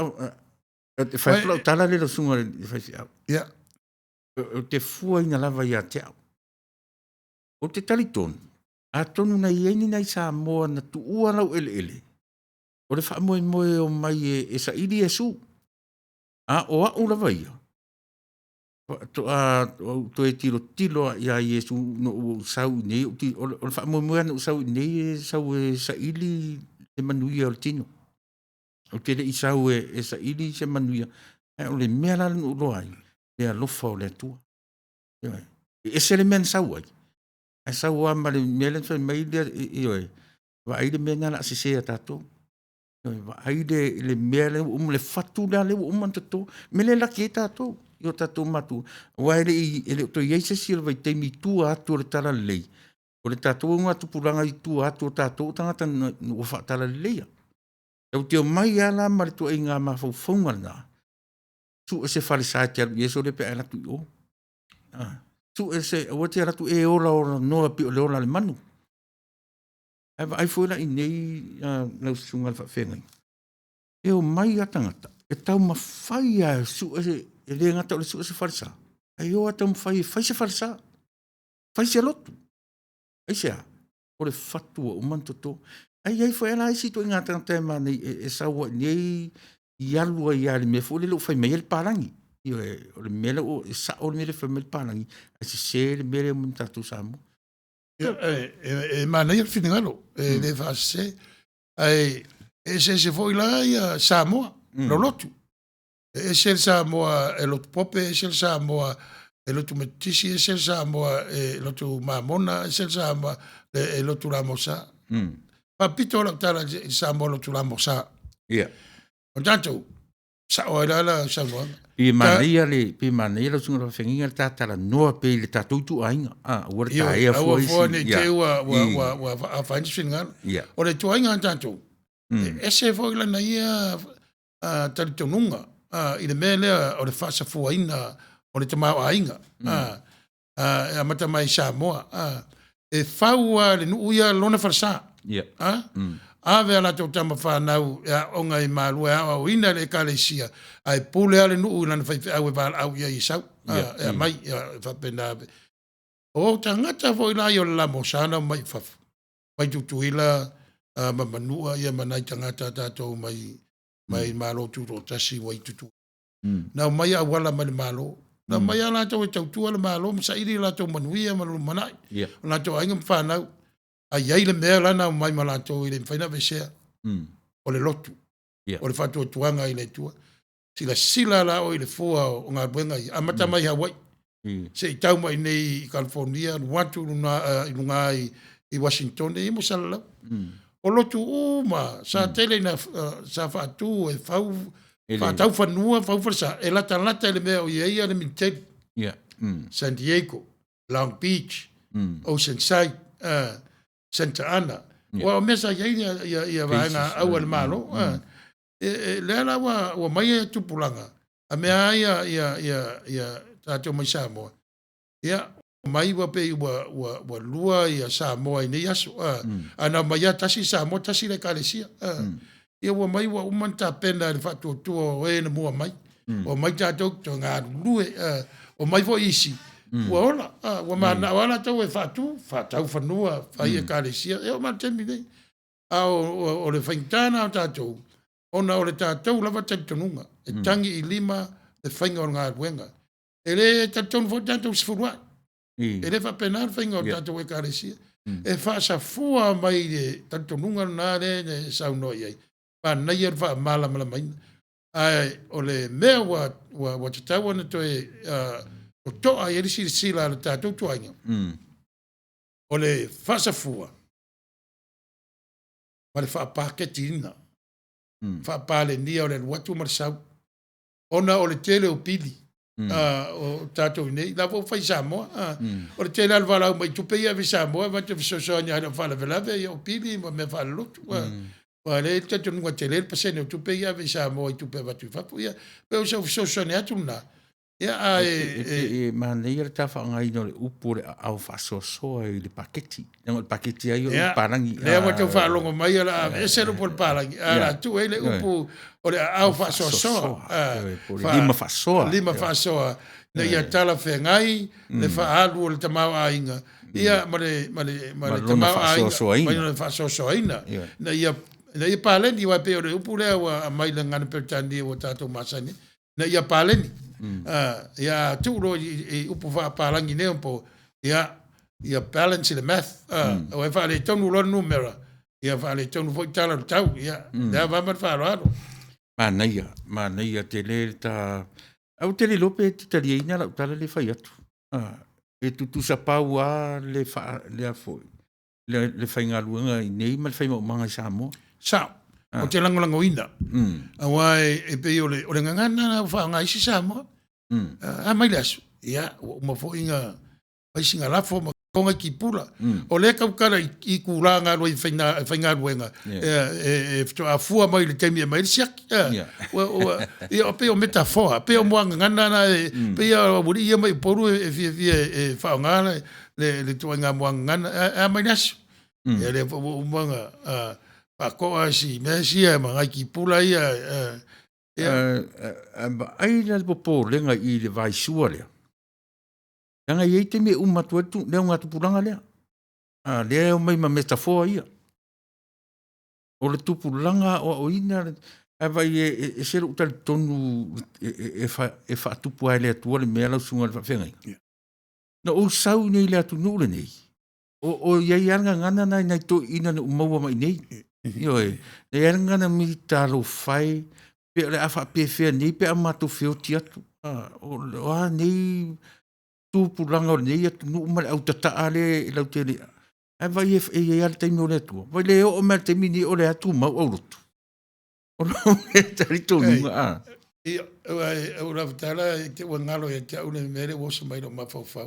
te fai plau tala le sunga le fai au ia o te fua ina lava ia te au o te talitonu a tonu na ieni nei Samoa na tuua lau ele o le wha moe o mai e sa ili e su a o au lava ia to e tilo ia Yesu no sau nei o le wha moe no sau nei sau e sa ili te manuia o le tino o te le isau e sa ili se manuia o le mea la no loai e alofa o le atua e se le men sau ai e sau a ma le mea le fai mai le wa aile mea na se se a tatou wa aile le mea le le fatu le tatou me le laki e tatou i o tatou matu wa ele to yeise si vai te mi tu atu le tala lei o le tatou nga tu pulanga i tu atu tatou tangata no fa tala lei e o te mai ala ma le to inga ma fo fonga na su se falisa te yeso le pe ala tu o su se o te ala tu e ola no pi le ola le manu ai foi la nei na sunga fa fenga e o mai atangata e tau ma fai a su e le ngata o le su se falsa ai o atam fai se falsa fai se lotu ai se o le fatu o mantoto ai foi la si to ngata tema nei e sa o nei ia lua ia le me fo le lo fai mai el parangi o le mele o sa o le mele fa mel parangi ai se le mele mun tatu samo ma nei al finangalo le fa se ai se foi la ia Samoa lo lotu e se Samoa e lotu pope e se Samoa e lotu metisi e se Samoa e lotu mamona e se Samoa e lotu ramosa papito la tala Samoa lotu ramosa ia o tanto sa o la Samoa pi mania le sunga fenginga tata no pe le tatu tu ainga o le ta e foi ne te wa fa finga o le tu ainga tanto e se foi la ia talitonunga i le mele o le fasa fuaina o le tamau ainga a mata mai Samoa e faua le nuia lona farsa ave ala to tama whanau o ngai malu o ina le kalesia ai pule ale nuu lana fai au e wala au ia i sau e mai whapenave o tangata foi la o la mosana mai fafu mai tutuila ma manua ia manai tangata tatou mai malo tuto tasi wai tutu na mai a wala mai malo na mai ala to tautua le malo sa iri la to manuia malu manai na to ainga whanau ai ai le mea lana mai malato i le whaina vesea o le lotu o le whatu o tuanga i le tua sila la o i le fua o ngā buenga i amata mai Hawaii se i tau mai nei i California watu i lunga i i Washington e mo sala. Mm. O lotu uma sa tele na sa fa tu e fau fa tau fa nua fa sa e lata le me o ia le mintek. Yeah. Mm. San Diego, Long Beach, Oceanside, Santa Ana. Wa mesa ia vaina au al malo. Le ala wa mai tupulanga. A mea ia tato mai Samoa. Ia mai wa pe wa lua ia Samoa nei aso. Ana mai tasi Samoa tasi le kalesia. Ia wa mai wa umanta pena le fatu tu e na mua mai. O mai tato to ngā lue o mai fo isi. Wa ola wa mana wala tau e fatu fatau fanua fa ia kalesia. E o ma temi nei. O le faintana o tato. Ona o le tātou lava taitonunga. E tangi i lima le whainga o ngā ruenga. E le tātou fo tātou sifurua. E le whapenar whainga o tātou e kāresia. E whaasa fua mai le taitonunga nā le ne saunoi ai. Pa nei ar wha mala maina. Ai, o le mea wa tatau ana to e o toa i erisi sila le tātou tuainga. O le whaasa fua. Ma le wha paketi ina. Fa pale nia o le watu marsau. Ona o le tele o pili. O tato nei. La vo fai Samoa. O le tele al vala mai tupe ia vi Samoa. Vate vi sosoani ana fala velave ia o pili. Ma me fala lutu. Wa le tato nunga tele el pasene o tupe ia vi Samoa i tupe vatu fapu ia. Pe o sa vi sosoani atu na. Ia e manei le tafa ngai no le upu le au fasosoa i le paketi. Nang le paketi ai o le parangi. Le wa te whaalongo mai ala e sero po le parangi. Ala tu e le upu o le au fasosoa. Lima fasoa. Lima fasoa. Na ia tala whengai, le whaalu o le tamau ainga. Ia ma le tamau ainga. Mai le fasosoa ina. Na ia paleni wa pe o le upu lea wa mai le ngana pertani o tato masani. Na ia paleni. Ia tūro i upu whaaparangi neo po ia balance the math. O e whaale tonu lor numera. Ia whaale tonu fo i tala tau. Ia wamat whaaro. Mānaia te le ta... Au te le lope te tali eina la utala le whai atu. E tutu sa pau a le afoi. Le whai ngā luanga i nei ma le whai maumanga i Samoa. Sao. O te langolango ina. Awa e pe o le ngangana whaanga isi Samoa. A mai lasu. Ia, uma fo inga paisinga lafo ma konga ki pula. O le kaukara i kuranga roi whainga ruenga. E fito a fua mai le teimi e mai le siaki. Ia o pe o metafoa. Pe o moanga ngana pe ia wuri ia mai poru e fia e whaongana le tuanga moanga ngana. A mai lasu. Ia le moanga pakoa si mesia ma ngai ki pula ia ai la popo lenga i le vai sua lea. Anga i te me umatu atu leo ngā tupuranga lea. Lea o mai ma metafoa ia. O le tupuranga o ina vai e sero utali tonu e wha tupu ai lea tua le mea lau sunga le whawhengai. Na o sau nei lea tu nule nei. O iai anga ngana nai to ina na umaua mai nei. Ioi, na iai ngana mi talo whai pe le afa pe fe ni pe amato feo ti atu o nei tu pulanga nei atu no mal au tata ale la tele ai vai e al te no le tu vai le o mal te mini o le atu ma o rotu o no te rito nunga o la tala te wangalo e te une mere wo so mai no ma fa fa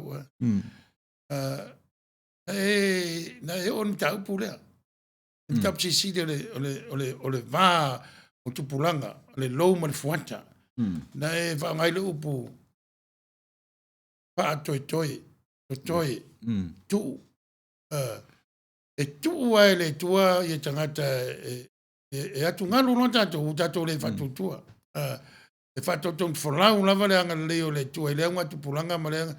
na e on ta pula tap si si le va o tupulanga, le lou ma le fuata. Na e whaangai le upu paa toi, tuu. E tuu ai le tua i e tangata e atu ngalu no tato le whatutua. E whatutua whalau lava le anga leo le tua, i le anga tupulanga ma le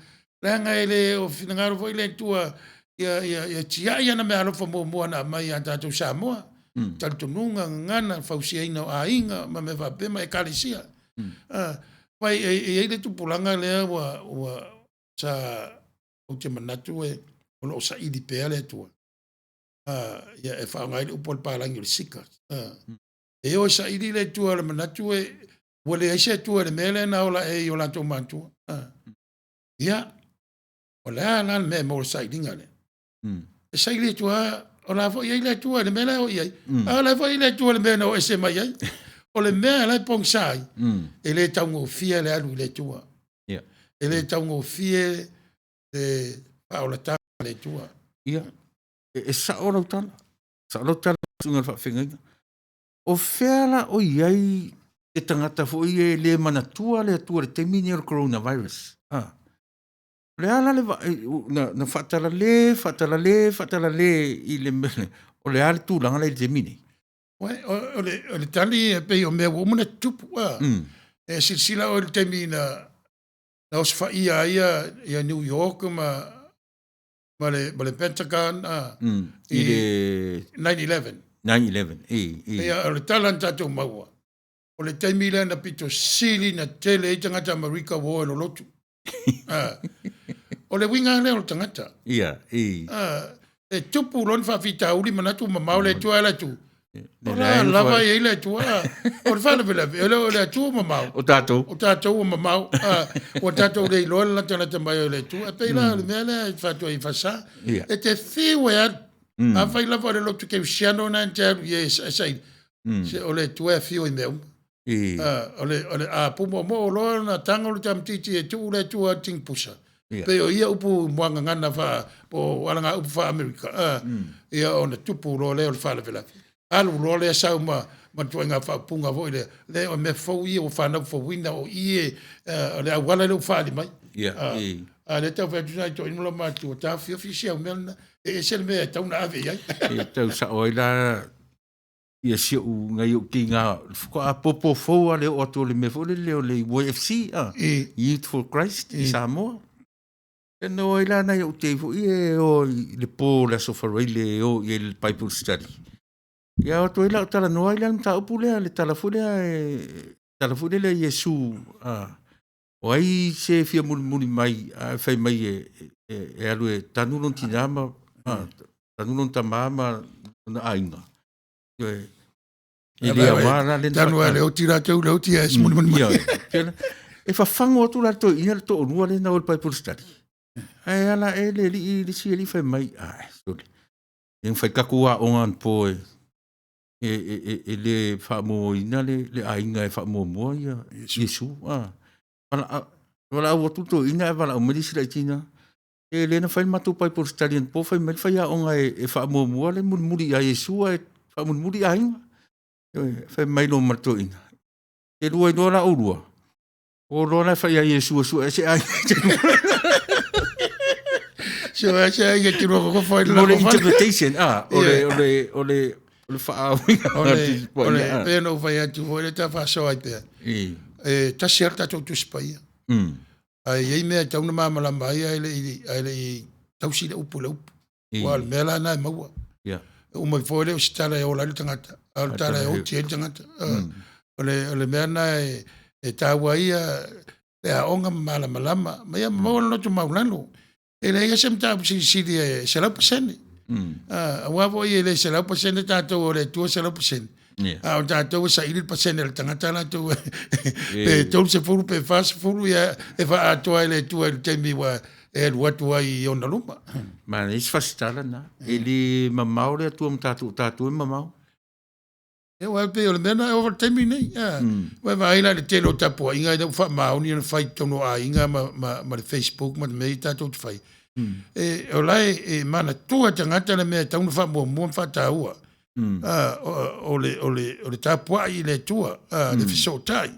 anga e le o whinangaro fo i le tua ia tia ia na me alofa mua na mai a tato Samoa. Taltonunga ngana fausia ina a inga ma me va pema e kalisia. Pai e le tupulanga lea wa sa o te manatu e o sa idi pea le tua. Ia e whaongai le upol palangi o le sika. E o sa idi le tua le manatu e wale aise tua le mele na ola e o lanto mantua. Ia o le ala me mo sa idinga le. sai le tua o la fo ia le tua le mela o ia a la fo ile tua le mena o ese mai ai o le mea la pong sai e le taungo fia le alu le tua ia e le taungo fie e paola ta le tua ia e sa o tala sunga fa finga o fela o iai e tangata fo i le manatua le atua le temini o coronavirus le ala le na fatala le i le mele o le ala tūlanga le temini o le tali e pe o mea womana tupu e silsila o le temini na os fa ia New York ma le Pentagon i le 9/11 ia o le talan tatou maua o le taimila na pito sili na tele i tangata Amerika wo lo lotu o le winga le o tangata ia e tupu lon fa fita uli manatu mamau le tua la tu ora lava ia le tua o le fana vela o le tu mamau o tatou mamau o tatou le lo la tangata mai le tu e pe la le mele fa tu i fasa e te fiwe a fai la fa le lotu ke siano na te yes sai se o le tua fiwe meu ole a pumo mo lo na tango le tamtiti e tu le tua ting pusa pe o ia upu mwanga ngana fa po wala upu fa Amerika ia ona tupu lo le fa le vela alu lo le sa ma tuanga fa punga vo le o me fo ia o fa na fo winda o ie le wala le fa li mai le tau fa tuna to ino ma tu ta fi official men e se me ta una ave ia e tau sa oila ia si u ngai o ki ngā ko a popo fo ale o to le me fo le le UFC Youth for Christ i Samoa e no ila na o te fo e o le po la sofarele o i le Bible study ia o to ila o tala no ila mta upule le tala fule le Yesu o ai se fia muli mai fai mai e alu e tanulon tinama tanulon tamama na ainga ele amara le tanu ale o tira tau le o tia es muni e fa fango tu la to ina to no le na o Bible study ai ala ele li si ele fa mai sole en fa kakua on po ele fa mo ina le ainga e fa mo ia Yesu wala o tu to ina wala o medisi la tina ele na fa matu Bible study po fa mai fa ya on e fa mo le muri a Yesu e fa muri ainga fa mai lo marto ina e lua no la urua o lo na fa ya Yesu su se ai se ai que tiro ko fa lo interpretation ole fa ole pe no fa ya tu ole ta fa so ai pe ta certa tu spaia ai ei me ta una mama la mai ai tau si le upu wal mela na maua o mai fole o stala o la tangata al tala o tie tangata ole mena e tawaia e a onga malama mai mo no tu maulano ele ia sem ta si se la pasene wa vo ele se la pasene ta to le tu se la pasene o ta to sa il pasene el tangata la to e to se furu pe fas furu ia e va a to ele tu el temi wa e watu ai ona luma ma is fastala na ele mamau le tu tatu mamau e wa pe o mena over temi nei wa vai la te lo tapo inga de fa ma oni no fai tono a inga ma Facebook ma me tatu fai e o lai e mana tua tangata le me tau fa mo fa ta ua o le tapo ai le tua le fiso tai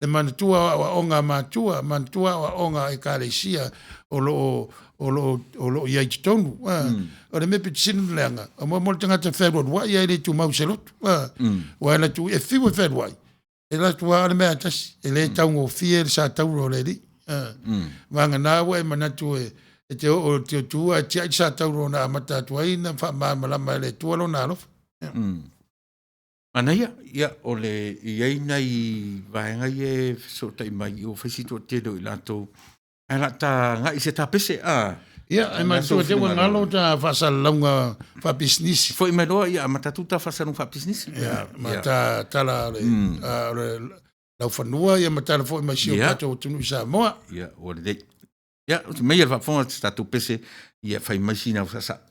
le mana tua wa onga ma tua wa onga e kalesia o lo ia tonu o le me pitsin lenga o mo tangata federal wa ia le tu mau selot wa la tu e fiwa federal e la tu ale me atas e le tango fiel sa tau le li wanga na wa e mana tu e te o te tu a tia sa tau na mata tu ai na fa ma le tu lo na lo ana ia o le ia nei vaenga e so tai mai o fesito te do ilato ala ta nga se ta pese ia ai mai so te wa ngalo ta fa salonga fa business foi melo ia mata tuta fa salonga fa business ia mata tala le la fanua ia mata foi mai si o pato tu sa mo ia o le ia me ia fa fon sta tu pese ia fa imagina sa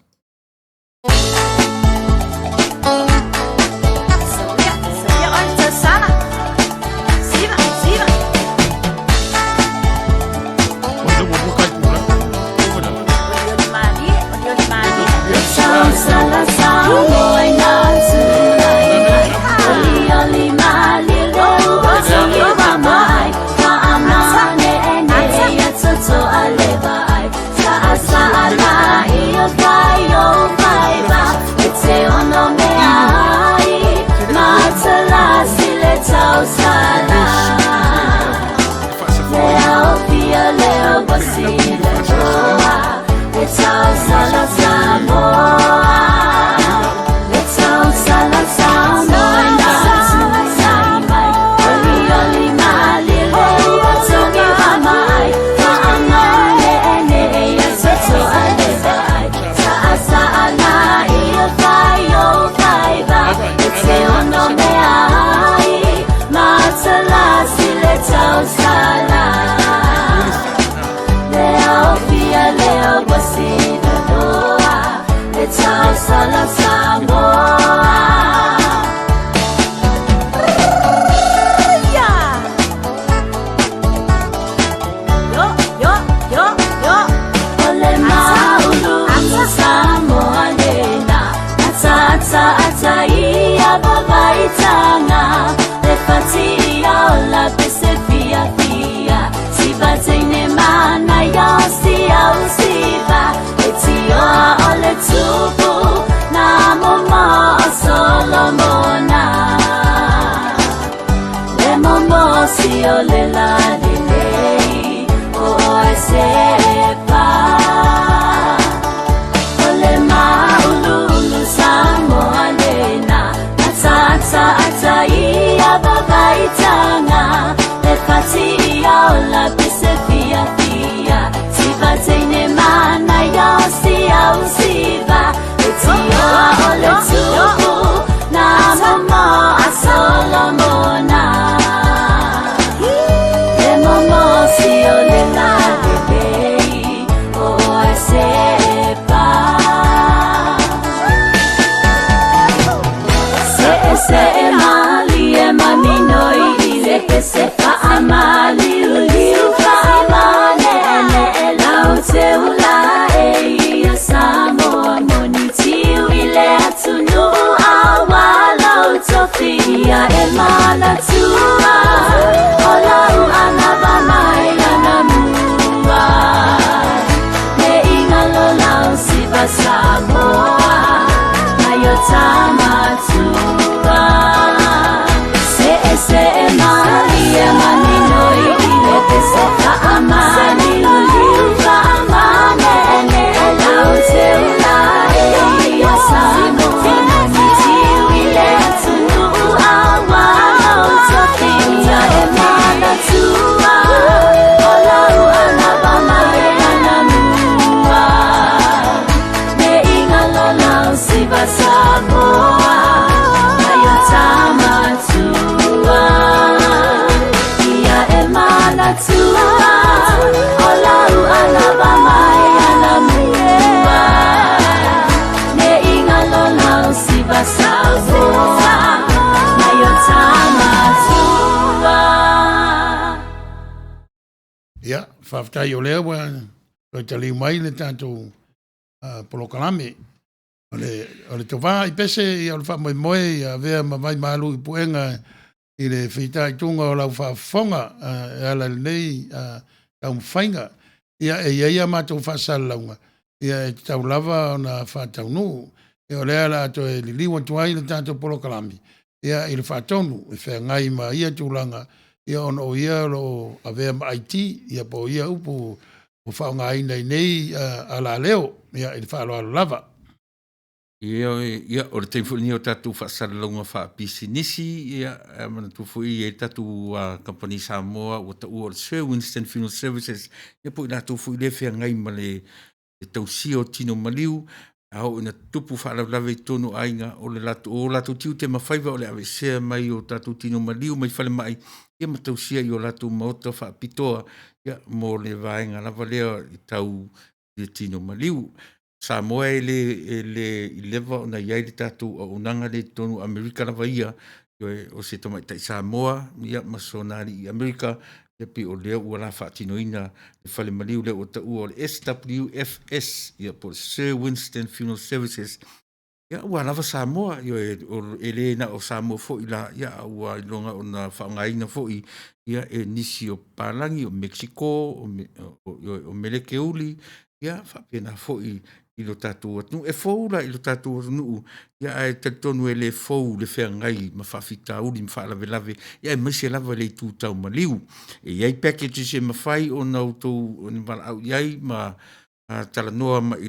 Ia, whaftai o lea wa, koe te liu mai le tātou polokalame. O le tawā i pese i au wha moe moe i a vea ma vai malu i puenga i le whitai tunga o lau whafonga e ala nei tau mwhainga. Ia e ia mātou whasala launga. Ia e tau lava o na whatau nu. E o lea la ato e li liwa tuai le tātou polokalame. Ia i le whatonu e whea ngai ma ia tūlanga. Ia on o ia lo avea ma IT, ia po ia upu o whaonga ina nei ala leo, ia i whaalo alo lava. Ia o le teifuni o tatu whaasaralonga wha pisinisi, ia mana tufui e tatu company Samoa o ta ua Sir Winston Funeral Services, ia po ina tufui le whea ngai ma le tausia o tino maliu, au ina tupu whaalaulawe i tonu ainga o le latu tiu te mawhaiva o le awe sea mai o tatu tino maliu mai whale mai, ia matausia i o latu maota whaapitoa, ia mo le vaenga lava lea i tau le tino maliu. Samoa e le lewa ona iai le tātou o unanga le tonu Amerika lava ia, o se tomai tai Samoa, ia masonari i Amerika, ia pi o lea ua la whaatinoina le whale maliu le o ta ua o le SWFS, ia po Sir Winston Funeral Services, ia ua lava Samoa, ia e le na o Samoa fo ila, ia ua ilonga o na whaongaina fo i, ia e nisi o Palangi, o Mexico, o Melekeuli, ia whapena fo i lo tātou atu. E fōura i lo tātou atu nuu, ia e tautonu e le fōu le whea ngai, ma whawhita uri, ma whaalave lave, ia e maise lava le tū tau maliu. E iai packages e mawhai o nau tau, o ni wala au iai, ma tala noa ma i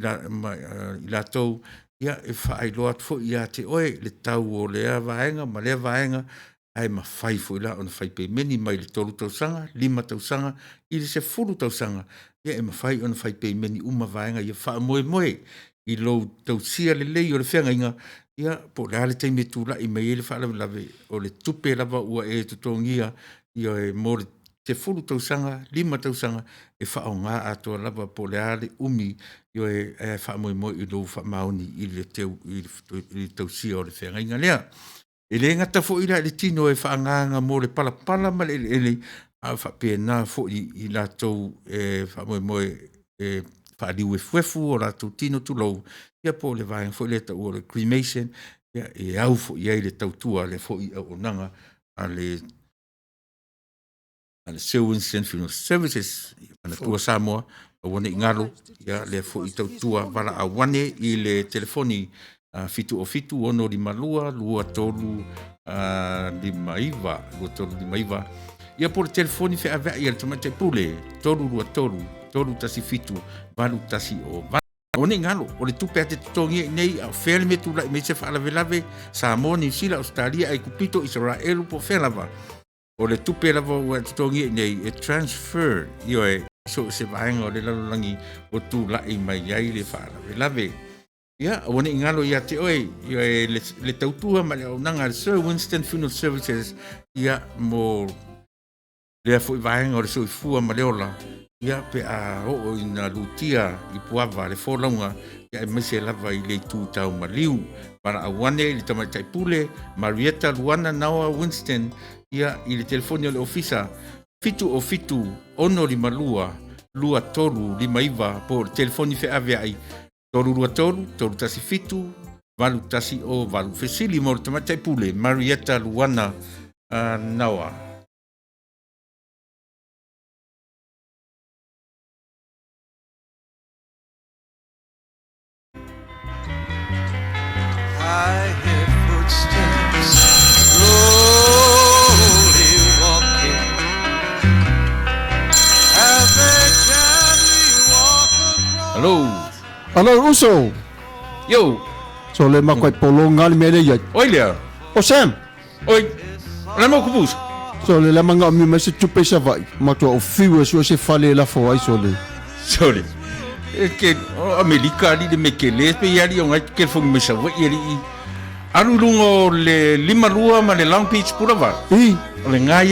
la tau, ia e whaai loa fo ia te oe, le tau o lea vaenga, ma lea vaenga, ai ma whai fo ila, ona whai pe meni mai le tolu tau sanga, 5 tau sanga, i le se 4 tau sanga, ia e mawhai ona whai pei meni uma vaenga ia wha moe moe i lo tau sia le lei o le whenga inga ia po le ale teime tū la i mei e le wha lave o le tupe lava ua e tutongia ia e mo le te 4 tau sanga, 5 tau sanga e wha o ngā atua lava po le ale umi ia e wha moe moe i lo wha maoni i le tau sia o le whenga inga lea. E le ngata fo ira le tino e wha nganga mo le pala ma le a fa pena fo i la tau e fa moe e fa liu e fuefu o la tau tino tu lou ia po le vai fo le tau o le cremation ia e au fo ia le tau tua le fo i o nanga a le Sir Winston Funeral Services ana tua Samoa o wane ingalo ia le fo i tau tua wala a wane i le telefoni fitu o fitu ono di malua lua tolu di maiva ia por telefoni fe ave ia tomate pule tolu lua tolu tasi fitu valu tasi o one ngalo o le tupe ate tongi nei a fel me tu la me se fala velave Samoa New Zealand Australia ai kupito Israel po felava o le tupe lava o tongi nei e transfer io e so se vaenga o le lalangi o tu la i mai ai le fala velave ia one ngalo ia te oi ia le tautua ma le nanga Sir Winston Funeral Services ia mo le foi vaenga o le soifua ma le ola ia pe a o ina lutia i puava le folaunga ia e mese lava i le tū tau maliu para awane i le tamatai pule Marietta Luana Naua Winston ia i le telefoni o le ofisa fitu o fitu ono lima lua tolu lima iwa po le telefoni fe ave ai tolu lua tolu tasi fitu valu tasi o valu fesili mo le tamatai pule Marietta Luana Naua. I hear footsteps slowly walking as they gently walk across. Hello, Uso. Yo. So le makoy polo ngali mele yat. Oi Lea. O Sam. Oi. Lama kubus. So le lama nga mi mese tupe sa vai. Mato o fiwa so se fale la fo ai so le. Sorry. Ke Amerika ali de mekele pe yali on ke fo me sa wa yali alu lungo le lima rua ma le Long Beach Boulevard le nga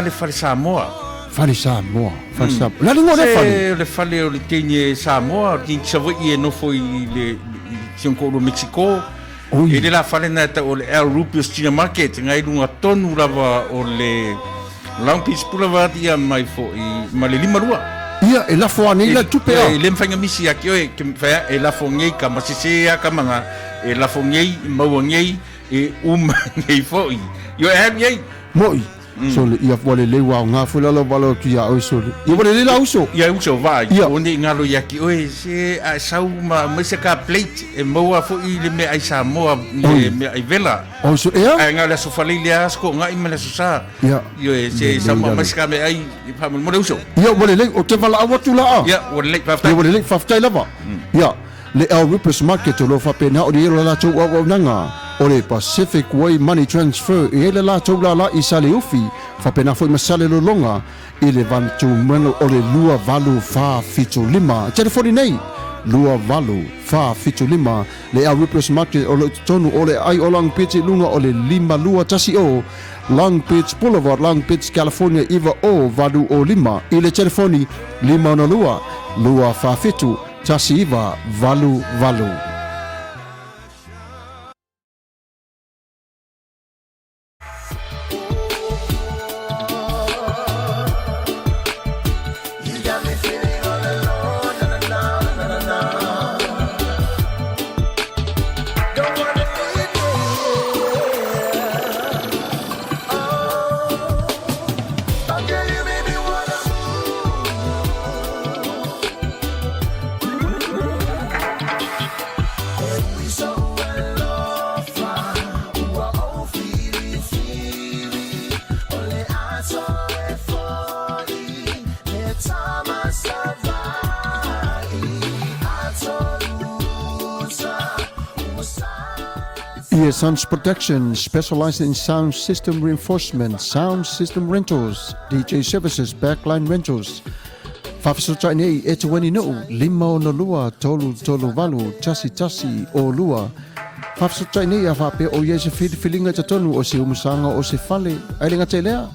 le fale Samoa la lungo le fale o le tenye Samoa tin sa wa ye no foi le sionko do Mexico e le la fale na ta o le El Rupios China Market ngai lunga tonu lava o le Long Beach Boulevard ia mai fo i ma le lima rua. Ia e la fo ani la tupea. E le mfanga misi aki oe ke fa e la fo ngei ka masisea ka manga e la fo ngei mau ngei e ngei fo i. Yo e ngei moi. So le ia fo le wa nga fo la valo tu ya o so. Ia le la uso. Ia uso vai. Onde ngalo yaki oe se a sau ma mese ka plate e mau fo i le me ai Samoa me ai vela. O so e ai ngala so falile asko ngai me la so sa. Ia. Yo e se Samoa mese ka me ai pa mo le uso. Ia wole le o te vala awa tu la. Ia wole le fa. Ia wole le fa fa lava. Ia le El Rupios Market o lo fa pena o le la tu o nanga. O le Pacific Way Money Transfer e le la tau la i sale ufi fa pena foi masale lo longa i le vantu meno o le lua valu fa fitu lima telefoni nei lua valu fa fitu lima le El Rupios Market o le tonu o le ai o Long Beach lunga o le lima lua tasi o Long Beach Boulevard Long Beach California iwa o valu o lima i le telefoni lima ona lua fa fitu tasi iwa valu valu. Sons Production, specialized in sound system reinforcement, sound system rentals, DJ services, backline rentals. Fafasotra nei e te wani nuu, 5 tolu valu, tasi o lua. Fafasotra nei a whape o iese whiliwhilinga te tonu o se umusanga o se whale. Ailinga te lea,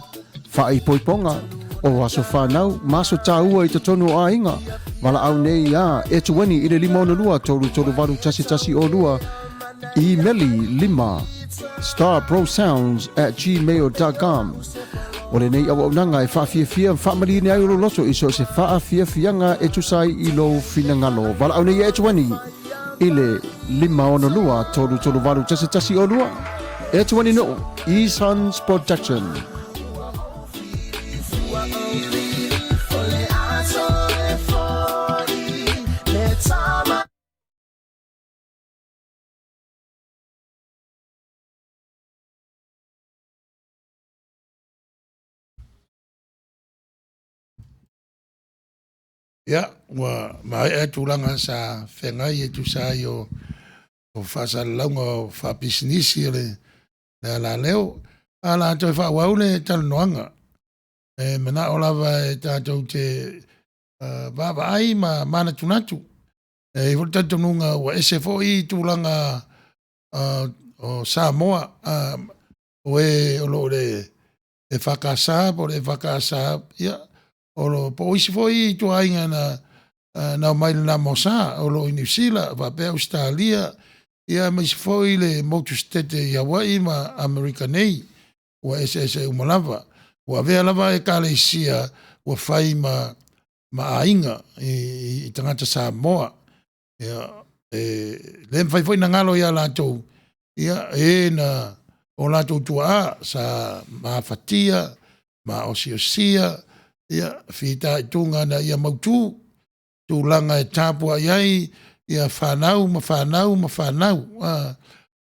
whaai poiponga, o aso whanau, maso tāua i te tonu a inga. Wala au nei a e te wani i le 5 tolu valu, tasi o lua. Emaili 5 starprosounds@gmail.com. Ole nei awa unanga e whaafiafia whaamali ni ai ulo loto iso se whaafiafianga e tusai i lo finangalo. Wala au nei e tuani i le 5 tolu valu tasi o lua. E tuani no Sons Production. Ya, wa mai e tūlanga sa whengai e tu sa o whasalaunga o whapisnisi le la leo. A la toi whawaule tala noanga. E mena o lava e tātou te baba ai ma mana tunatu. E hul tanto nunga wa SFOI tūlanga o Samoa. O e olo le whakasab o le whakasab. Ya. Olo po isi foi tu ainga na mai na mosa olo i New Zealand va pe Australia ia mai foi le motu stete ya wai ma America nei wa ese umalava wa ve lava e kalesia wa fai ma ainga i tangata Samoa ia le fai foi na ngalo ia la tu ia na o la tu tua sa ma fatia ma osiosia ia fita tunga na ia mautu tu langa e tapua iai ia whanau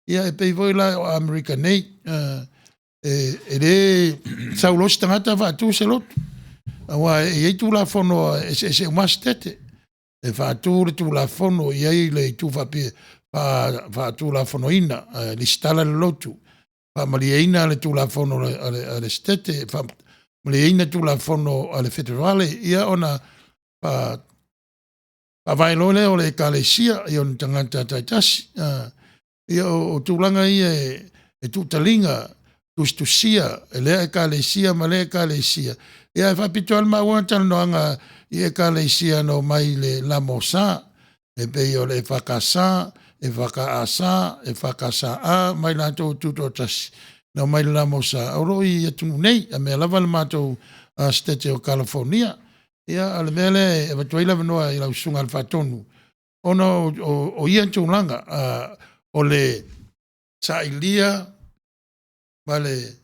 ia e pei voi la o Amerika nei e re saulosi tangata whaatu se lotu awa e tu la fono e umastete e whaatu le tu la fono iai le tu whaatu la fono ina li stala le lotu whamaliaina le tu la fono le stete le ina tu la fono ale federale ia ona pa vailole o le kalesia ia on tangata taitasi ia o tūlanga ia e tūtalinga tustusia e lea e kalesia ma lea kalesia ia e whapito alma ua talanoanga ia e kalesia no mai le lamosa e pei o le whakasa e whakaasa e whakasa a mai lato tutotasi no mai la mosa oro i atu nei a me lava le matou state o California ia ale mele e vatuila noa i la usunga al fatonu ono o ia tūlanga o le sailia vale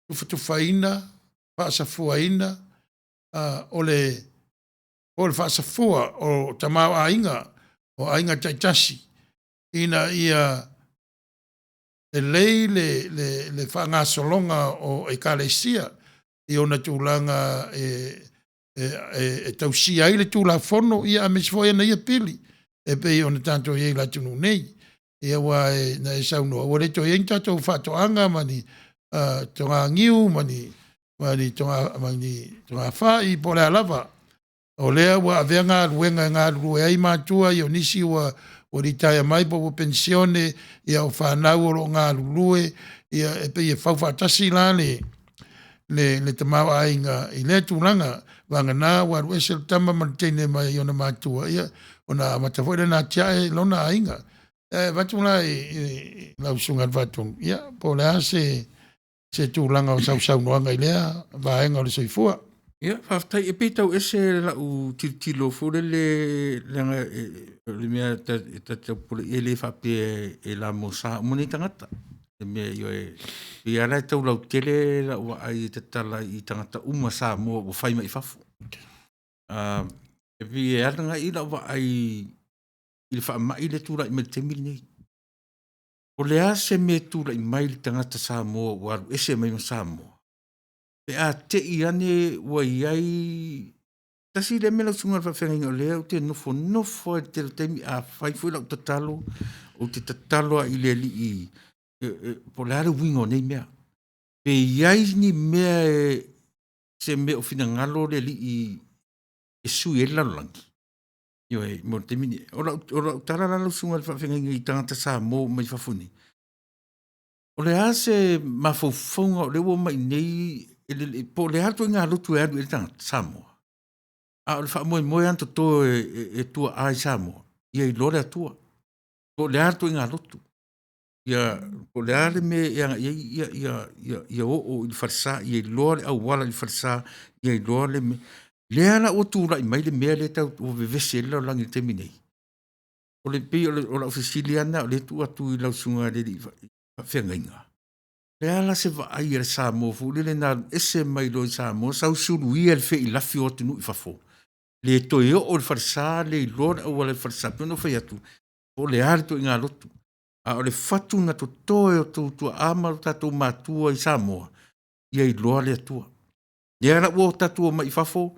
tufutufaina whaasafuaina o le whaasafua o tamau ainga o ainga taitasi ina ia e lei le whangasolonga o ekalesia i ona tūlanga e tausia ai le tūla fono ia a mesfoia na ia pili e pei ona tanto i la tunu nei ia wa na e sauno o le to i tato whatoanga mani tonga ngiu mani tonga whai po le alava o lea wa avea ngā ruenga ngā rue ai mātua i o nisi wa o ritaya mai po pensione ia o whanau o ngā rue ia e pei e whauwhatasi la le le tamau ainga i le tūlanga wanga nā waru e sel tama manteine mai ona mātua ia ona matawhore nā tiae lona ainga vatula i lausunga vatung ia po lea se tūlanga o sau noanga i lea vaenga o le soifua ia whaftai e pētau ese lau tilo fure le langa le mea ta pule e le whape e la mo sa moni tangata e mea yo e ara tau lau tele la ua ai te tala i tangata uma sa mo o whaima i whafu e vi e aranga i la ua ai i le wha mai le tūra i me te mili nei o le ase me tūra i mai le tangata sa mo o aru ese mai mo sa mo e a te i ane ua iai tasi le mela sunga whawhenga o lea o te nofo e te temi a whaifu lau tatalo o te tatalo a i le li i po le are wingo nei mea pe iai ni mea se me o fina ngalo le li i e sui e lalolangi io e mo te mini o lau tala lau sunga whawhenga i tangata sa mo mai whafuni o le ase mawhauwhaunga o le wo mai nei po le hatu ngā lutu e anu e tangata Samoa. A o le wha moe anto tō e tua ai Samoa. Ia i lore atua. Po le hatu ngā lutu. Ia po le ale me ia o i farsa, ia i lore au wala i farsa, ia i lore me. Le ala o tūra i mai le mea le tau o vevese lau langi te minei. O le pei o la ofisiliana o le tu atu i lau sunga le li whenga inga. Le ala se va ai e Samoa fu le na ese mai lo Samoa sau suru i el fe i lafi o tenu i fafo le to yo o farsa le lor o le farsa no fa yatu o le alto nga lotu a o le fatu na to to ama ta to matua i Samoa i lo le tua le ala o tatu mai fafo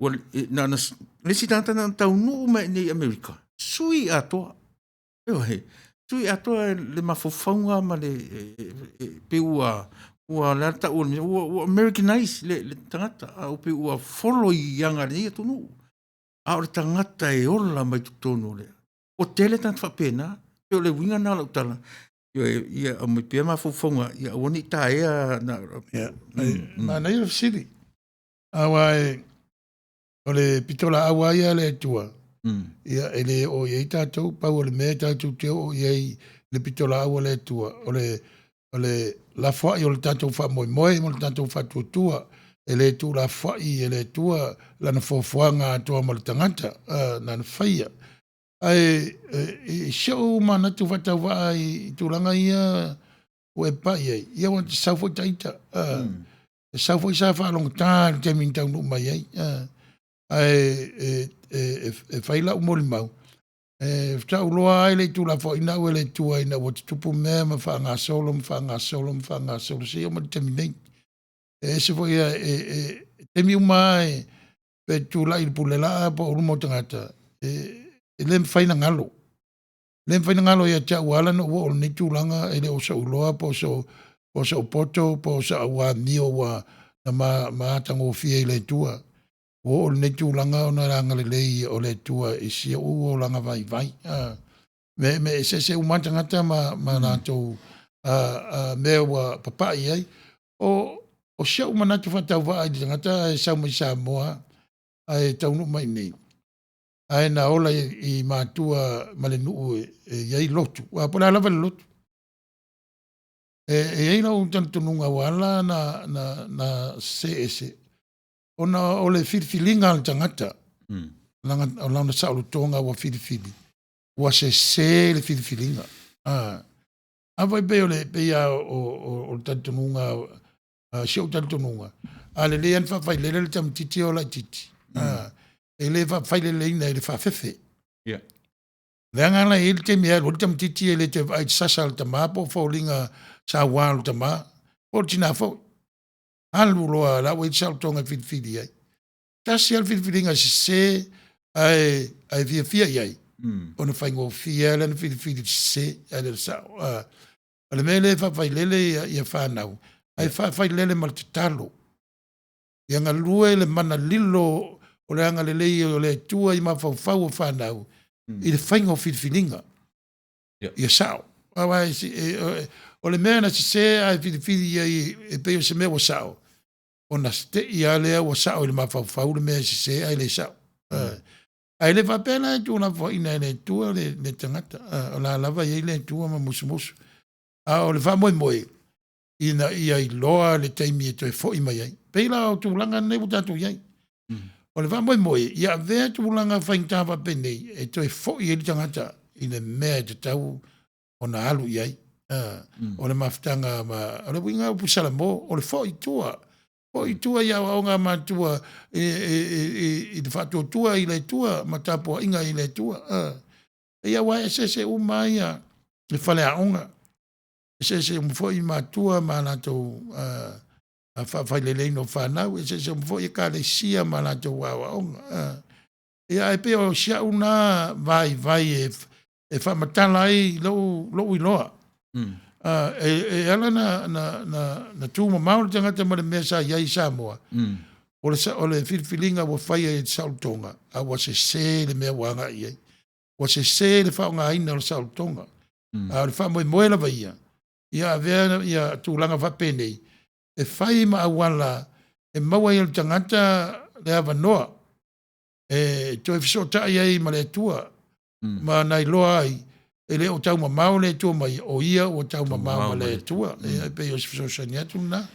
o na le sitanta na tau no mai nei America sui ato he tui atoa le mafofaunga ma le pe ua lata o Americanize le tangata au pe ua follow i anga le ia tunu. A o le tangata e ola mai tutono le. O tele tant whapena, pe o le winga na lau tala. Ia o me pia mafofaunga, ia o ni ta ea na... Ma na ia siri. Awa o le pitola awa ia le tua. Ia ele o ye tatou pa o le me tatou te o ye le pitola o le tua o le la foi o le tatou fa moi mo le tatou fa tua ele tu la foi ele tua la na fofoanga to mo le tangata na faia ai show mana tu fa tava i tu langa ia o e pa ia o sa fo taita sa fo sa fa long time te min tau no mai e faila umoli mau. Tau loa ai le tu la fo ina o le tua ina o tupu mea ma wha ngā solo, si o ma te minei. Se fo ia te mi umai pe tu la i pule la po urumo tangata. Le mwhaina ngalo. Le mwhaina ngalo ia tia uala no o ni tu langa e le o sa uloa po sa upoto po sa ua nio wa na ma tango fia i le tua. O le tu langa ona langa le lei o le tua i sia o langa vai. Me se umanta ngata ma na to me wa papa ai o sia umana tu fata va i ngata e sa mo sa moa ai tau no mai nei. Ai na ola i matua male nu e lotu. Wa pola lava le lotu. E no tanto nunga wala na se ona o le filifilinga al tangata. O lana sa o tonga wa filifili. Wa se le filifilinga. Avai pe o le pea o tanto nunga, se o tanto nunga. A le lean fa fai le tam titi o la titi. E le fa fai le ina e le fa fefe. Yeah. Leanga la il te mea, o tam titi e le te ai sasa al tama, po faulinga sa wa al tama. O tina fau. Alu loa la wei sal tonga filifili ai. Tasi al filifilinga se ai fia ai. Ona fai ngo fia la filifili se ale sa. Ale mele fa fai lele ia fa nau. Ai fa fai lele mal talo. Ia nga lue le mana lilo o le anga lele o le tua i ma fa fa nau. I le fai ngo filifilinga. Ia sao. Awa o le mea na se ai filifili ai e peo se mea o sao. ona ste ia le o sa o le mafau le me se ai le sa ai le va pena tu na fo ina le tu le tangata o la lava ye le tu ma musu a o le va moi ina ia i loa le taimi e toi fo i mai ai peila o tu langa ne buta tu yai o le va moi ia ve tu langa fa inta va pene e toi fo i le tangata ina me te tau ona alu yai o le maftanga ma o le winga o pusala mo o le fo i tua ia o nga matua i te fatu tua i le tua matapo inga i le tua ia wa se umai ia le fale a onga se mfo i matua ma na to a fa le no fa na se mfo i ka le sia ma na to wa onga ia e pe o sia una vai e fa matala i lo i loa ala na tu mau tanga ma le mesa ia i Samoa o le filfilinga wa fai e Saltonga a wa se le me wanga ia wa se le fa nga ina o Saltonga a le fa mo la vai ia vea ia tu langa fa pene e fai ma wala e maua i tangata le avanoa e to fiso ta ia ma le tua ma nai loa ai e le o tau mamau le tua mai o ia o tau mamau ma le tua e pe o fiso sania tu na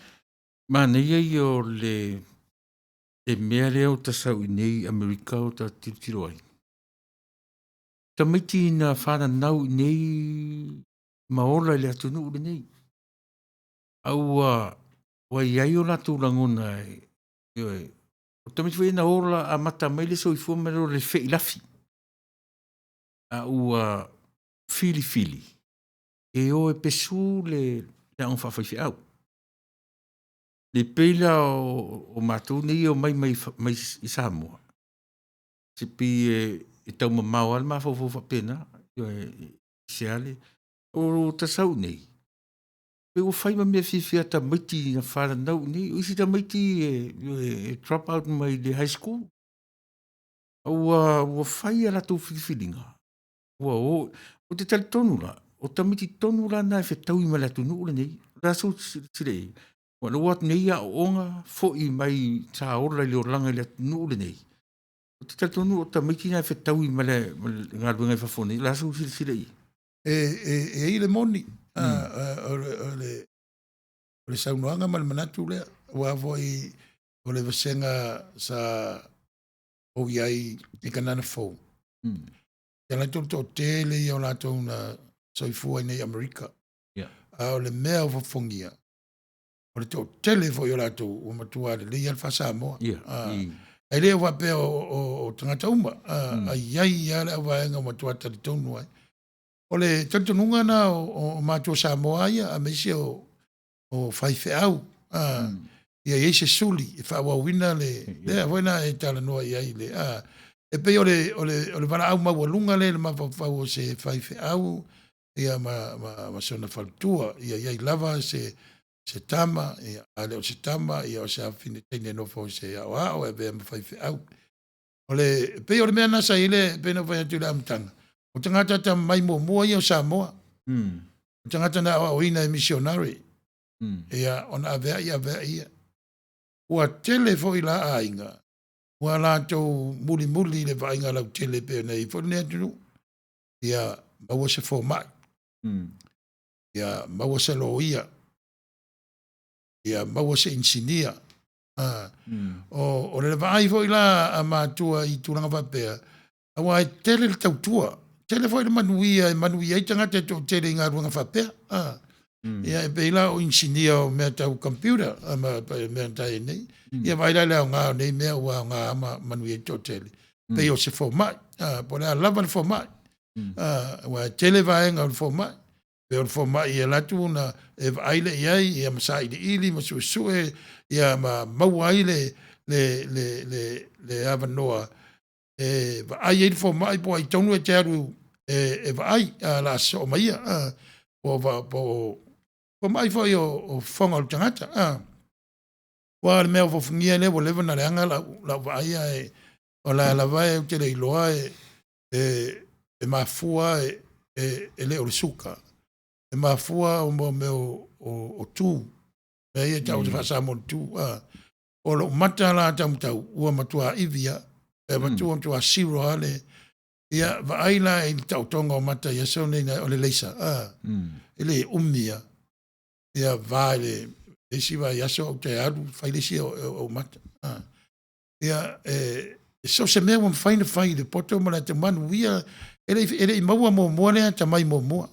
ma nei ai o le e mea leo ta sau nei Amerika o ta tiro ai ta miti na whana nau nei maola le atunu ule nei au wa iai o latu langona o ta miti wena ola a mata mai le so i fua mero le fei lafi au fili e o e pesu le ang whawhaifi au le peila o mātou nei o mai i Samoa. Se pi e tau mamau al ma fawhawha pena, se ale, o ta sau nei. Pe o whai ma mea whiwhia ta maiti na whara nau nei, o isi ta maiti e drop out mai le high school. O whai ala tau whiwhilinga. O te tali tonu la, o ta maiti tonu la na e whetau i ma la tunu ula nei. Raso sirei. Wana wat nei a onga fo i mai ta ora le orlanga le nu le nei. O te tonu o ta miki na fetau i male ngā runga i whafone. La su sirei. E i le moni. O le saunoanga ma le manatu lea. Wa voi o le vasenga sa o iai i kanana fau. Ia la tō tele i o la tō na soifua nei Amerika. O le mea o fafongia. O le tō tele fo i o la tō o matua le lei alfa Samoa. Ai lea wa pe o tangata uma. Ai iai ia le awaenga o matua tali tonu ai. O le tantununga na o matua Samoa ia a meisi o whaife au. Ia iei se suli e whawawina le lea wena e tala noa iai le. E pe o le wala au maua lunga le ma whawau se whaife au. Ia ma sona whaltua. Ia iai lava se tama, ia leo se tama, ia o se awhine teine no fo se au au e bea mawhaife au. O le, pe o le mea nasa i le, pe no whai atu le amtanga. O tangata ta mai mua ia o Samoa. O tangata na o ina e missionary. Ia ona avea ia. Ua tele fo i la ainga. Ua la tau muli le vainga lau tele pe nei. Fo ne atu. Ia maua se fo mai. Ia maua se lo ia. Ia maua se insinia. O le vai foi la a matua i turanga vapea. Awa e tele le tautua. Tele foi le manuia i tangata to tele ngā ruanga vapea. Ia e peila o insinia o mea tau computer. Mea tai nei. Ia vai la leo ngā nei mea ua ngā manuia i to tele. Pei o se format. Po lea lava le format. Wa tele vaenga o format. Pe o forma ia latu na e aile iai ia masai de ili masusue ia mau aile le avanoa e ai ele forma i po ai tonu e teru e vai la so mai po mai foi o fonga o tangata wa le mea fo fungia le vo leva na leanga la vai o la vai o te le loa e mafua e le o suka e mafua o mo o tu. E ia tau te whasa mo tu. o lo mata la tamtau ua matua ivia e matua siro ale ia vaaila i tautonga o mata ia so nei o le leisa ele umia ia vale esi va ia so te alu failesi o mata ia so se me un fine de poto mala te manu ia ele maua mo le ta mai mo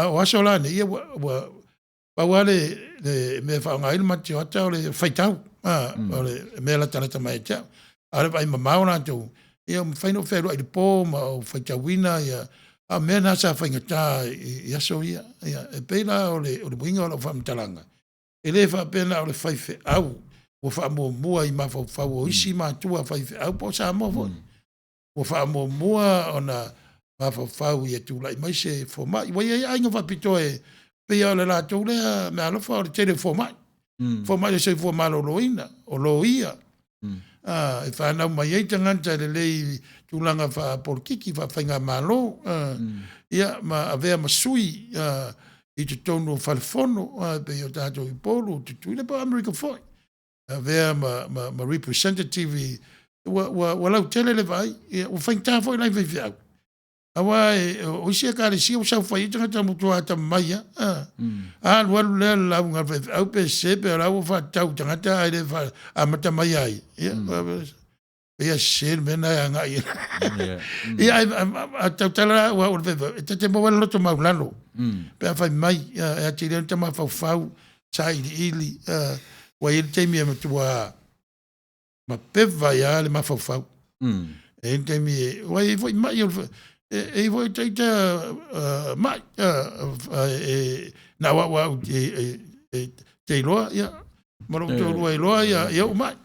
o aso la ne ia wa wale le me fa ngai mati o ta le faitau o le me la tala mai ta ale vai mamau na tu ia un fine fero i po ma o faitawina ia a mena sa faingata ia so ia e pela o le winga o fa mtalanga ele fa pena o le faife au o fa mo mua i ma fa o isi ma tua faife au po sa mo o fa mo mua ona ma fa ia tu lai mai se fo mai wa ia ai nga pito e pe ia le la tu le me alo fa o tele fo mai se fo malo loina o loia e fa na mai e tanganta le tulanga fa por kiki fa fainga malo ia ma avea masui i te tonu falfono pe o tato i polo tu le pa America foi avea ma representative wa lau tele le vai o fainta foi lai vai viau awa o sia kare sia o sa fai tanga mutu ata mai wa le la un au pe se pe la o fa tau tanga ai le fa amata mai ai ia ser mena nga ia tau tala wa o te mo wala to maulano pe fa mai a tire te ma fa sai ili wa il te mi matua ma pe vai ale ma fa te mi wa foi mai e voi te mai na wa te loa ia maro te loa ia mai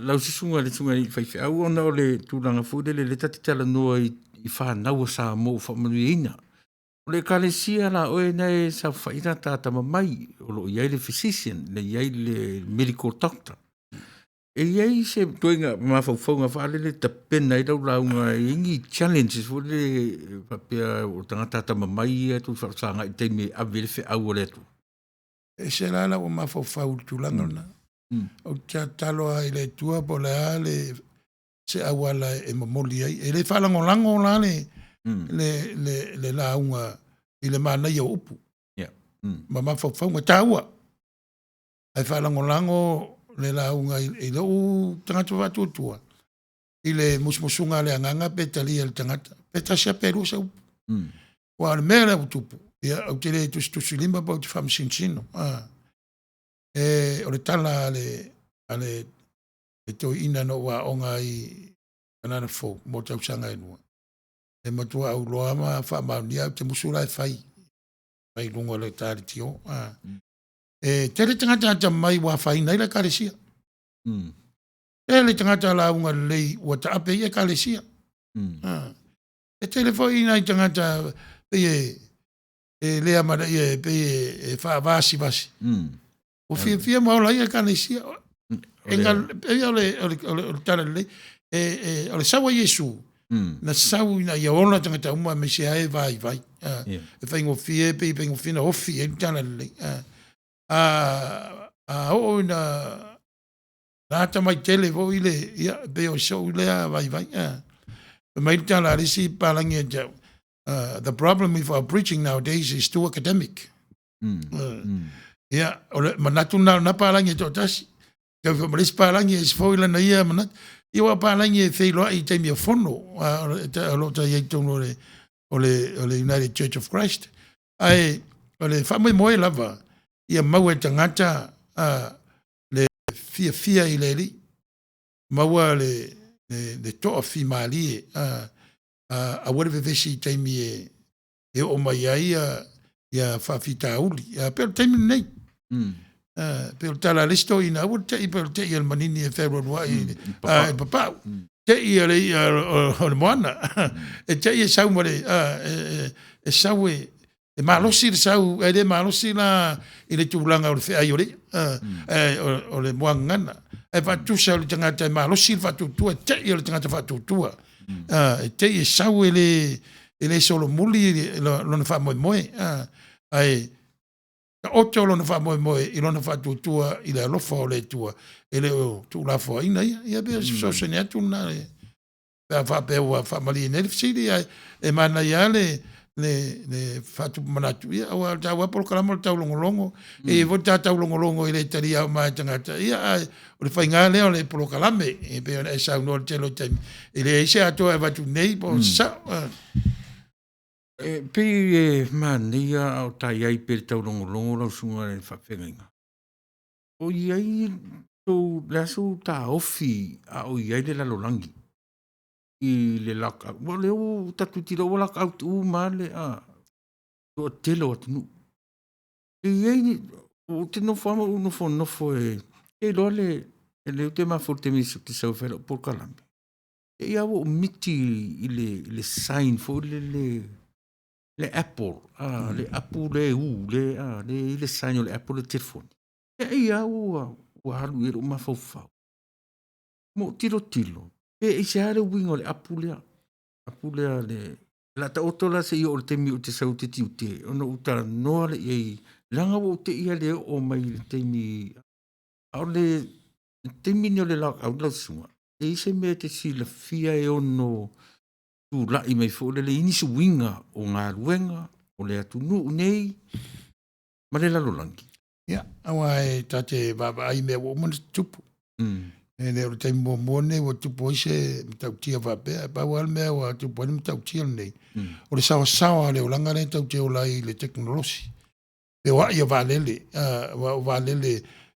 la sunga i fai au ona o le tulanga fude le tati tala noa i fa nau sa mo fa manuina o le kalesia la o nei sa faina tata mai o lo ia le physician le ia le medical doctor e iai se toinga mawhauwhaunga whaale le ta pena i rau launga ingi challenges fo le papea o tangata tama mai atu whaasanga i teime a velfe au o le atu. E se lala o mawhauwhau tulanga na. O tia talo ai le tua po le ale se awala e mamoli ai. E le whalango lango la le launga i le mana i o upu. Ma mawhauwhaunga taua. Ai whalango lango le launga i lau tangata watutua. I le musmusunga le anganga petalia le tangata. Petasia peru sa upu. Wa le mera utupu. Ia au te le tusi lima pa uti whamsinsino. O le tala ale to ina no wa onga i anana fo mo tau sanga inua. E matua au loama whamaunia te musula e whai. Whai lunga le tari tio. Te le tangata ata mai wa whai nei la kalesia. Te le tangata la unga lei wa ta ape ia kalesia. E te le fo ina i tangata e lea mara ia pe e wha vasi. O fia maola ia kalesia. Engal e ole tara lei. Ole sawa Yesu. Na sau ina ia ona tangata uma me se ae vai. E whaingo fie pe whaingo fina ofi e tana lei. O na nata mai tele vo ile ia be o show lea vai. Mai tala risi palangi e the problem with our preaching nowadays is too academic. Yeah, manatu na palangi to tasi. Ka maris palangi is foila na ia manat. Iwa palangi e feilo ai te mia fono. Lo ta ye tono ole United Church of Christ. Ai ole famoi moe lava. Ia mau e tangata le fia i le li. Maua le toa fi mali a whatever vesi taimi e o mai ai ia whawhita uli. Pero taimi nei. Pero tala listo ina ua te i al manini e whero rua i papau. Te i ale i o le moana. E te i e sau mare e sau e malosi le sau e le malosi la i le tūlanga o le whea i ore. O le moangana. E whatusa o le tangata e malosi le whatutua. Te i o le tangata whatutua. Te i sau e le solo muli lona wha moe ai ka oto lona fa moe I lona fa tutua I le alofa o le tua e le o tu la fo ina ia be so se ne atu na pe fa pe wa fa mali ne fsidi e mana ia le fa tu manatu ia o ta wa por kala mo ta longo e vo ta longo I le taria ma tanga ia o le fainga le o le por kala me e pe e sa no te lo te e le se ato e va tu nei po sa Pe mania o tai ai pe tau longo la sunga le whawhenga. O iai tō laso tā ofi a o iai le lalolangi. I le laka. Wa le o tatu tira o laka au tu ma le a. O telo atinu. E iai o te nofo ama o nofo e. E loa e leo te mafo te miso te sau whela o por kalambi. E ia o miti I le sign fo le Apple, le Apple le sign o le Apple le telefone. E ia o halu o mafau. Mo tilo. E se hare wingo le Apple le la ta otola se o te mi o te sau te tiu te. Ono uta noa le iei langa o te ia le o mai le te mi. Au le te mini o le lau au lau sunga. E se mea te si la fia e ono tu la I mai fo le inisu winga o ngā ruenga o le atu nuu nei ma le lalolangi. Ia, awa e tate baba ai mea wo mana tupu. E le o te mo nei wo tupu ise tau tia wapea, pa wal mea wa tupu ani tau tia nei. O le sawa le o langa nei tau tia o lai le teknolosi. Pe wa ia valele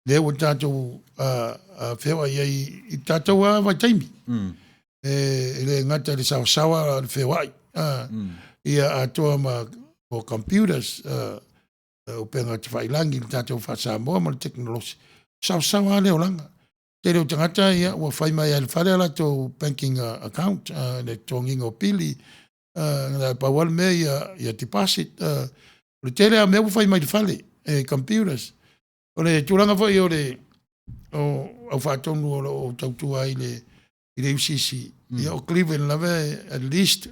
le o tātou whewa I tātou wa taimi. Le ngata le sawa le whewai. Ia atoa ma o computers o penga te whailangi le tātou whasamoa ma le teknolosi. Sawa le o langa. Te reo tangata ia ua whai mai ale whare ala tō banking account le tōnginga o pili na pawal mea ia deposit. Le tere a mea ua whai mai le whale computers. O le tūranga whai o le au whatonu o tautua I le UCC. Ia o Cleveland lave at least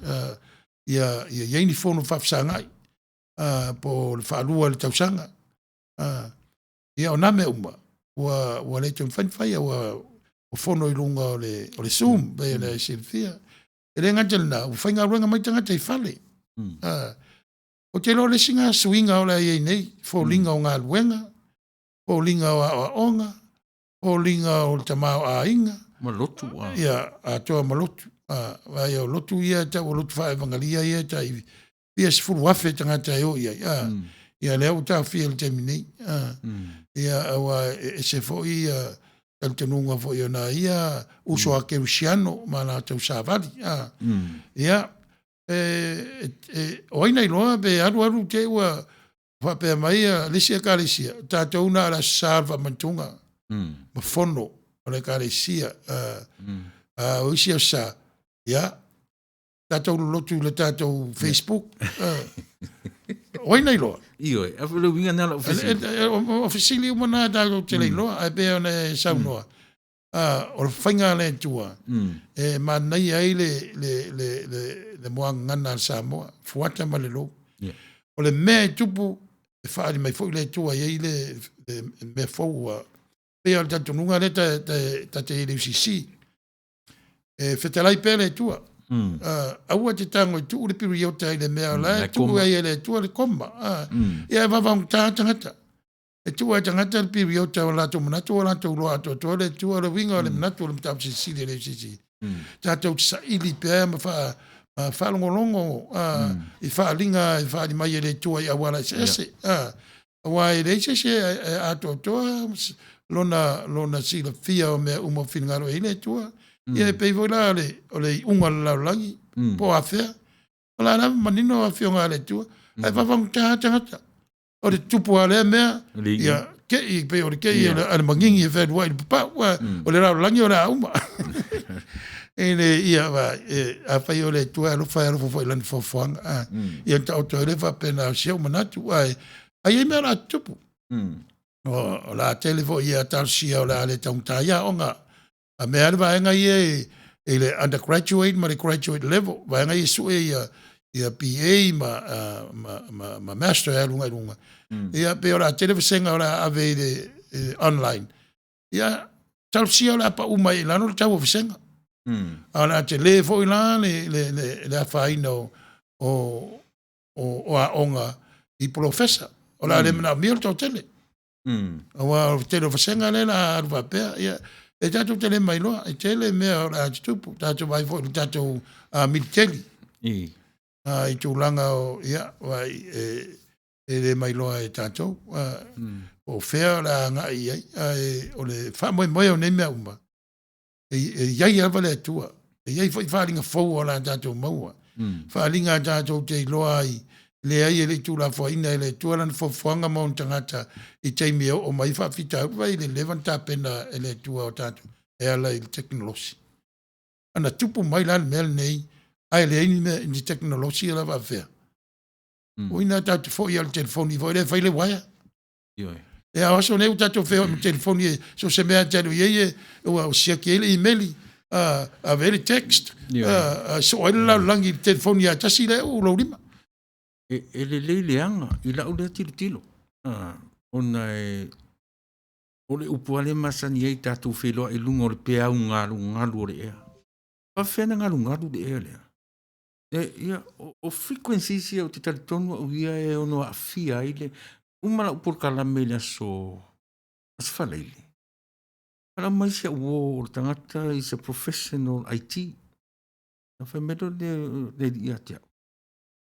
ia yeini fono whafsangai po le whaalua le tausanga. Ia o name uma. Ua le tōn whainwhai o fono I lunga o le Zoom be le silfia. E le ngatel na, u whainga ruenga mai tangata I whale. O te lo le singa suinga o le iei nei, fo linga o ngā luenga, fo linga o a onga, fo linga o le tamao a inga. Malotu. Ia, a toa malotu. Vai o lotu ia, ta o lotu whae vangalia ia, ta ia se furu wafe tangata o ia. Ia leo ta fia le temi nei. Ia awa e se foi tal tenunga foi ona ia uso a kerusiano ma na tau savali. Ia oina I loa be aru te ua whape mai lisia kālesia. Tātou na la salva mantunga. Ma fono o le kālesia. O isi o sa. Ia. Tātou lotu le tātou Facebook. Oina I loa. Io, a fulu winga nala ofisili. Ofisili umana tātou te lei loa. Ai pēo ne saunoa. O le whainga le tua. E manai ai le moa ngana Samoa. Fuata ma le lo. O le mea tupu e whaari mai fo le tua iei le mea fau. Pea le tatununga le ta te LUCC. E whetalai pēo le tua. Aua te tango I tu ure piru iota I le mea la tu ai le tua le koma. Ia vavang tangata. E tu ai tangata le piru iota o lato manatu o lato uloa ato to le tua le winga o le manatu o le mtau sisili le sisi. Tātou sa ili pēa ma whaalongolongo I whaalinga I whaali mai le tua I awala sese. Awa I le sese ato toa lona sila fia o mea umo whingaro I le tua. Ia pei voi la o le unga la langi po a fea. O la na manino a fionga le tua. Ai wawang tangata. O le tupu a le mea. Ia kei pei o le kei ale mangingi e whēr wai papa. O le rao langi o le auma. E le ia wa a whai o le tua alo whai alo fwoi lani fwawanga. Ia ta auto le wha pena siau manatu. Ai e mea la tupu. O la telefo ia talsia o la ale taunta ia onga. A mea le vaenga ia le undergraduate ma le graduate level. Vaenga ia su ia ia PA ma master e runga. Ia pe ora televisenga ora ave online. Ia talsia ora pa umai lano tau ofisenga. Ana te le fo ila le faino o a onga I professor. Ola le mena mil to tele. Awa tele ofisenga le la arva pe ia e tatu tele mai loa e tele mea ora tupu tatu vai fo tatu militeri. I tūlanga o ia wai e le mai loa e tatu o fea la nga ia o le fa moi o ne mea uma. Iai ava le atua. Iai foi whalinga fau o la tātou maua. Whalinga tātou te loa I le ai e le tūla whaina e le tuaran whawhanga maun tangata I teimi o mai whawhita upa I le levan tāpena e le tua o tātou. E ala I le teknolosi. Ana tupu mai lan mel nei ai le ini me ni teknolosi ala whawhea. Uina tātou fo I al telefoni fo I le whaile waia. E a waso neu tātou whea mi telefoni e so se mea tēlu iei o sia ki ele emaili a veri text so ele lau langi telefoni a tasi le o lau lima. E le leanga I lau lea tilo. Ona o le upuale masani ei tātou wheloa e lunga o le pea u ngalu o le ea. Pa whena ngalu le ea lea. Ia, o frequency sia o te talitonu o ia e ono a fia ile umala upur kalame le so asfaleile. Kala mai sia uo o tangata is a professional IT. Na whai medo le ia tia.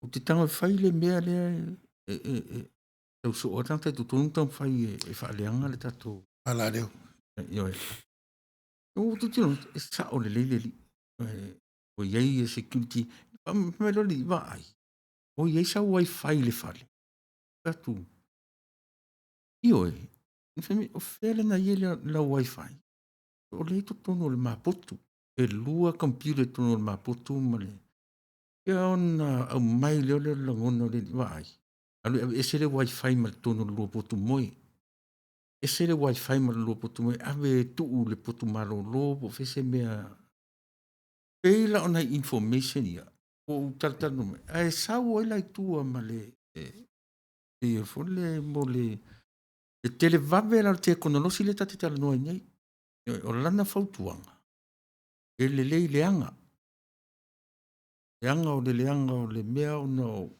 O te tanga whaile mea lea tau so o tangata tutunu tau whai e whaaleanga le tato. Ala reo. Io e. O tutino e sa o le leile li. O iei e security. Melo li vai. O iei sa wifi le whale. Tatu. Io e. O whele na iei la wifi. O le tono le maputu. E lua computer tono le maputu male. Ia ona au mai leo le langona le vai. Alu e se le wifi mal tono le lua potu moi. E se le wifi mal lua potu moi. Ave tuu le potu malo lo. Po fese mea. Peila ona information ia. O tartanu me. E sau o lai tua male. E fole mo le. E tele vave la te konolosi le tate tala noa nei. O lana fautuanga. E le lei leanga. Leanga o le mea o no.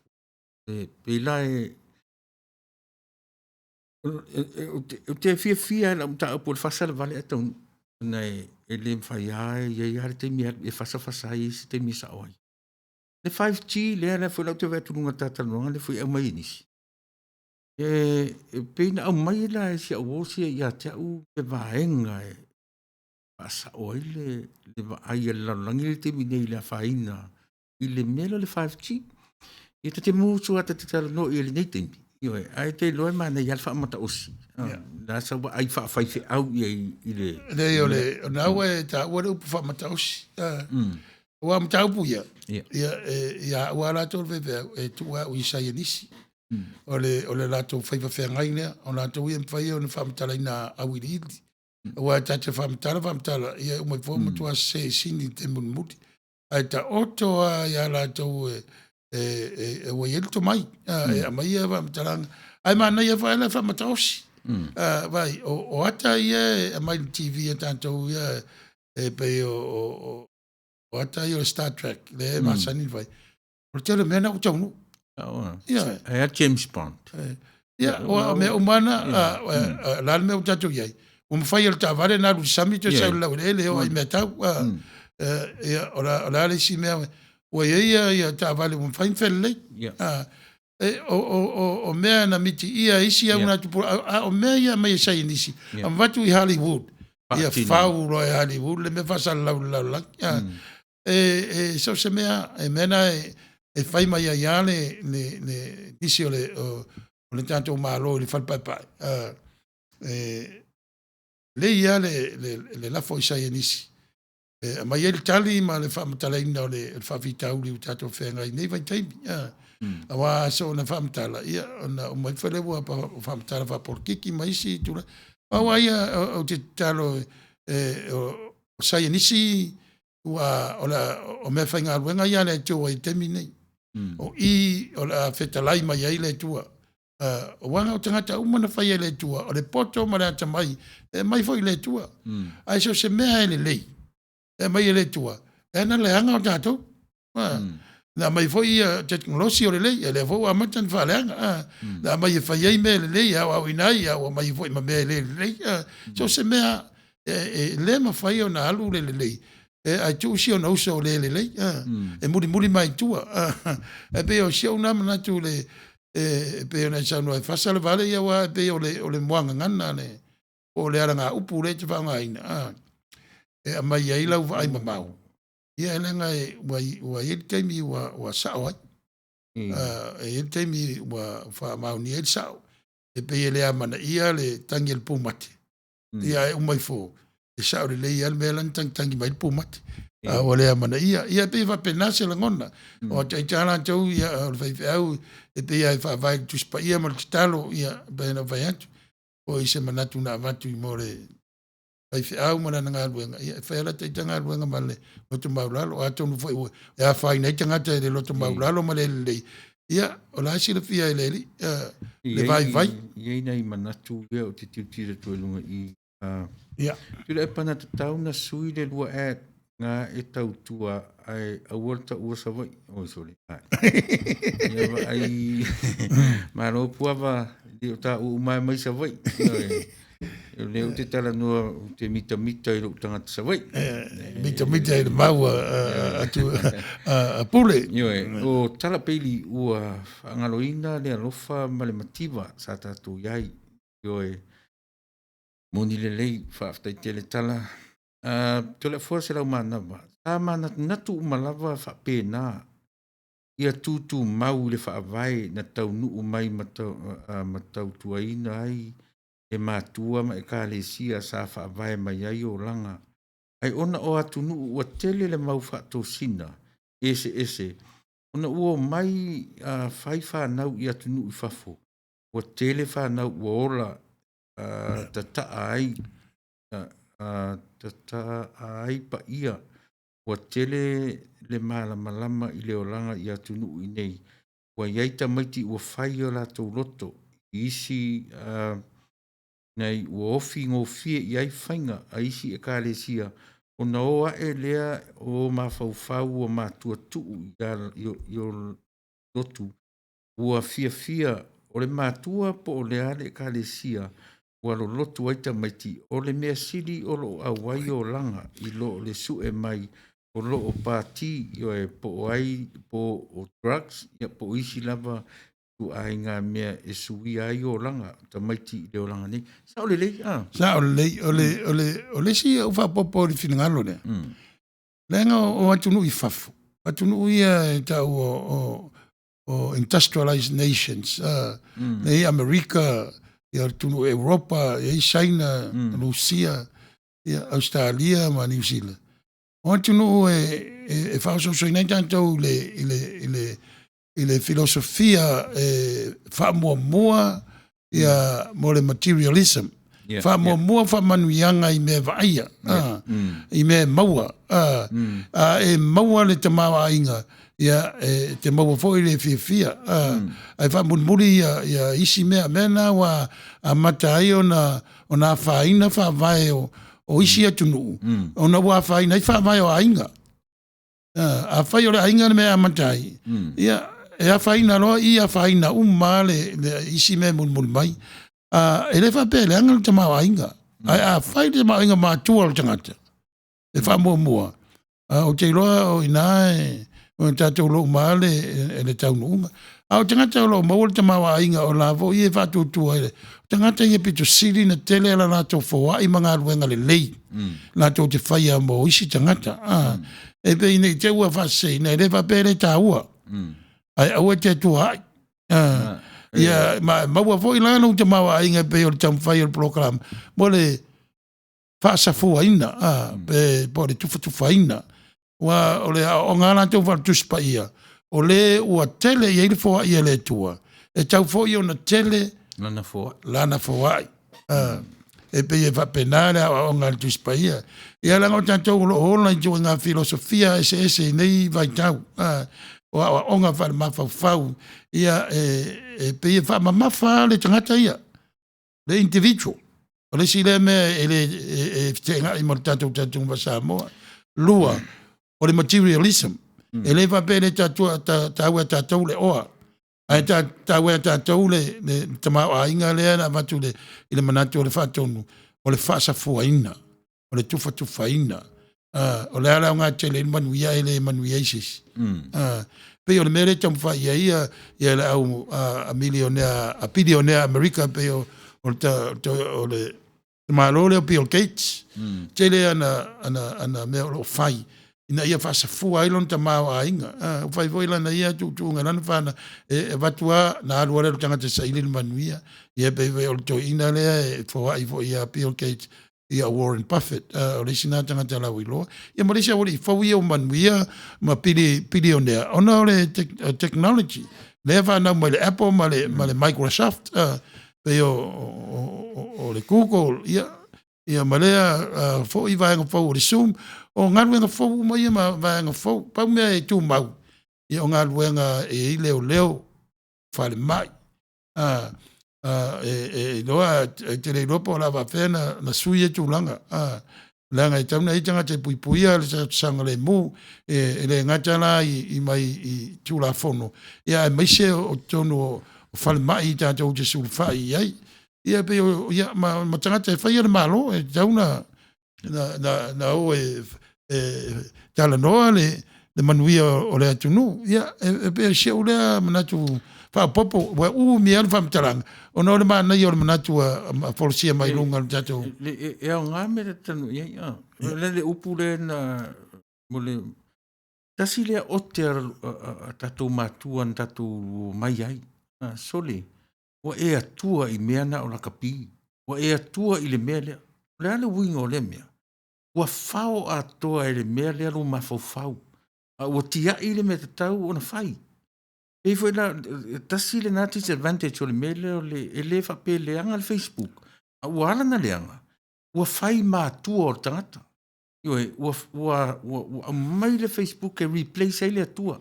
E peila e. O te fia la mta o le fasa le vale atau. Nei e le mwhai ai. Ia hare te mea e fasa ai se te misa oai. Le 5G le ana foi lau te vai tunga tata no le foi mai inisi. Peina au mai la e sia o sia ia te au te vaenga e pasa oile le vai la langi te mine la faina I le melo le 5G. E te musu ata te tala no I le nei tempi. Io ai te loe mana I alfa mata osi. Na sa ai fa fai fe au I le. Le yo le na we ta we upu fa mata osi. Wa mta upu ia. Ia wa la to ve e tu wa I sai nisi. Ole la to fai fa ngai le on la to I fai on fa mta ina awili. Wa ta te fa mta ia mo fo mo tu se sini te mun muti. Ai ta oto ia la to e wa yel to mai e mai ia va mta ai mana ia fa la fa mta osi. Vai o ata ia mai TV e tanto ia e pe o ata ia Star Trek le masani vai. O te le mena o tau. Ia. E James Bond. Ia o me umana la me o tatu ia. O me fai el tavare na lu sami te sa la le o ai me tau. Ia ora le si me o ia tavale o fai felle. O mea na miti ia isi au na tupu o mea ia mai sa inisi am vatu I Hollywood ia fau ro Hollywood le me fasa la so se mea e mena e fai mai ia le nisi o le tanto malo le fal papa le ia le la foi sa inisi mai el tali ma le fa matalaina o le fa vitau li tato fenga nei vai tai awa so na famtala ia ona o mai fele wa pa famtala va por kiki mai si tu awa ia o te talo o sai nisi wa ola o me fainga wenga ia le tu i temine o o la fetalai mai ai le tua. O wanga o tangata umana whai le tua, o le poto ma rea tamai, mai foi le tua. Ai so se mea ele lei, mai le tua. Na le hanga o tātou. Na mai foi teknolosi o le lei, le fo a matan whaleanga. Na mai whai ei me le lei, au inai, au mai foi ma me le lei. So se mea, le ma whai o na alu le lei. Ai tu si o na usa o le lei. E muri mai tua. E pe o si o na mana tu le, pe ona sa no fa le vale ia wa pe o le moanga ngana ne o le aranga upu le te vanga ina e mai ai lau vai mamau ia lenga e wa il temi wa sao e temi wa fa mau ni el sao e pe le amana ia le tangel pumati ia e umai fo e sao le ia le melan tangi mai pumati o le amana ia pe va penase la ngona o te tala tau ia o fai au e pe ia fa vai tu spa ia mal talo ia be na vai atu o ise manatu na vatu i more fai au mana nga luenga ia fa la te tanga luenga male o tu maulalo a tonu foi ia fai nei tanga te lo tu maulalo male le ia o la sila fia le vai ia nei manatu ia o te tira tu lunga i ia tu le pana tau na sui le lua nga e tau tua ai awalta ua savai o sorry ia ai maro puava di ta u mai savai eu leu te tala no te mita i lo tanga savai mita i mau atu a pule o tala peli ua angaloina le alofa male mativa sa tatu iai yo e moni le lei fa aftai tele tala tole forse la mana ba sama natu malava fa pena ia tutu mau le fa vai na tau nu mai matau tuaina ai e matua ma e kalesia sa fa vai mai ai o langa ai ona o atu nu o tele le mau fa tosina ese ona o mai fai fa na ia tu nu fafo o tele fa na ola tata ai tata ai pa ia o tele le malama i le olanga i atunu i nei. Wa iaita maiti ua whai o la tau loto. Isi nei ua ofi ngō fie i ai whainga a isi e kālesia. O na oa e lea o mawhauwhau o mātua tuu i o lotu. Ua fia o le mātua po o le ale e kālesia. Ua lo lotu aita maiti o le mea siri o lo awai o langa i lo le su e mai. O lo o pāti i e po ai po o drugs ia po isi lava tu ai ngā mea e sui ai o langa ta maiti i le o langa nei. Sa o le lei? Sa o le lei, o le si o wha popo li finangalo ne. Lenga o atunu i fafu. Atunu ia e tau o industrialized nations. Nei Amerika, ia tunu Europa, ia China, Rusia, ia Australia, ma New Zealand. O tunu e whaasoso i nei tātou i le filosofia whaamua ia mo le materialism. Whaamua whaamanuianga i me vaia, i me maua. E maua le te maua inga, ia te maua fōi le fia. Ai whaamunmuri ia isi mea mena wa a mata ai o na whaina whaavae o isi atunu. O na wā whaina i whaavae o ainga. A whai o le ainga me a matai. Ia e a whaina loa i a whaina umma le isi mea munmuri mai. E le whape le anga le te maua ainga. A whai le maua ainga mātua le tangata. E whaamua. O te loa o inae o tātou lo maale e le taununga. O tangata o lo maua le te maua ainga o lavo i e whatutua ele. Tangata i e pito siri na tele ala lātou whaua i mga aluenga le lei. Lātou te whaia mo isi tangata. E pe ina i te ua whasei, nei le whape le tā ua. Ai aua te tua ai. Ia maua fo i lana o te maua ainga pe o le tamwhai o le program. Mo le whaasafua ina. Pe po le tufa ina. Wa o le o ngana te uwha tuspa ia. O le ua tele i eile fōa ia le tua. E tau fō i o na tele Lana fōa ai. E pe e whapenare o ngana tuspa ia. Ia langa o tātou lo hola i tō ngā filosofia ese nei vai tau. o onga fa mafau ia pe fa mafa le tangata ia le individual o le sile me ele tenga I mortato tatu Samoa lua o le materialism ele va pe le tatu tatu le oa ai tatu le tama ainga le na vatu le ile manatu le fatonu o le fasa fuaina o le tufa ina o le ala nga tele manuia ele manuiasis pe o le mere tam fa ia le au a millionaire a billionaire America pe o le malole o Bill Gates tele ana me o fai ina ia fasa fuailon tama ainga fai voila na ia tu ngana fana e vatua na alu le tanga te saile manuia ia pe o to ina le fo ai fo ia Bill Gates ia Warren Buffett o le sina tanga te lawi lo ia mo le sa wori fo ia manuia ma billionaire ona le technology le va na mo le Apple ma le Microsoft pe o le Google ia malea fo I vaenga fo le Zoom o ngaluenga fo mo ia ma vaenga fo pa me tu mau ia o ngaluenga e leo fale mai loa te le lopo la va fena na suie tu langa langa I tauna I tanga te puipuia le sanga le mu le ngatala I mai I tu la fono ia mai se o tonu o fale mai ta te sulfa ai ia pe ia ma tanga te fai le malo e tauna na o tala noa le manuia o le atunu ia pe se o le manatu fa popo wa mi al fam tarang o no le mana yo le manatu a policia mai lunga tato e o nga me tanu ia le upu le na mo le tasi le o te tatu matuan tatu mai ai soli wa e atua I mea na o la kapi wa e atua I le mea le ale wingo le mea wa fao atoa I le mea le alu mafau wa tia I le mea tatau o na fai e foi la tasi le na disadvantage o le mea le o le ele fa pe le anga le Facebook wa ala na le anga wa fai ma atua o tangata Ioi, wa mai le Facebook e replace le atua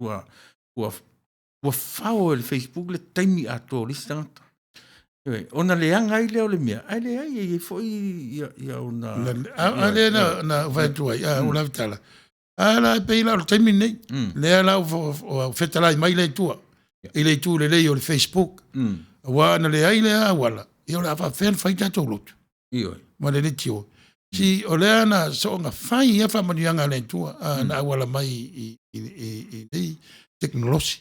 wa fao le Facebook le taimi ato le stangata. Ona le anga I le o le mea. Ai le ai e foi ia ona... Ale na vai ai, o la vitala. Ala pe ila o taimi nei. Le ala o fetalai mai le tua. I le tu le lei o le Facebook. Wa na le ai le a wala. I o la fa fen fai tato lotu. Ioi. Ma le tio. Si o le ana so nga fai ia fa manianga le tua. Na wala mai I teknolosi.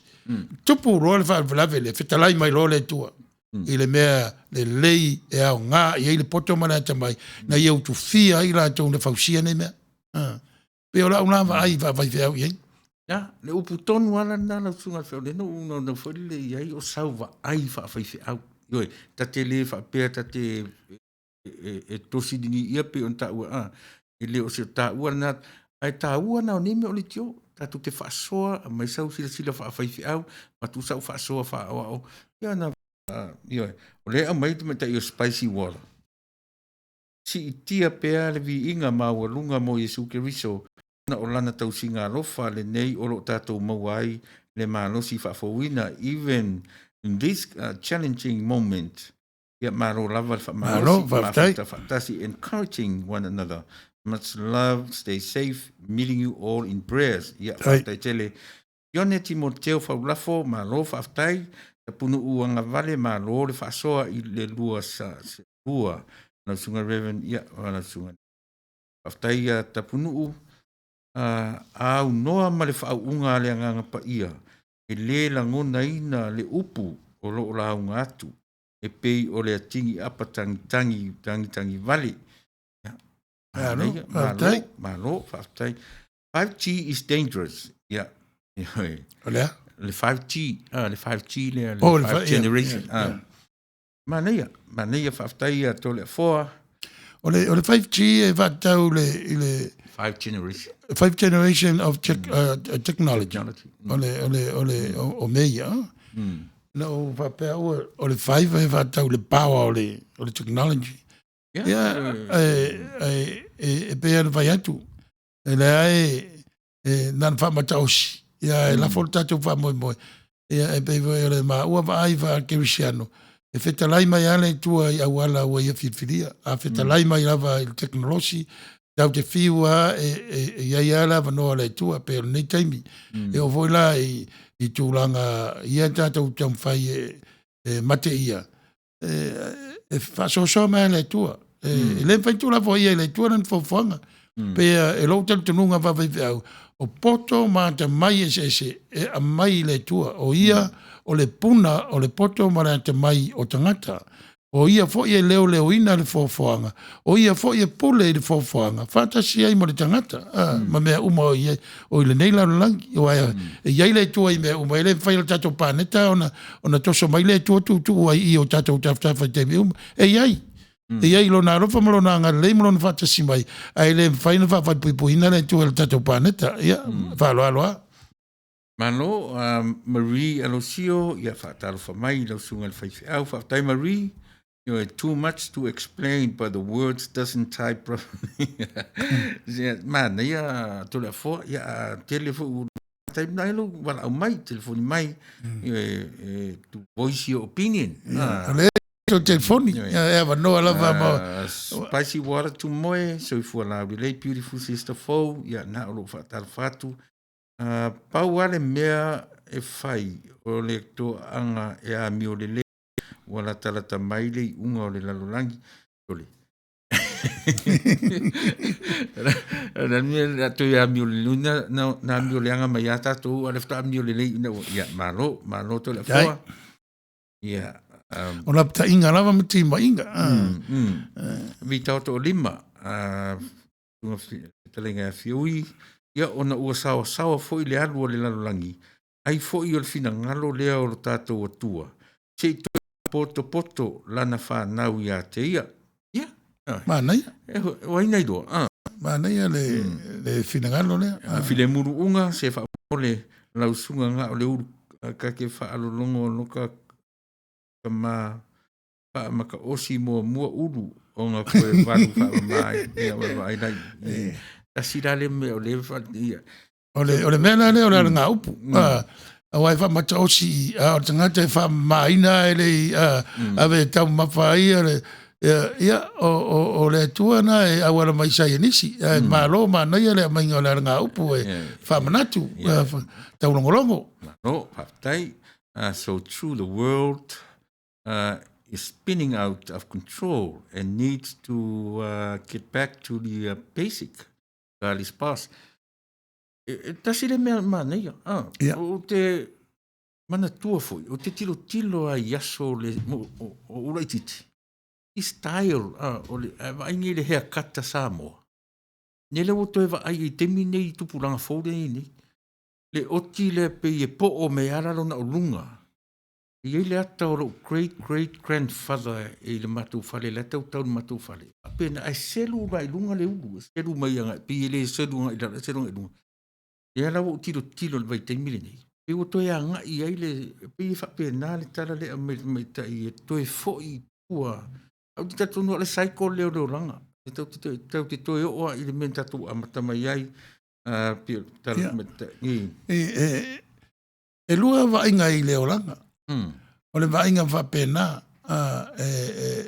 Tupu roa le whavelave le whetalai mai roa le tua. I le mea le lei e au ngā i le poto mana tamai na iau tu fia I la tau na fausia ne mea. Pe o la unava ai va vai veau iei. Ya, le upu tonu ala na la sunga feo le no uno na fwere le iai o sauva ai wha vai veau. Ioi, tate le wha pēr tate e tosi dini ia pe on ta ua e le o se ta ua na ai ta ua na o neme o le tio. Tatu te whaasoa, mai sau sila whaawhaifi au, ma tu sau whaasoa whaawao. Ia na, o lea mai te mata I o spicy water. Si I tia pēa le vi inga maua lunga mo Yesu Keriso, na o lana tau singa rofa le nei o lo tātou mauai le mālosi whaafowina, even in this challenging moment, ia maro lava whaamalosi, whaatasi, encouraging one another. Much love, stay safe, meeting you all in prayers. Ia whaftai tele. Ione Timoteo whaulafo, ma lo whaftai, ta punu uanga vale, ma lo le whaasoa I le lua sa lua. Na sunga Reverend, ia, na sunga. Whaftai ta punu au noa ma le whaaunga le anganga pa ia. E le langona ina le upu o lo la unga atu. E pei o le atingi apa tangi vale. Malo, 5G is dangerous. Yeah. Olha. Le 5G, le 5G, le 5 generation. Mania whaftai to le 4. Ole 5G e vatau le 5 generation. 5 generation of technology. Ole o meia. No, papel ole 5 e vatau le power ole technology. Ia, e pēr vai atu. E le ai, nan fa mataosi ia la fol tatou fa moe ia pe le ma ua va ai va Cristiano fetalai mai ale tua i awala ua ia fifilia a fetalai mai lava il teknolosi tau te fiua ia ia lava noa le tua pe nei taimi o voi la i tūlanga ia tatou tamwhai mate ia fa so mai le tua le fai tu la vo ia le tua nan fofuanga pe lo tantunga va vai o poto ma te mai ese a mai le tua o ia o le puna o le poto ma te mai o tangata o ia fo ia leo ina le fofuanga o ia fo ia pule le fofuanga fantasia i mo le tangata ma me uma ia o le nei la langi o ia le tua i me uma le fai le tato paneta ona toso mai le tua tu ai o tato tafa te me ai e ai lo na rofa mo na nga le mo na fata simai ai le fai na fa puina le tu el tato paneta ia fa lo Mano Marie Alosio ia fa talo fa mai lo sunga fai au fa tai Marie you know too much to explain but the words doesn't type properly man ia to la fo ia telefone tai nai lo wala mai telefone mai to voice your opinion to telefoni eva no lava mo spicy water to moe so if la relate beautiful sister fo ya na lo fa tal fatu pa wale mea e fai o le to anga e a mi o le wala talata mai le unga o le lalolangi ole na mi to ya mi o le luna na mi o le anga mai ata to ale fta mi o le ya malo to le fo ya ona ta inga lava mti ma inga vi tauto lima tunga telenga fiui ia ona ua sawa foi le alu o le lalolangi ai foi o le fina ngalo lea o tatou atua se poto lana whanau ia te ia manai waina idoa manai le fina ngalo lea file muru unga se wha ole lausunga nga o le uru kake wha alolongo noka kama wha maka osi mua uru o ngā koe waru wha mai ia wai nai asirale me o le wha ia ole mena le ole ngā upu a wai wha mata osi o tangata wha maina ele ave tau mawhai ia o le tuana e awara mai sai nisi malo manai ele mainga ole ngā upu wha manatu tau longolongo no haftai so true the world is spinning out of control and needs to get back to the basic Galis Pass. Tasi le mea mana ia. O te mana tua foi, o te tilo a yaso le o uraititi. I style, o le aingi le hea kata Samoa. Nele o to eva ai te mine i tupuranga fōre ini. Le oti le pe e po o me araro na o lunga. I le ata o great grandfather e le matu fale, le tau matu fale. Pena ai selu mai lunga le ulu, selu mai anga, pi le selu ngai la, selu ngai lunga. E ala o tilo le vai te mili nei. Pe o toi anga i ai le, pe i whape nā le tala le a me ta i e toi fo i tua. Au ti tatu no le saiko leo ranga. Tau te toi oa i le men tatu a matamai ai, pe tala me ta i. E lua wa inga i leo ranga. O le vainga whapena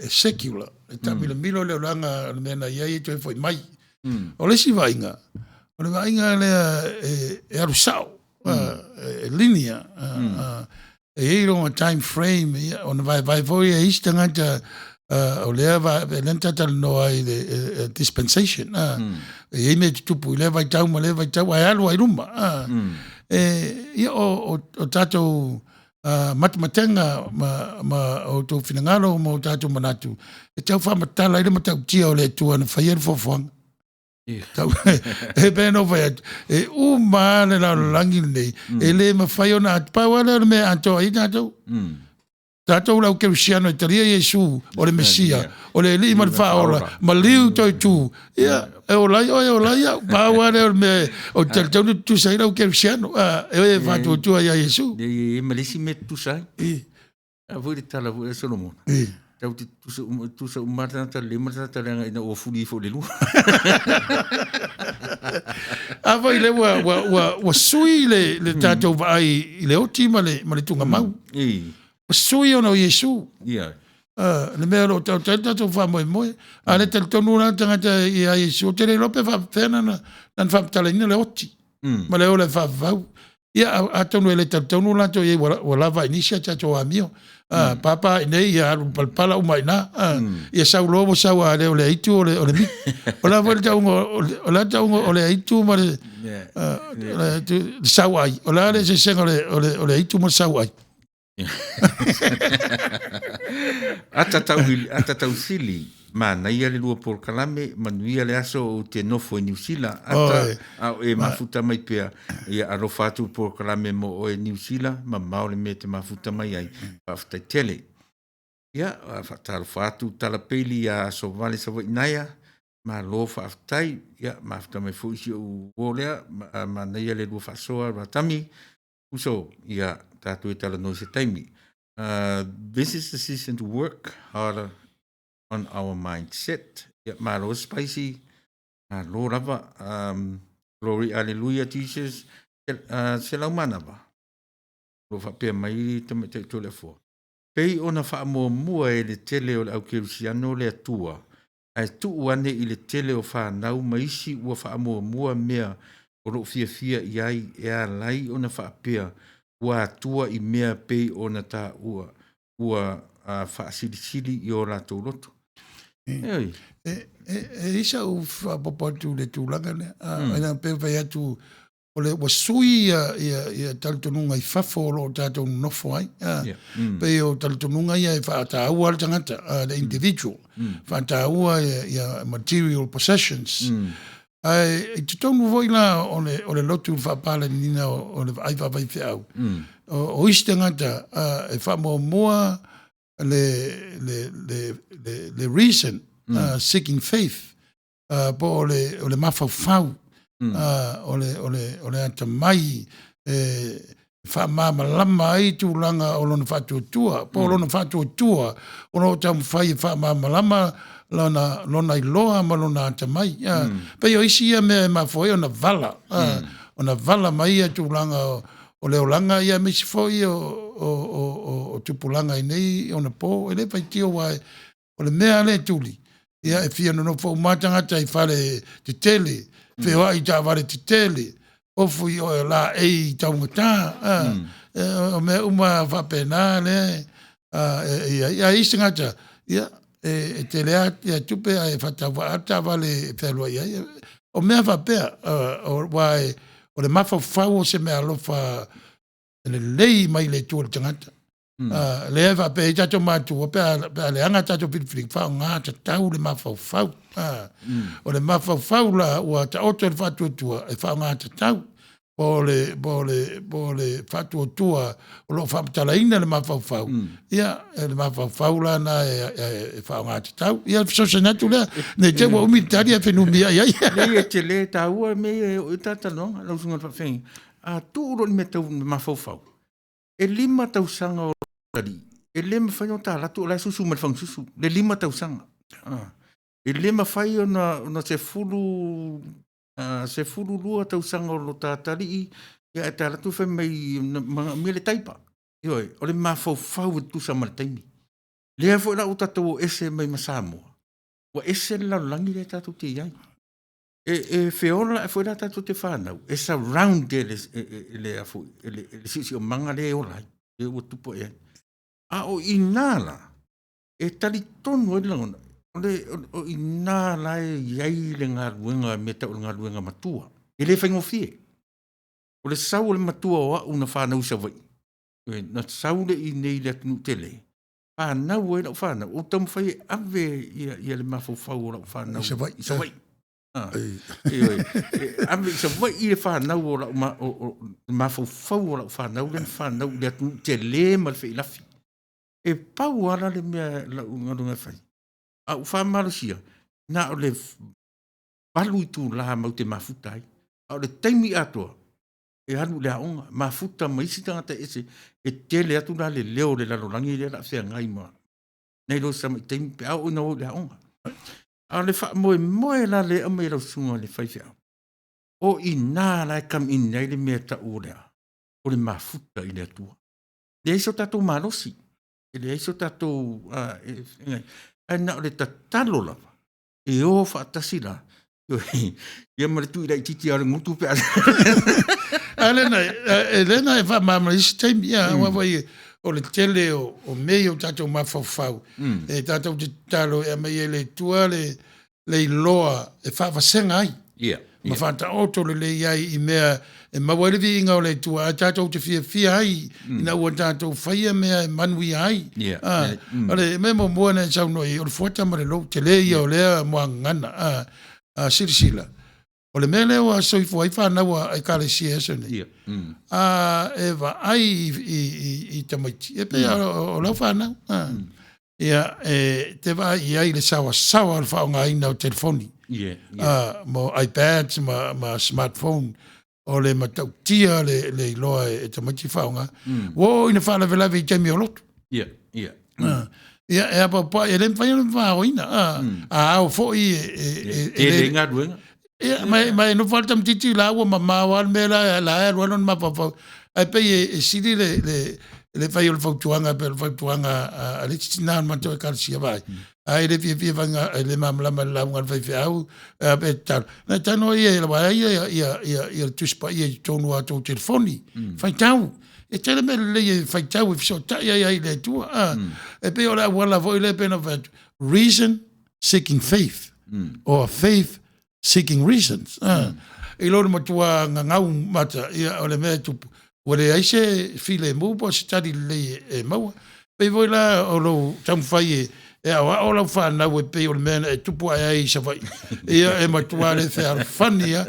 secular. E tamila milo leo langa mena iai toi foi mai. O le si vainga. O le vainga lea e arusau. Linea. E eironga time frame. O na vai foi e istangata o lea lenta tal no ai dispensation. E me tupu le vai tau ma le vai tau ai alu ai rumba. Ia o tatou matematenga ma o tō whinangaro ma o tātou manatu. E tau whamatala ira ma tau tia o le tua na whaiere fōwhanga. Tau e bēno whai atu. E maa le lau langi nei. E le ma whai o nā pāwala me anto ai tātou. Tātou lau Cristiano e taria Iesu o le Mesia. O le li ma whaora. Ma liu toi tū. Ia. E o lai, pāwara me o tātou ni tūsai lau Cristiano. E whātua tua ia Iesu. E malisi me tūsai. A voi le tala voi e Solomon. Tau te tusa umarata le marata le anga ina o furi fo le lua. A vai le wa sui le tātou vai i le oti ma le tunga mau. Wa sui ona o Yesu. Ia. Le mea lo tātou wha moe moe. A le tonu na tangata i a Yesu. O te le lope wha whena na wha ina le oti. Ma le o le wha whau. Ia a tonu e le tonu na to i wa lava inisia tātou a mio. Papa nei ia palpala umai na. Ia sau lobo sau a le o le aitu o le mi. O la volta o la taungo o le aitu ma le sau ai. O la le se senga o le aitu ma sau ai. Ata tau sili ma na ia le lua por kalame manuia le aso o te nofo e New Zealand ata e mafuta mai pea ia arofatu por kalame mo o e New Zealand ma maole me te mafuta mai ai paftai tele ia fatalo fatu talapeli a so vale sa inaia ma lo faftai ia mafuta mai fuisi o olea ma na ia le lua fasoa ratami uso ia tatu e tala no se taimi. This is the season to work harder on our mindset. Yeah, malo spicy. Lo rava. Glory, hallelujah, teachers. Sela umana ba. Lo fa pe mai te me te tole fo. Pei ona fa mo mua e le tele o le au kerusiano le atua. Ai tu wane i le tele o fa nau maisi ua fa mo mua mea o lo fia iai e a lai ona fa pea. Ua tua i mea pei ona ta ua fa sili i o la tau loto. Isa u fa popatu le tūlanga ne. Aina pe vai atu o le wasui ia talitonunga i fafo lo tātou nofo ai. Pe o talitonunga ia i fa tāua le tangata, the individual. Fa tāua ia material possessions. I te tonu voi la o le lotu whapala nina o le ai whawai whiau. O iste ngata e whamo moa le reason seeking faith po o le mawhau o le ata mai whamama lama ai tūlanga o lona whatuatua. Po lona whatuatua o lona tamu whai whamama lama lona i loa ma lona ata mai. Pei o isi ia mea mawhoi o na vala. O na vala mai a tūlanga o leolanga ia misi foi o tupulanga i nei o na po. E le pai tio wai o le mea le tuli. Ia e fia no fo matangata i whare te tele. Whio ai ta ware te tele. Ofu i o la e taungata. O mea uma whapena le. Ia isi ngata. Ia e te lea e tupe e whatawa ata wale whelua ia. O mea whapea o wai o le mawhau se mea lofa le lei mai le tua le tangata. Le e whapea i tato mātua pea le anga tato whiriwhiri whao ngā ta tau le mawhau. O le mawhau la ua ta oto le whatuatua e whao ngā ta tau. Bo le whatuatua o lo whamtala ina le mawhau. Ia le mawhau la na e whao ngā ta tau. Ia sosa natu lea. Ne te wa umitari a whenumia ia. Nei e te le taua me o i tata longa. Lau sunga whawhengi. A tu uro ni me tau mawhau. E 5 tau sanga o tari. E 5 whai o tā latu o lai susu ma whang susu. Le 5 tau sanga. E 5 whai o na se fulu lua tau sanga o lo tātari i. Ia e tā latu whai mai mea le taipa. Ioi, o le mawhau e tu sa ma le taimi. Lea fo la o tātou o ese mai masamoa. Wa ese la langi le tātou te iai. E feola e foi la tātou te whanau. E surround le afu. Le sisi o manga le o lai. E o tupo e. A o inala. E tali tonu e langona. O inala e iai le ngā ruenga me tau le ngā ruenga matua. E le whaingo fie. O le sau le matua o au na whanau sa vai. Na sau le i nei le atunu tele. Whanau e na whanau. O tamu whai ave ia le mawhau o la whanau. Sa vai. Ame sa vai i le whanau o la mawhau o la whanau le whanau le atunu tele ma le whailafi. E pau ala le mea la ungarunga whai. A u whamarasia, nā o le balu i tū laha mau te mafutai. A o le taimi atua, e hanu le haonga, mafuta maisi tangata ese, e tele atu la le leo le lalorangi le la whea ngai maa. Nei lo sa mai taimi pe au ina o le haonga. A le wha moe la le amai rau sunga le whai whea. o I nā lai kam in nei le mea ta urea. O le mafuta I le atua. Le eiso tatou malosi. Le eiso tatou, ai na o le tatalo lava. E o whaatasi la. Ia mare tu I rai titi a le ngutu pe ale. Elena e wha mama isi taimi ia, wawai o le tele o mei o tatou mawhawhau. E tatou te talo e mai e le tua le iloa e whawhasenga ai. Ia. Ma whanta oto le iai I mea e mawarivi inga o le tua a tatou te fia ai ina ua tatou whaia mea e manui ai. Ale me mo mua na e sau noi o le fuata ma le lo te le ia o lea mua ngana sirisila. O le mele o a soifo ai whanau ai kare si e sone. E wa ai I tamaiti. E pe o lau whanau. Ia te wa I ai le sawa al whaonga ina o telefoni. Mo iPads, ma smartphone. O le matau tia le iloa e tamaiti whaonga. Wo ina whala velawe I taimi o lotu. Ia, e apa pa, e le mwhai anu whao ina. Au fo I e le ngā ruenga. Ia, mai no falta mtiti la ua mawal me la e ruanon mapapau. Ai pei e siri le whai o le whautuanga, pe le whautuanga a le titina mato e karsia vai. Ai le fia vanga, le mamlama la unga le whai au, pe talo. Na tano ia la wai ia tuspa ia tonu ato telefoni. Whai tau. E tele me le whai tau e fiso tai ai le tua. E pe o la wala voi le pena whai reason seeking faith. Or faith seeking reasons. I loro matua ngangau mata ia o le mea tupu. Wale aise file mupo se tari le e maua. Pei voi la o lo tamwhai e awa o lau whanau e pei o le mea e tupu ai sa vai. Ia e matua le whea whania.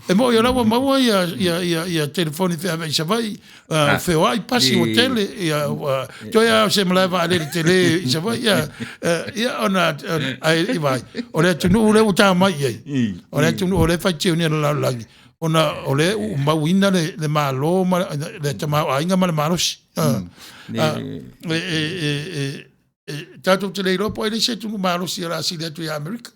E mo i rawa maua ia telefoni whea vai sa vai. Wheo ai pasi o tele. Toi au se malaiwa ale tele i sa vai. Ia ona ai vai. O le tunu ule o tā mai ei. O le tunu o le whaitiu ni ala langi. Ona o le mauina le malo le tamau ainga ma le marosi. Tatou te leiro po ele se tunu marosi ala si le tu ia Amerika.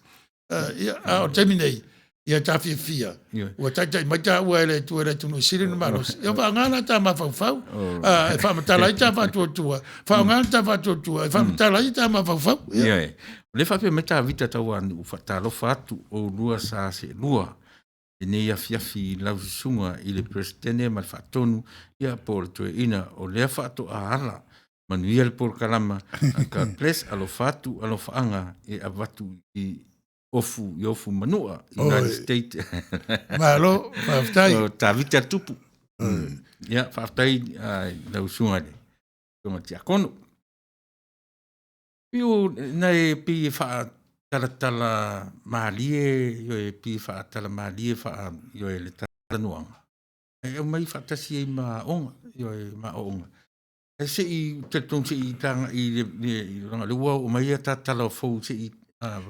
Ia o terminei. Ia ta fia. Ua tata mai ta ua ele tu ele tunu siri no marosi. Ia va ngana ta ma fau. E fa matala ita fa tua. Fa ngana ta fa tua. E fa matala ita ma fau. Ia. Le fa pe meta vita ta wan u fa ta lo fatu o lua sa se lua. E nei afiafi lausunga I le presidente ma fatonu ia por to ina o le fatu a ala manuel por kalama ka ples alo fatu alo faanga e avatu I ofu manua United States malo faftai o tavita tupu ia faftai lausunga le toma tia kono piu nei pi fa tala malie yo e pi fa tala malie fa yo e le tala nuanga e mai fa tasi e ma onga yo e ma onga e se I te tong se I tanga I le ua o mai ta tala fo se I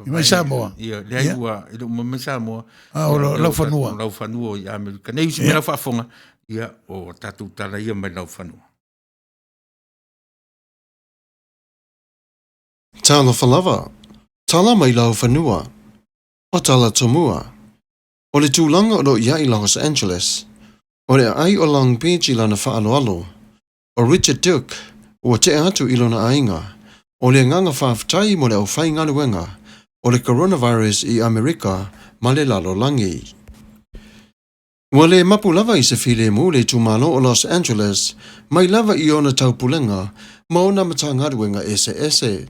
mai Samoa ia le ua e mo mai Samoa o lau fanua I Amerika nei se mera fa fonga ia o tatu tala ia mai lau fanua Tala falava. Tala mai lau whanua. O tala tomua. O le tūlanga o lo iai Los Angeles. O le ai o lang pēji lana whaaloalo. O Richard Duke. O te atu ilona ainga. O le nganga whaafitai mo le au whai nganuenga. O le coronavirus I Amerika ma le lalo langi. Wa le mapu lava I se file mu le tūmalo o Los Angeles. Mai lava I ona taupulenga. Ma ona matangaruenga ese.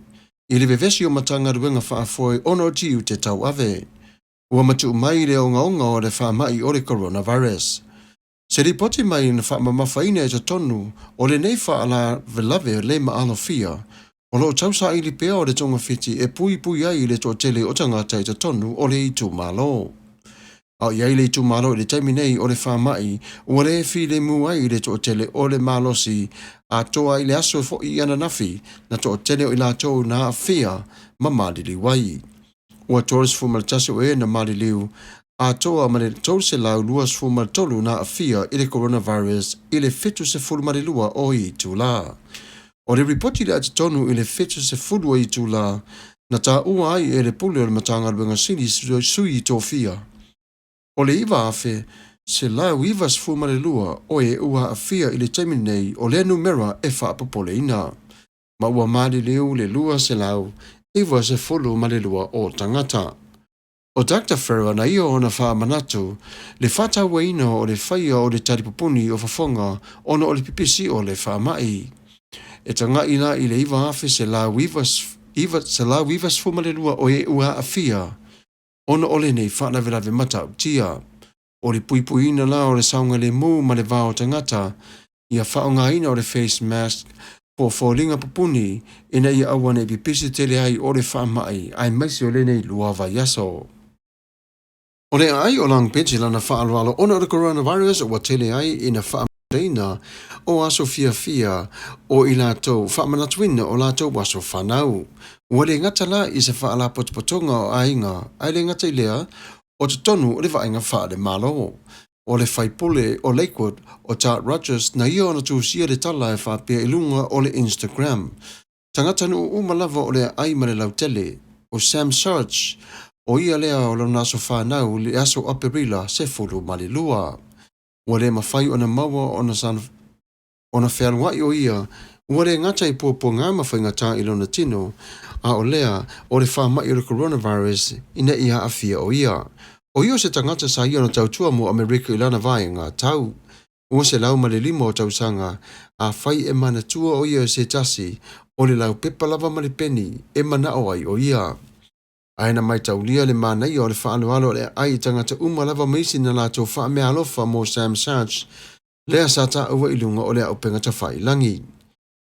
I le vevesi o matangaruenga whaafoi ono tiu te tau ave. Ua matu mai le onga o le whaamai o le coronavirus. Se li poti mai na whaamamawhaina e te tonu o le nei whaala velave le maalo fia. O lo tausa I li pea o le tonga whiti e pui ai le to tele o tangata e te tonu o le I tu malo. Au iai le tu malo I le taimi nei o le whaamai ua le fi le muai le to tele o le malosi a toa I le aso fo I ananafi na to tele o I la tau na fia ma malili wai. Ua toris fu maltase o e na maliliu a toa ma le tau se lau luas fu maltolu na fia I le coronavirus I le fitu se fulu malilua o I tu la. O le ripoti le ati tonu I le fitu se fulu o I tu la na ta ua ai e le pule o le matanga luenga sili sui to fia. O le iwa afe, se la wivas fu male lua o e ua afia i le taimi nei o le numera e whaapapole ina. Ma ua mali leu le lua se lau, iwa se fulu male lua o tangata. O Dr. Ferrer na ia ona wha manatu, le whata waina o le whaia o le taripupuni o whafonga ona o le pipisi o le wha mai. E tanga ina i le iwa afe se la wivas fu male lua o e ua afia. Ona ole nei whana velave mata au tia. O le puipuina la o le saunga le mu ma le vao tangata, ia whaonga ina o le face mask, po fōlinga pupuni, ina ia awane i pipisi tele ai o le whaamai, ai maisi o le nei luava yaso. O le ai o lang pechi lana whaalwalo ona o le coronavirus o wa tele ai ina whaamateina o aso fia o i lātou whaamanatuina o lātou waso whanau. Ua le ngata la i se whaala potopotonga o ainga, ai le ngata i lea, o te tonu o le vaenga wha le malo. O le whaipole o Lakewood o Tart Rogers na ia ona tūsia le tala e whapea ilunga o le Instagram. Tangata nu umalava o le aima le lautele o Sam Sarge o ia lea o lo naso whanau le aso aperila se fulu mali lua. Ua le mawhai ona maua ona whealuai o ia ua le ngata i pōpō ngā mawhainga tā ilona tino a o lea o le whamai o le coronavirus ina ia awhia o ia. O ia se tangata sa ia na tautua mo Amerika i lana vai ngā tau. Ua se lau ma le lima o tausanga a whai e mana tua o ia se tasi o le lau pepa lava ma le peni e mana o ai o ia. Aina mai taulia le mana i o le whaanualo le ai tangata lava meisi na lātou wha mea alofa mo Sam Sarge lea sa ta ua ilunga o lea upenga ta whai langi.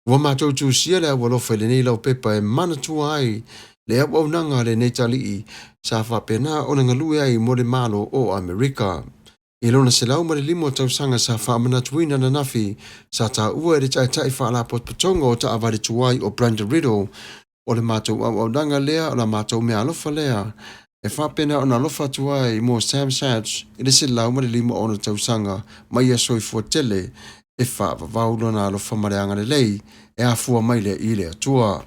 Ua mātou tūsia lea walofa le nei lau pepa e mana tua ai le au nanga le nei talii sa whapena o na ngalue ai mo le malo o Amerika. I lona se lau ma le limo tausanga sa whaamanatuina na nafi sa ta ua e le tai whaala potpotonga o ta avare tuai o Brenda Riddle o le mātou au nanga lea o la mātou mea alofa lea e whapena o na alofa tuai mo Sam Sarge i le se lau ma le limo o na tausanga mai a soifua tele e whaavavaulo na alofa mareanga le lei e a fua mai le i le atua.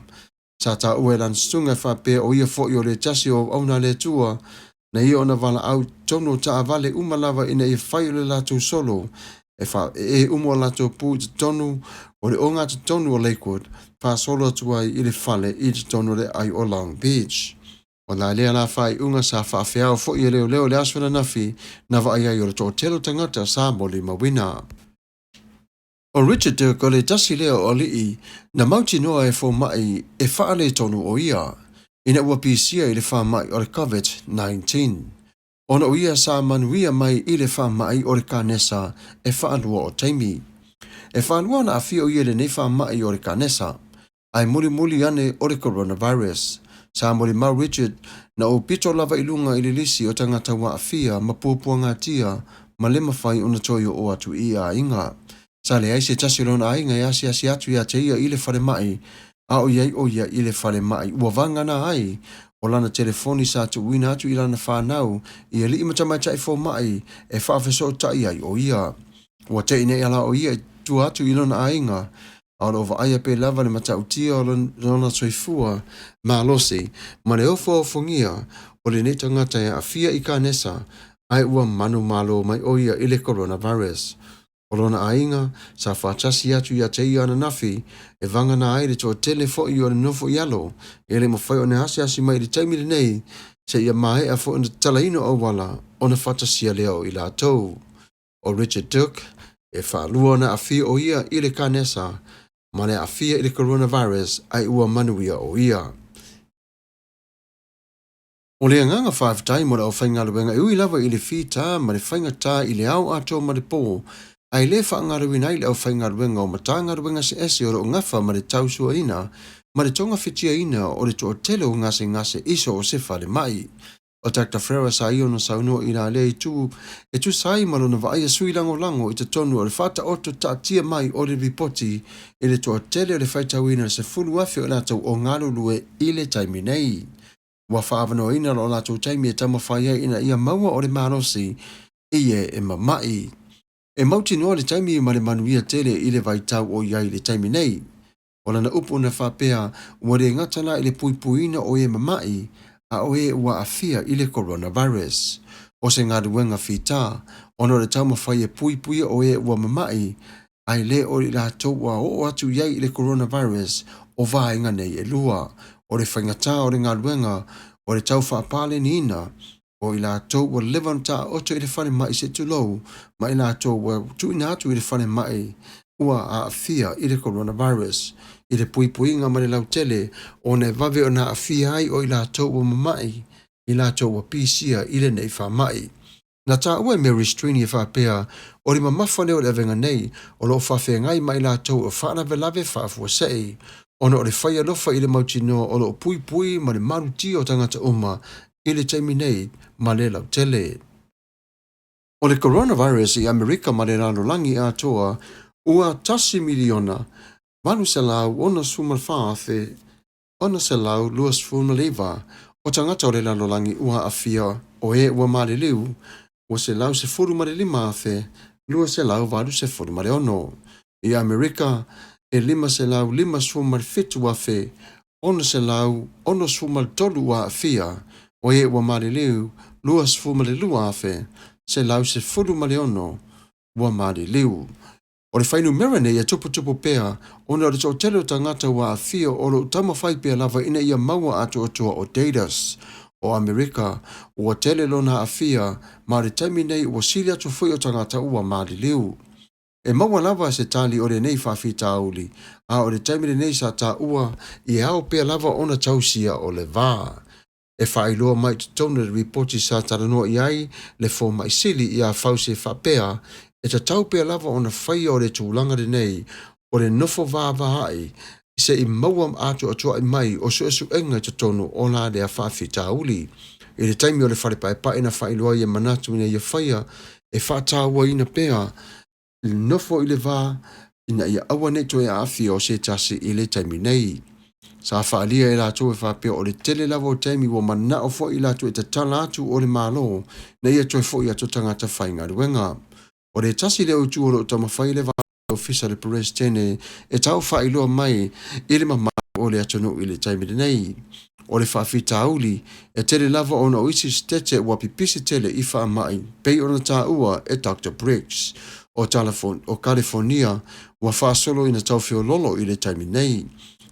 Sa ta ue lan stunga whapea o ia fo i o le tasi o auna le tua na ia ona vala au tono ta avale umalava ina i whai o le lātou solo e umo lātou pū te tonu o le onga te tonu o Lakewood pa solo atua i le whale i te tonu le ai o Long Beach. O la lea la whai unga sa whaafeao fo i leo le aswena nafi na wa ai o le tō telo tangata sa moli mawina. O Richard Dirk o le tasi leo o lii na mauti noa e fo mai e whaale tonu o ia ina ua pisia i le wha mai o le COVID-19. Ona o ia sa manuia mai i le wha mai o le kanesa e whaalua o taimi. E whaalua na awhia o ia le nei wha mai o le kanesa ai muli ane o le coronavirus. Sa muli mau Richard na o pito lava ilunga i le lisi o tangata wa awhia ma pūpua ngā tia ma le mawhai o na toyo o atu i a inga. Sa le ai se tasi lona ai ngai asi atu ia te ia i le whare mai, a o ia i le whare mai. Ua vangana ai, o lana telefoni sa tu wina atu i lana whanau, i li ima tamai tai fo mai, e whaafeso tai ai o ia. Ua te ine ala o ia tu atu i lona ainga, a lo va ai pe lava le matau tia o lona soifua, ma losi, ma le ofo o fongia, o le neta ngata ia a fia i ka nesa, ai ua manu malo mai o ia i le coronavirus. O lona ainga, sa whaatasi atu ia te ia ana nafi, e vangana ai le toa telefo i o le nofo i alo, e le mawhai o ne asi mai le taimile nei, se ia mai a fo na talaino au wala, o na whaatasia leo i la tau. O Richard Dirk, e whaalua na awhia o ia i le kanesa, ma le awhia i le coronavirus ai ua manuia o ia. O le nganga whaafetai mo le au whainga luenga i ui lava i le whita, ma le whainga tā i le au ato ma le pō, ai le whaangaruina i le au whaingaruenga o matangaruenga se ese o ngafa ma le tausua ina, ma le tonga whitia ina o le toa tele o ngase iso o se whale mai. O Dr. Ferrer sa i ona sauno i la le e tu sai malo na vaia sui lango i te tonu o le whata oto ta tia mai o le ripoti i le toa tele o le whaitawina se fulu afi o lātou o ngalo lue i le taimi nei. Wa whaavano ina lo lātou taimi e tama whaia ina ia maua o le marosi i e mamai. E mauti noa le taimi ma le manuia tele i le vaitau o iai le taimi nei. O lana upo na whapea ua le ngatala i le puipuina o e mamai a o e ua afia i le coronavirus. o se ngā ruenga whita, ono le tau mawhai e pui pui o e ua mamai, ai le o i la tau wa o atu iai i le coronavirus o vaenga nei e lua, o le whaingata o le ngā ruenga, o le tau whaapale ni ina, o i la tau wa levan ta oto i le whane mai se tu lou, ma i la tau wa tu ina atu i le whane mai, ua a afia i le coronavirus, i le pui pui ngā mare lau tele, o ne vave o na afia ai o i la tau wa mamai, i la tau wa pisia i le nei wha mai. Na tā ua Mary Strini e whapea, o li mamawhane o le avenga nei, o lo whawhea ngai mai la tau o whanave lave whafua sei, ono o le whaia lofa i le mautino o lo pui pui ma le maruti o tangata uma i le taimi nei ma le lau tele. O le coronavirus i Amerika ma le rano langi a toa, ua tasi miliona, manu se lau ona sumal whaafe, ona se lau luas funaliva, o tangata o le rano langi ua afia o e ua male liu, ua se lau se furu mare lima afe, lua se lau varu se furu mare ono. I Amerika, e lima se lau lima sumar fitu afe, ono se lau ono sumar tolu wa afia, o e ua mare liu, lua se furu mare lua afe, se lau se furu mare ono, ua mare liu. O le whainu merane ia tupu pea, ona le tau tele o tangata wa afia o lo tama whai pea lava ina ia maua atu atua o Datas, o Amerika, ua tele lona afia, ma le taimi nei ua sili atu fui o tangata ua maali liu. E maua lava se tali o le nei whawhita auli, a o le taimi nei sa ta ua, i ao pea lava ona tausia o le vā. E whailoa mai tutone le ripoti sa taranoa iai, le fo mai sili i a whause whapea, e ta tau pea lava ona whaia o le tūlanga le nei, o le nofo vāvāai, se i maua atu atua i mai o su enga i tonu o la le a whawhita uli. I le taimi o le wharepaepa ina whailoa i a manatu ina i a whaia, e whātaua ina pea, i nofo i le vā, ina i a awa neto e a awhi o se tasi i le taimi nei. Sa whaalia e la tō e whapea o le tele lava o taimi o mana o fo i la tō e ta tala atu o le mālo, na ia tō fo i atu tangata whainga ruenga. O le tasi leo tu o lo tama whai le vā ofisa le Perez tene, e tau whailoa mai i le mama o le atonu i le taimi nei. O le whawhita auli, e tele lava o na oisi stete ua pipisi tele i wha mai, pei o na tā ua e Dr. Briggs, o California, ua whaasolo i na tau whio lolo i le taimi nei.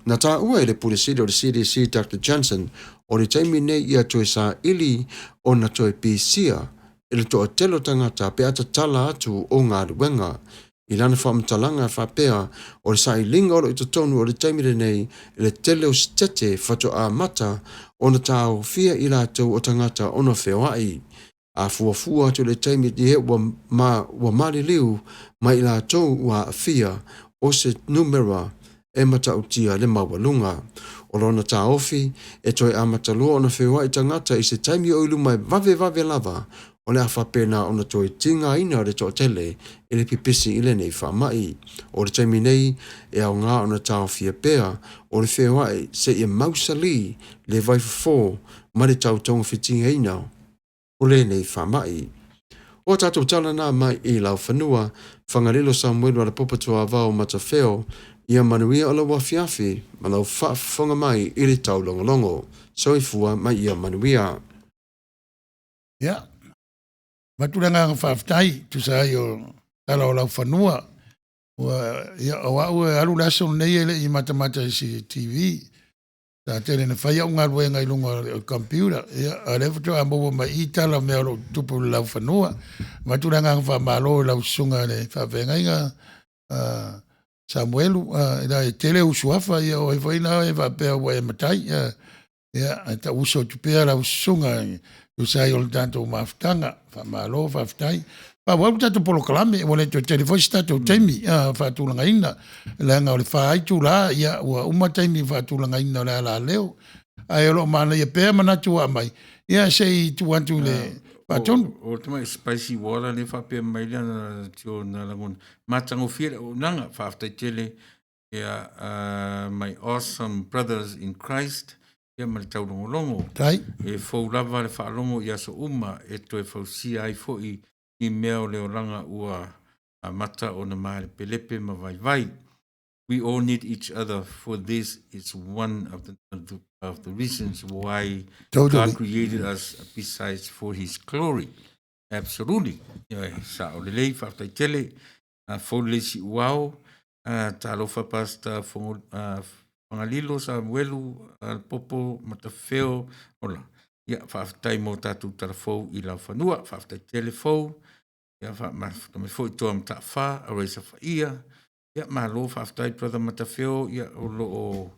Na tā ua i le pulisiri o le CDC Dr. Johnson, o le taimi nei ia toe sa ili o na toe pisia, i le toa telo tangata pe ata tala atu o ngā ruenga. I lana whaamatalanga whapea o le sai linga o le tonu o le taimire nei i le tele o stete whato a mata o na tāo fia i lātou o tangata o na whewai. A fuafua atu le taimire di he ua mari liu mai i lātou ua fia o se numera e mata utia le mawalunga. O lona tāofi e toi a matalua o na whewai tangata i se taimi o ilu mai vave lava o le awhapena o na toi tinga ina le toa tele i le pipisi i le nei whamai. O le taimi nei e au ngā o na tau fia pea o le whewai se i mausali le vai fo ma le tau tonga whitinga ina o le nei whamai. O tātou tala nā mai i lau whanua, whangarilo Samuelu ala popatua vau matawheo, ia manuia o la wafiafi, ma lau whaafonga mai i le tau longolongo. Soifua mai ia manuia. Ya. Matulanga ang whaftai, tu sa yo tala o lau whanua. O au e alu laso nei ele i matamata si TV. Ta tele na whaia o ngā rue ngai lunga o computer. A lefuto a mobo mai i tala mea lo tupu lau whanua. Matulanga ang whamalo lau sunga ne whawhengai ngā Samuelu. Ida e tele usuafa ia o e whaina e whapea wa e matai. Ta uso tupea lau sunga tu sai o tanto maftanga fa malo fa ftai pa wa tanto polo kalame o le telefone stato temi fa tu langa ina la nga o le fa ai tu la ia wa uma temi fa tu langa ina la leo ai lo mana ia pe mana tu mai ia sei tu want to le paton o te mai spicy water le fa pe mai na tio na lagun matango fia o nanga fa ftai tele ia my awesome brothers in Christ. Ia ma le taulongolongo. Tai. E fau lava le whaalongo i aso uma e toe fau si ai fo i mea o leo ranga ua a mata o na maare pelepe ma vai. We all need each other, for this is one of the reasons why God created us besides for his glory. Absolutely. Sa o le lei whaftai tele, fo le si uao, talofa pasta whangalilo sa mwelu, popo, matawheo, ola. Ia, whaftai mo tātou tarafou I lau whanua, whaftai tele fou, ia, me fo I toa mta wha, a reisa whaia, ia, malo whaftai brother matawheo, ia, o lo o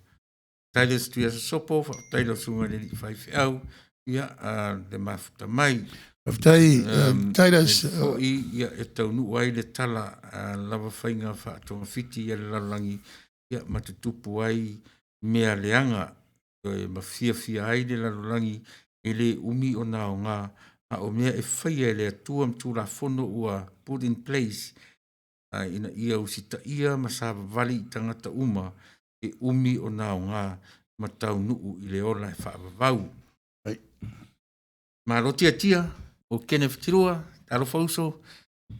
Titus tu ia sopo, whaftai lo sunga le li whaiwhiau, ia, le mafuta mai, Aftai, Titus, ia e tau nu ai le tala lava whainga whaatonga whiti ia le lalangi ia matutupu ai mea leanga e mawhia ai le lalangi e le umi o nao ngā a o mea e whaia e le atua mtula whono ua put in place ina ia usita ia masava vali I tangata uma e umi o nao ngā matau nuu I le ola e whaavavau. Maro tia o Kenneth Tirua, taro fauso,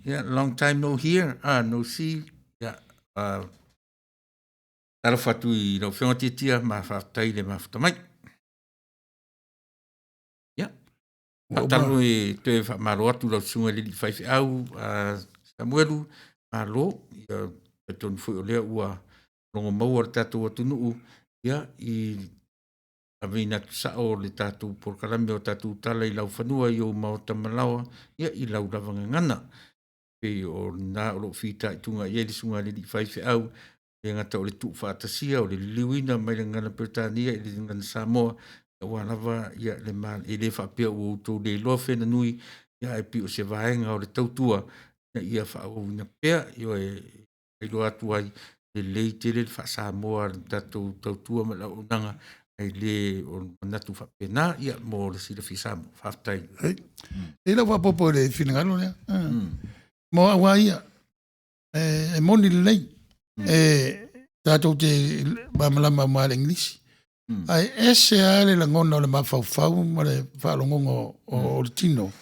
yeah, long time no hear, no see, yeah, taro fatu I lau whionga tia ma whaftai le mafuta mai. Yeah, taro e te maro atu lau sunga lili whaiwhi au, Samuelu, malo, ia, e tonu fui o lea ua rongo maua tatou atu nuu, yeah, I Avina tu sao le tātou porkalame o tātou tala I lau whanua I o mao tamalawa, ia I lau lavanga ngana. Pe o nā o lo whita I tunga I ele sunga le li whaiwhi au, e ngata o le tuk whaatasia, o le liwina mai le ngana Britania, I le ngana Samoa, ia wā lava, ia le man, e le whapea o tō le loa whena nui, ia e pi o se vaenga o le tautua, ia whaawina pea, ia e lo atu ai, le lei tele le wha Samoa, tātou tautua ma lau nanga, ai le o natu whapena ia mo le sila fisamo, whaftai. E la wapopo le whinangalo lea. Mo awa ia, e moni le nei, tātou te mamalama ma le English. Ai ese a le langona o le mawhauwhau, ma le whaalongongo o le tino.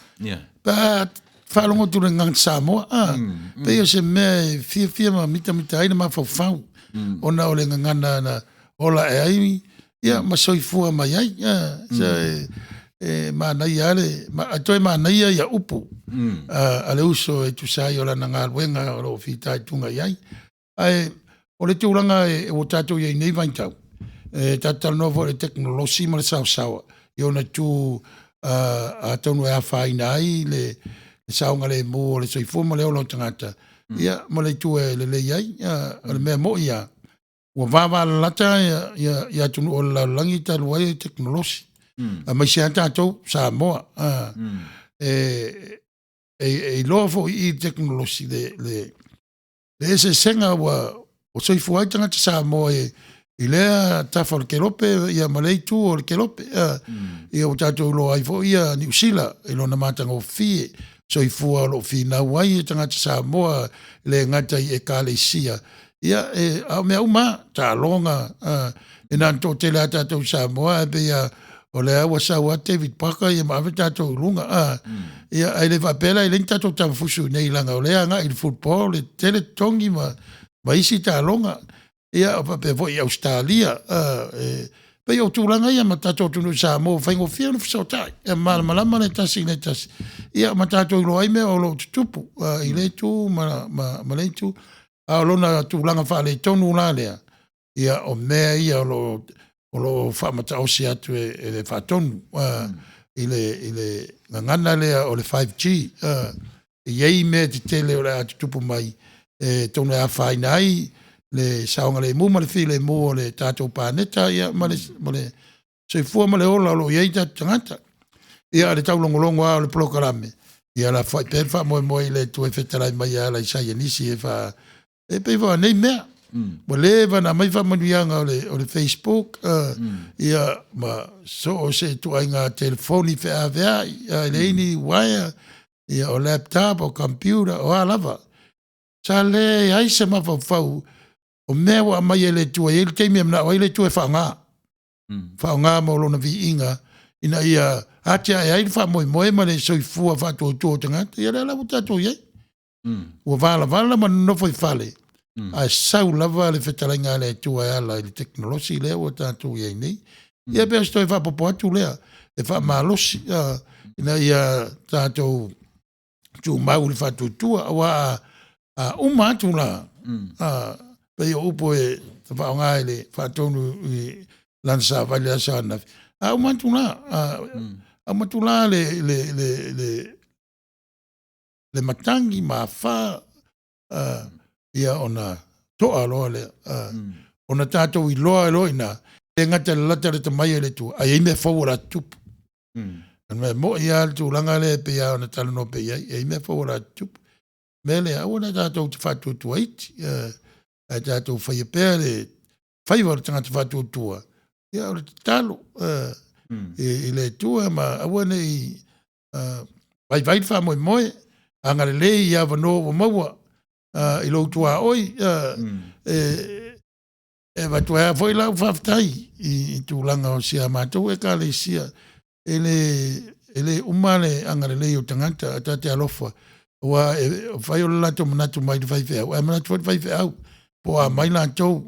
Pa whaalongo tu le ngang Samoa, pe o se mea fia ma mita aina mawhauwhau, ona o le ngangana na ola e aimi, ia masoifua mai ai manai ale atoe manai ia upu ale uso e tusai o lana ngā luenga o lo whitai tunga iai ai o le tūranga e o tātou iai nei vaintau tātou novo le teknolosi ma le sausawa I ona tū a tonu e a whaina ai le saunga le mo le soifua ma le olo tangata ia ma le tū e le iai le mea mo ia Ua wawa lata ia tunu o la langi ta luai teknolosi. Mai se tātou Samoa. E loa fo I teknolosi le ese senga ua o soifu ai tangata Samoa I lea tafa o le kelope ia malei tu o le kelope. Ia o tātou loa ai fo ia New Zealand I lona matanga o fie soifua lo fi na wai tangata Samoa le ngata I e Kalesia. Ia au mea uma ta longa ina to te la tātou Samoa be ia o le awa sawa David Parker ia ma tātou lunga ia ai le vapela I le tātou tamfusu nei langa o le anga I football le tele tongi ma isi ta longa ia o pape vo I Australia pe o tūlanga ia ma tātou tunu Samoa whaingo fia le fisotai ia malama le tasi ia ma tātou loai mea o lo tutupu I le tu ma le tu a lona tūlanga whaale tonu la lea. Ia o mea ia o lo whamata osi atu e le whatonu. I le ngana lea o le 5G. Iei mea te tele o le atu tupu mai. Tonu e a whaina ai. Le saonga le mu ma le while mu o le tātou pāneta. Ia ma le soifua ma le ola lo iei tātou tangata. Ia le taulongolongo a o le prokarame. Ia la whai perfa moe le tue whetarai mai a la isai nisi e wha e pe va nei mea mo le va na mai va manuianga o le Facebook ia ma so o se tu ai ngā telefoni fe avea le ini wire ia o laptop o computer o alava sa le ai se ma fau o mea wa mai le tu ai le teimi na o le tu e whaanga mo lona vi inga ina ia atia ai fa moi ma le soifua fa tu tanga ia la butato ia Ua vala ma no foi fale. A sau lava le fetalinga le tua ala le teknolosi le o tātou iei nei. Ia bea stoi fa popo atu lea. E fa malosi ina ia tātou tu mau le whatutua, wa uma atu la, pei o upo e te whaonga le whatonu i lansa vale asa anafi. Uma atu la, uma atu la le matangi ma wha, ia ona toa loa le, ona tātou I loa e loina, e ngata le lata le tamai le tu, ai me whawara tupu. Me mo ia tu langa le pe ia ona tala no pe ia, e me whawara tupu. Me le au na tātou te whatu tua iti, e tātou whai pēr le, whai wara tangata whatu tua. Ia ora te talo, I le tua ma awa nei, vai wha moe moe, angare le ia wano wa maua, I lo tua oi, e watu ea foi lau whaftai I tūlanga o sia mātou e ka le sia ele umale angare le o tangata a tate alofa wa e whai o lato manatu mai whai whau e manatu whai whau po a mai lato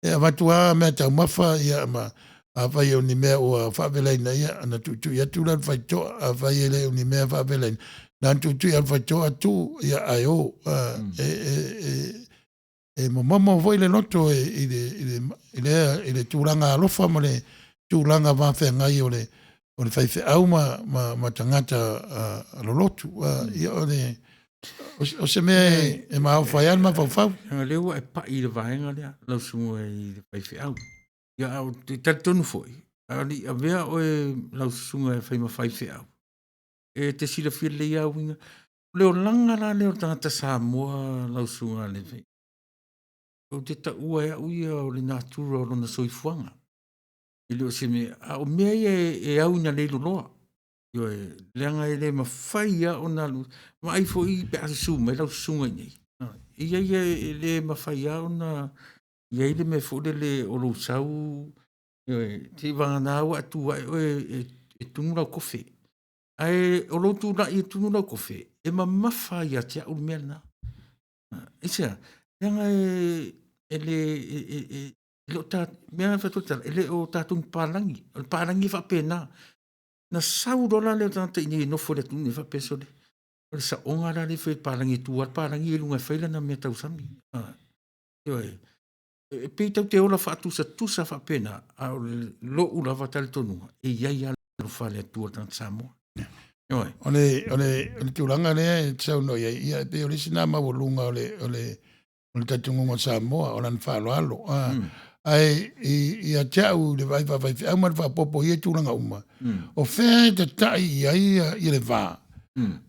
e watu a mea tau mafa ia ma a whai o ni mea o a whaweleina ia ana tutu ia tūlan whai to a whai ele o ni mea whaweleina na tutu ia whai to atu ia ai o e mama foi le noto ile tūranga alofa mo le tūranga whawhengai o le whaiwhi au ma tangata lolotu. Ia o se mea e maa whai anu ma whau. Nga lewa e pa I le vahenga lea, lau sungu I le whaiwhi au. Ia au te tatonu foi. Ali a vea o e lau sungu e whaima whaiwhi au. E te sila whia le iau inga. Leo langa la leo tangata Samoa lau sungu a le whai. O te ta ua e au ia o le nātura o lona soifuanga. I leo se me, a o mea e au ina leilo loa. Io e leanga e le mawhai ia o nā lu. Ma ai fo I pe ase suma, e lau sunga nei. Ia e le mawhai ia o nā, ia le me fo le o lo sau, te wangana au atu e tunu lau kofe. Ai o lo tu la I tunu lau kofe. E ma mawhai ia te au mea na. Isa, leanga ele o tā, mea whatotala, ele o tātung pārangi, o pārangi whapena. Na saurola leo tanta I ni nofo le tuni whapeso le. O le sa onga la le whai pārangi tua, pārangi e lunga whaila na mea tausami. Io e peitau te ola whaatusa tusa whapena, a o le lo ula watale tonunga, e iai ala lo whale atua tanta Samoa. O le tūranga lea e tsau no ia e pe o le sina mawalunga o le tatungunga Samoa, o lan whaaloalo. Ai ia tau le vai au man whapopo ia tūranga uma. O whea te tai ia le vā.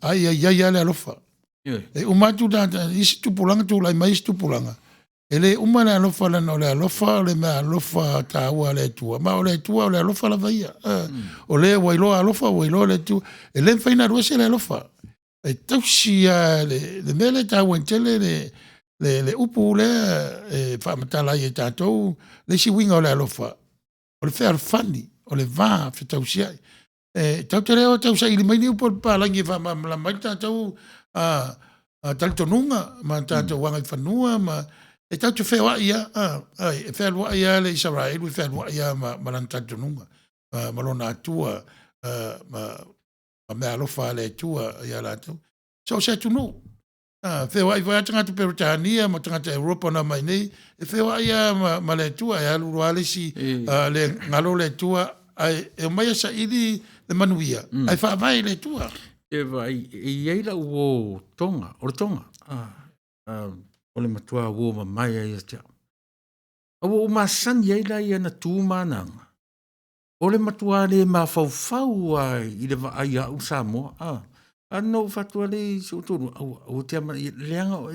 Ai ia le alofa. E umatu tata isi tupulanga tūlai mai isi tupulanga. E le uma le alofa lana o le alofa o le mea alofa ta ua le tua. Ma o le tua o le alofa la vaia. O le wailoa alofa wailoa le tua. E le whaina ruase le alofa. E tausi le mele ta wentele le upu le whamatala I e tātou le si winga o le alofa. O le whea fani, o le vā whetausia. Tau te reo tau sa ili mai ni upo pālangi whamamala mai tātou talitonunga, ma tātou wangai whanua, ma e tau te whea ia, e whea lua ia le Israel, e whea lua ia ma lan talitonunga, ma lona atua, ma mea alofa le atua ia lātou. So se tunu. Whewa I wai tangata Peritania, ma tangata Europa na mai nei, e whewa ia ma le tua, e alu alesi le ngalo le tua, e mai sa ili le manuia, ai whaavai le tua. E vai, e ieila uo tonga, o le tonga, o le matua uo ma mai ai a tia. O masan ieila ia na tū mananga. O le matua le ma fau ai, I le va ai a Samoa, ano fatua le so tonu o te ama leanga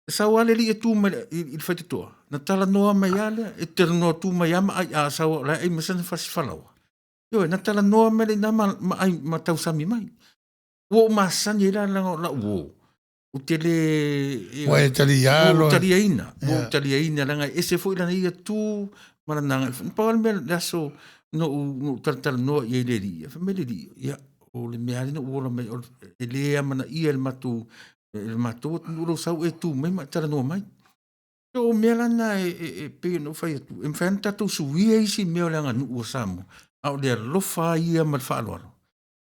sa wale li tu ma il fatito na tala noa mai ale e te no tu mai ama ai a sa la e masan fas falawa yo na tala noa mai na ma ai ma tau sami mai o masan ira la o te le o italiano italiana langa ese foi la ia tu ma na pa me la so no tala no ye le dia famele dia o le mea rina uola mai, e lea mana ia le matu uro sau e tu mai ma tara noa mai. O mea lana e pege no fai atu. E mwhai tatou suia isi mea le anga nu ua Samoa. Au lea lofa ia ma le whaaloalo.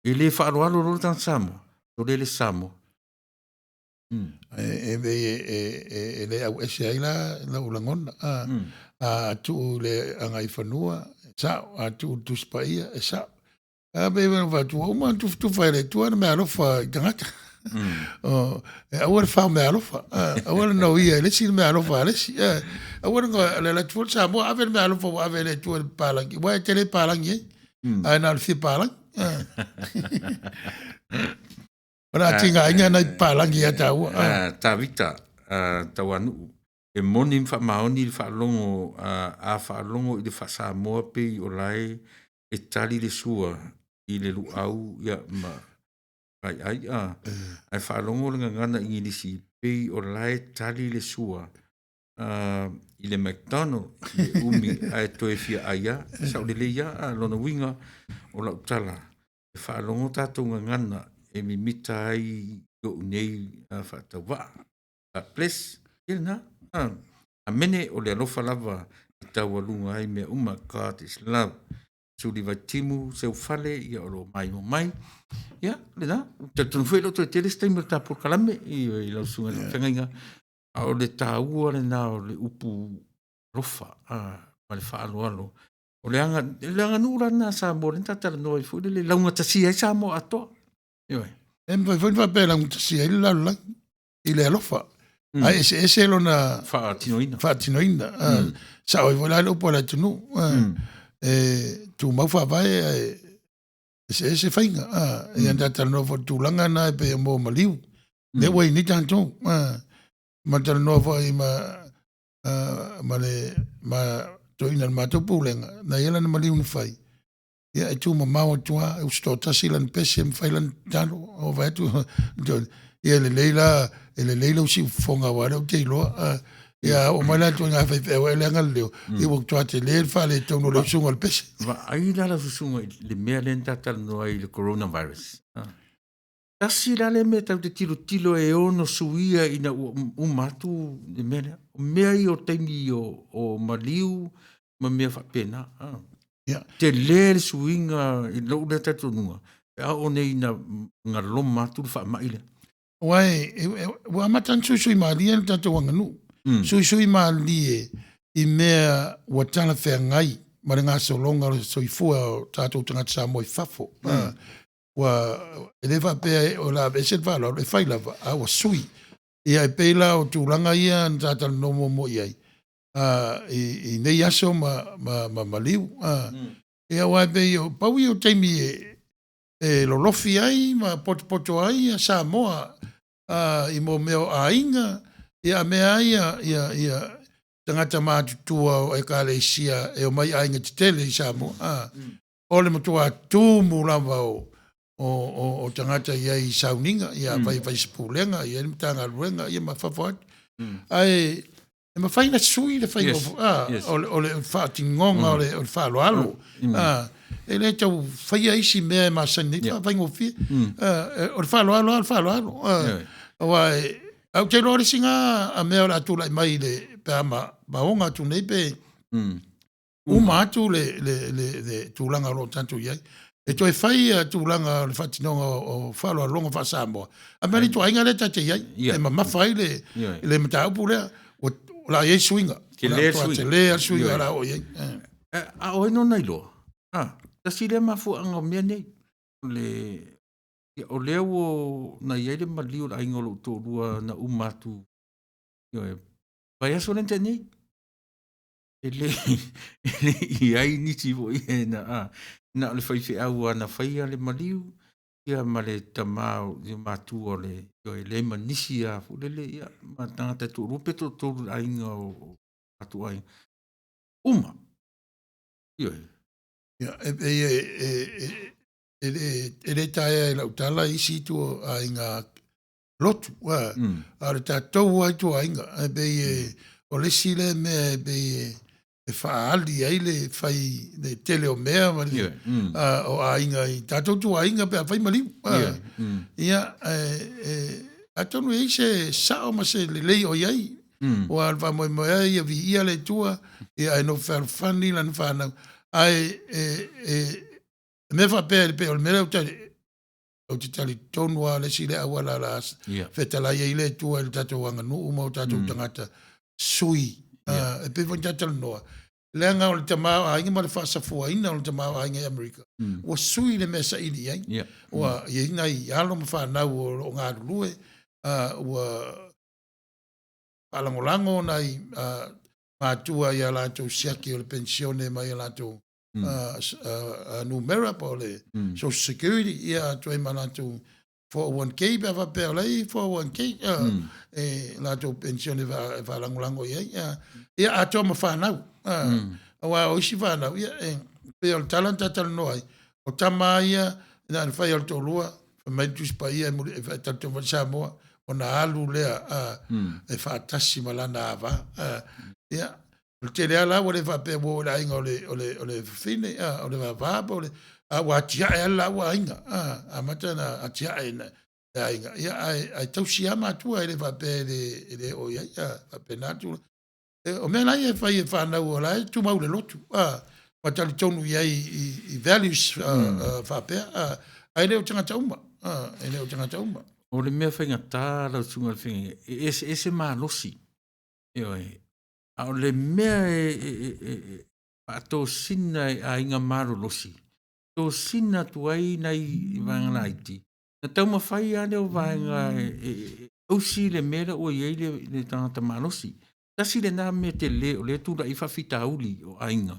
E le whaaloalo rolo tanga Samoa. o le samo. Le au ese ai la ulangona. A tu le angai whanua, sa, a tu tuspaia, sa. A be wa tu uma tu fai le tu ana me alofa tangata. Awar fa me alofa. Awar no ia le si me alofa le si. Awar ngo le tu sa mo ave me alofa wa ave le tu palangi. Wa tele palangi. Ai na fi palangi. Ora tinga ina na palangi ata wa. Ta vita tawanu e moni fa maoni fa longo a fa longo i fa sa mo pe o lai e tali le sua i le lu au ya ma ai fa longo nga ngana i ni si pe o lai tali le sua i le McDonald i umi ai to e fia aia sa le ya lona winga o la tala e fa longo tato nga ngana e mi mita ai yo nei fa tawa a place ilna a mene o le alofa lava i tau alunga ai mea uma God is love. Suli vai timu se ufale ia o mai o mai. Ia, le da. Te tunu fwe lo to te lesta ima ta por kalame i lau sunga le whengainga. A o le ta ua le na o le upu rofa. Ma le wha alo alo. O le anga nura na sa mo le tatara noi fwe le launga tasi ai sa mo atoa. Ioi. E mwai fwe pe launga tasi ai lau lang. I le alofa. Ai ese lo na Wha tinoina. Wha tinoina. Sa oi fwe lai upo la tunu. Tu mau fa vai ese fainga e anda tal no fo tu langa na pe mo maliu le wai ni tanto ma tal no fo i ma le ma to ina ma to pulenga na yela na maliu ni fai ya tu ma mau tu a u sto tasilan pesem failan talo o vai tu ya le leila si fonga wa o te lo ya o mala tu nga fa e le ngal leo I wo tu ate le fa le tu no le sunga al pese Va ai la sunga le mea lenta tal no ai le coronavirus. Tasi la le mea tau te tilo e ono suia ina umatu le mea. O mea I o teimi o maliu ma mea fa pena. Te le suinga I lo le tatu nunga. A o nei na ngaloma tu fa maile. Wai wa matan su ma li en tatu wanganu. Sui mali I mea wa tana whea ngai ma ringa so longa so I fua tātou tangata sa mo I fafo. Wa elewa pea o la eset wala o le whai lava a wa sui. Ia e peila o tūranga ia an tātala nomo mo iai. I nei aso ma liu. Ia wa pei o pau I o teimi e lolofi ai ma poto ai a sa moa I mo meo a inga. Ia mea ia tangata mātutua o e kāle isia e o mai ainga te tele I sa mo. O le matua tūmu lava o tangata ia I sauninga, ia vai sipulenga, ia ni tanga ruenga, ia mawhawhat. Ai, e mawhaina sui le whai o le whaatingonga, o le whaaloalo. E le tau whaia isi mea masani, whai ngofi. O le whaaloalo. Ai, au te rore singa a mea la tula I mai le pe maonga tu nei pe uma atu le tūlanga ro tantu iai. E toi whai tūlanga le whatinonga o whalo a longa whasamoa. A meri tu ainga le tate iai. E ma mawhai le mataupu lea. O la iei suinga. Ke lea suinga. Te lea suinga la o iai. A o eno nei loa. Tasi le mafu anga o mea nei. O leo o na iei le maliu la ingolo tōrua na umatu. Vai aso lente nei. Ele iai niti vo I na le whaiwhi au ana whaia le maliu. Ia ma le tamau I matu o le manisi a fulele. Ia ma tangata tōru peto tōru a inga o atu ai. Uma. Ia. Ia, ele tae e lau tala isi tu a inga lotu. A le tātou ai tu a inga. O le sile me e whaali ai le whai le tele o mea mali. O a inga I tātou tu a inga pe a whai maliu. Ia, a tonu e se sao ma se le lei o iai. O a alfa moe moe ia vi ia le tua. Ia e no whani lan whanau. Ai, me wha pēr pe o le mera o o te tali tonu a le sile awala la Yeah. fetala ia ile tua il tatou anga nuu mau tatou tangata sui. E pe von tatal noa. Lenga o le tamau a inga ma le whaasafua ina o le tamau a inga i Amerika. Ua sui le mesa ili ai. Yeah. Ua ia ina i alo ma whanau o ngā rulue. Ua palangolango nai mātua ia lātou siaki o le pensione mai ia lātou numera pa o le Social Security ia tuai ma lātou 401k pe fa pe lei 401k lātou pensione va langolango ia ato ma whanau wa o si whanau ia pe o talanta tal noi o tama ia na fai o tolua mai tus pa ia mo e fa tanto va Samoa ona alu lea e fa tasi malana ava ia o te lea la o le fa pe wo la inga o le fine o le va o le wa tia e la wa inga a matana a tia e na inga ia ai tau si ama tu e le fa pe le o ia fa pe na tu o me la ia fa na o la tu mau le lotu ma tali tonu ia i values fa pe ai le o tanga tauma ai le o tanga tauma O le mea whainga tā lau tunga le whainga. Ese mā losi. A o le mea a tō sina a inga māro losi. Tō sina tu ai nei vangana iti. Na tau ma whai ane o vanga ausi le mera o iei le tangata mā losi. Tasi le nā mea te le o le tūra i whawhita auli o ainga.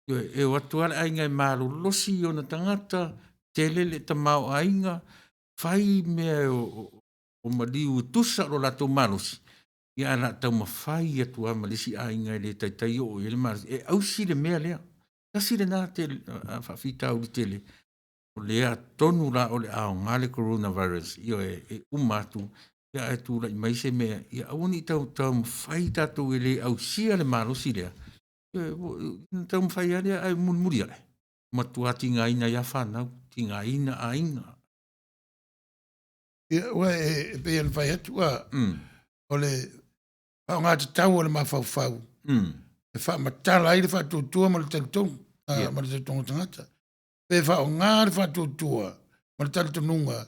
E o atuare ainga i māro losi o na tangata te le tamau ainga. Fai mea o maliu tusa o lato malusi. Ia ana tau mawhai atua malisi a inga le taitai o ele malusi. E ausi le mea lea. Tasi le nā te whawhita uli tele. O lea tonu la o le ao ngale coronavirus. Ia umatu. Ia e tūra i maise mea. Ia awani tau mawhai tatou ele ausia le malusi lea. Tau mawhai alea ai muri ale. Matua tinga ina ia whanau. Tinga ina a inga. Ua e pe an fai atu o le o ngā te tau o le mawhauwhau. E wha matala ai le wha tūtua ma le talitong, ma le talitonga tangata. Pe wha o ngā le wha tūtua ma le talitonunga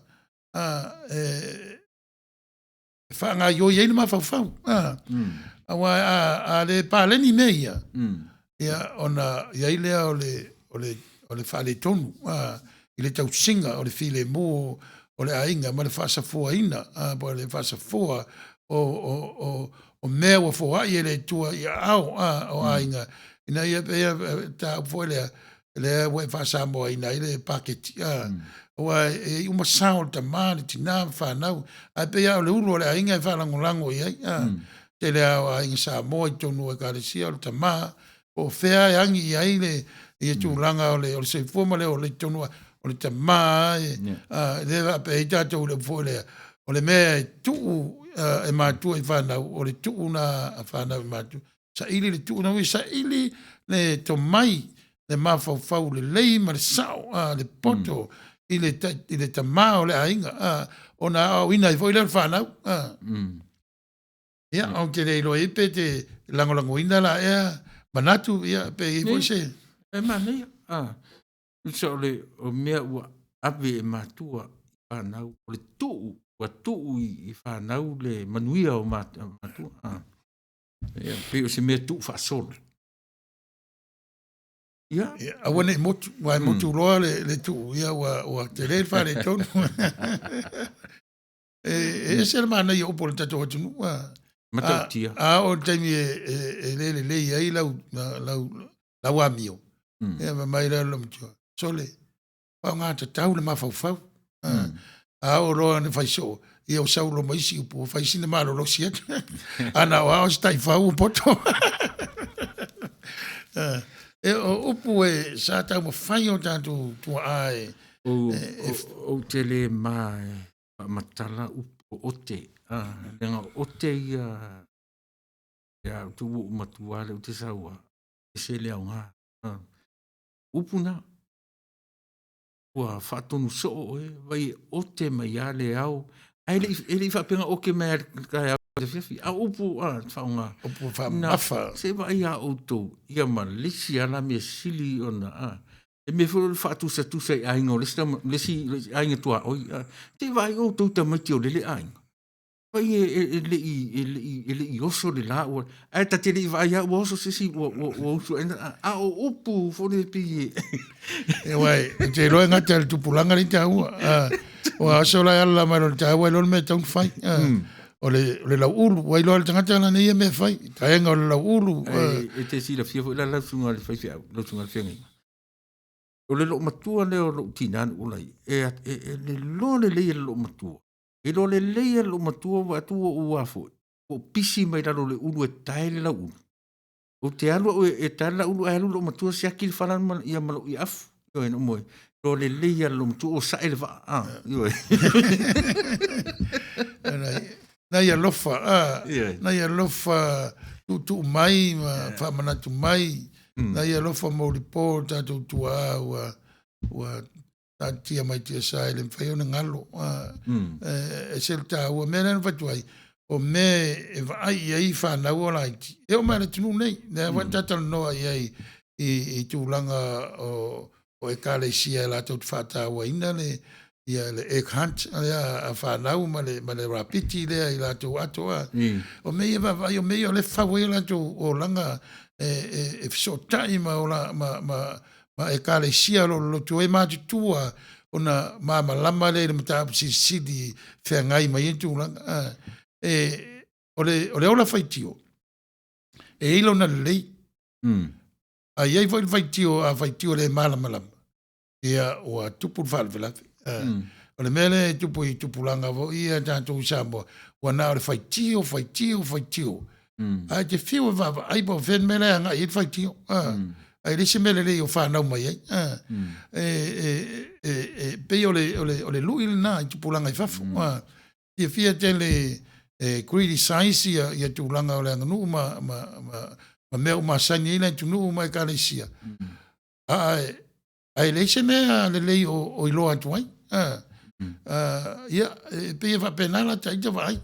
e wha ngā ioi ei le mawhauwhau. Awa a le pāleni mea ia. Ia ona iai lea o le wha le tonu. I le tau singa o le file mō o le ainga ma le whaasafua ina, po le whaasafua o mea wa fua i le tua i au o ainga. Ina ia pea ta fua le we whaasamoa ina i le paketi. Oa e uma sao ta maari tina whanau. A pea o le uru o le ainga e whalangolango i ai. Te le au ainga Samoa i tonu e karesia o le ta maa. O whea e angi i ai le i tūranga o le seifuma le o le tonua. O le tamā le pe i tātou le fōlea o le mea tuu e mātua i whanau o le tuu na whanau i mātua sa ili le tuu na ui sa ili le to mai le mawhauwhau le lei ma le sao le poto i le tamā o le ainga o na au ina i fōi le whanau ia au te reilo i pe te langolango ina la ea manatu ia pe i fōi se E mane So o mea ua awe e mātua i whanau, o le tuu, ua tuu i whanau le manuia o mātua. Pe o se mea tuu whaasol. Ia? Awane i motu, wai motu roa le tuu, ia ua te rei whare tonu. E se le mana i opo le tato atunu. Matautia. O taimi e le ai lau amio. Ia mai reo lo mtua. Sole, pao ngā te tau le mawhauwhau. O roa ne whaiso, i au saulo maisi upo, whaisine mālo rosi atu. Ana o ao stai whau poto. O upo e sa tau ma whai o tātou tua ae. O te le mai, matala upo ote. Lenga ote ia tu matuale o te saua. E se lea o ngā. Upuna. Ua whaatonu so vai o te mai ale au. Ele whapenga o ke mea kai au te whiawhi. A upu whaonga. Upu wha mafa. Se vai a outou. Ia ma lisi ala mea sili ona. E me fu le fa tu sa ai ngo le si ai ngo tua oi. Te vai o tu ta mai tio le ai. Pai le i oso le la o. Ai ta te le vai ya o oso si o so a o upu fo le pi. E wai, te roe ngata le tupulanga ni te au. O aso la ala ma lo te au lo me tau fai. O le lau ulu, wai lo le tangata la nei me fai. Ta enga o le lau ulu. E te si la fia fo la la sunga le fai fia, lo sunga le fia ngai. O le lo matua le o lo tinan ulai. E le lo le lo matua. E lo le lo matua wa tua ua fo. O pisi mai la lo le ulu e tae le la ulu. O te alu e tae la ulu alu lo matua si akil falan man ia malo i afu. Yo e no moe. Lo le lo matua o sa ele va. Yo e. Na ia lofa, na ia lofa tu mai, fa manatu mai. Na ia lofa maulipo tātou tua ua tātia mai tia sa ele mwhai o na ngalo. E sel tā ua mea nana whatuai. O me e vai iai whanau o laiti. E o mai na tunu nei. Nea watatala noa iai i tūlanga o e kāle sia e lātou te whātā ua ina le ia le egg hunt a whanau ma le rapiti lea i lātou atoa. O me ia vai o me o le whawe lātou o langa e fisotai ma o la ma e kale sia lo tu e ma tua ona ma lama le mata sidi fe ngai mai tu la ole ola faitio e ilo na le a ia foi faitio a faitio le mala ia o tupu valvela ole mele tupu langa vo ia tanto sambo wana ole faitio ai te fiu va ai bo ven mele anga i faitio ai lisi mele le o fa na mai pe ole lui na tu pulanga i fafu ia fia tele greedy science ia tu langa ole anga nu ma me sani ina tu nu mai kalesia ai lisi me le o ilo atuai ia pe va penala tai te vai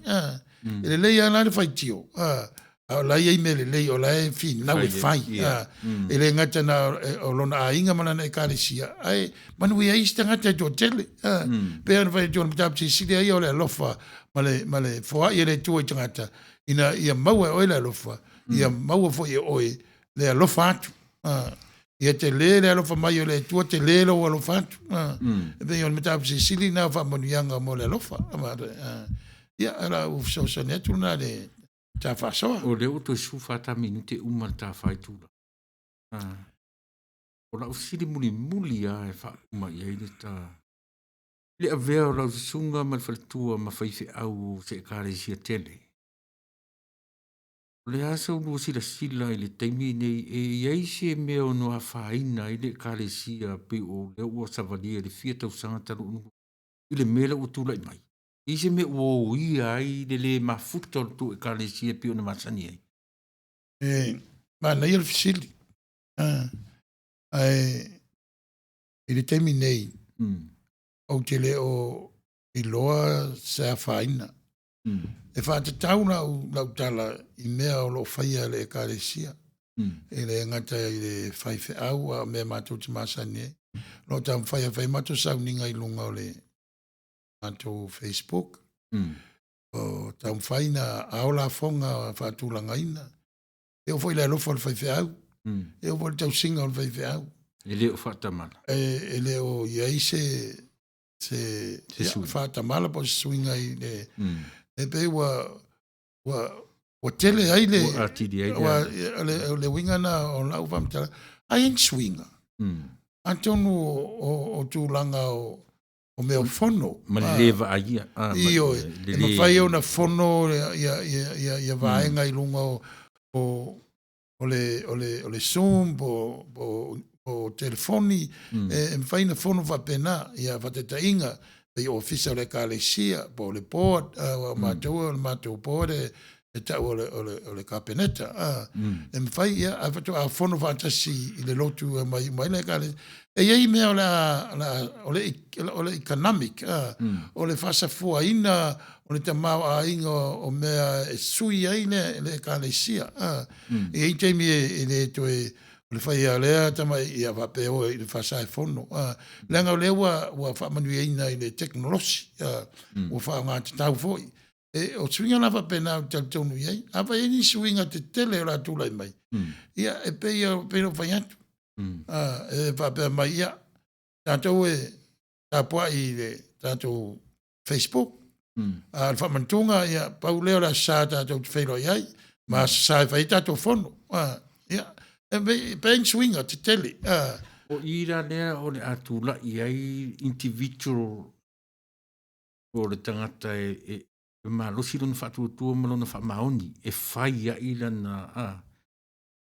le ia na le faitio la ia mele le o la fi na we fai ele ngata na o lona ainga mana na kalesia ai manu ia ista ngata to tele pe an vai jon tap si dia o le lofa male fo ia le tu ngata ina ia mau o le lofa ia mau fo ia oi le lofa atu ia te le lofa mai o le tu te le lo lofa atu pe jon tap si na fa manu yanga mo le lofa ia ala u so netu na le ta fasoa o le to su fata minute uma ta fai tu o la usili muli a fa uma ia ile ta le avea o la sunga ma faltua ma fai fe au se kare sia tele le asa u sila ile taimi nei e ia se me o no afaina ile kare sia pe o le o savalia le fieta usanga talu ile mela o tu lai mai ise me o ia ai le mafuto tu e kalesia pio na masani ai ma na ia fisili ele terminei o tele o iloa sa faina e fa te tauna o lautala i mea o lo faia le kalesia ele ngata ile faife au a me mato te masani lo tam faia fai mato sa ninga i lunga o le anto Facebook o tam faina aula fonga fatulanga ina eu foi le lofa fai feau eu vou tau singa fai feau ele o fatamala ele o ia se fatamala po swinga i le pe wa tele ai le le winga na o la ufam tala ai swinga antonu o tulanga o meo fono. Ma leva aia. Io, e ma fai una fono ia vaenga i lunga o le Zoom, o telefoni, e fai na fono va pena, ia vateta inga, e ofisa o le kalesia, po le port, o matou port, e tau o le kapeneta. E me fai ia, a fono vantasi i le lotu mai le kalesia. E iei mea o le economic, o le fasafua ina, o le tamau a inga o mea e sui ai le kalesia. E ei teimi e le toe le whaia lea tama ia whapeo i le whasai whono. Lenga lea ua whamanui eina i le teknolosi, ua whaanga te tau fwoi. O swinga na whapena o tau tonu iei, awa e ni swinga te tele o la tūlai mai. Ia e pe ia peno whaiatu. E whapea mai ia, tātou e tāpua i le tātou Facebook. Al whamantunga ia pau leo la sa tātou te whairo iei, ma sa e whai tātou whono. Ia. Paying swinga te tele. O ira lea o le atula i ai individual o le tangata e malosi lona whaatuatua ma lona whaamaoni e whai a i lana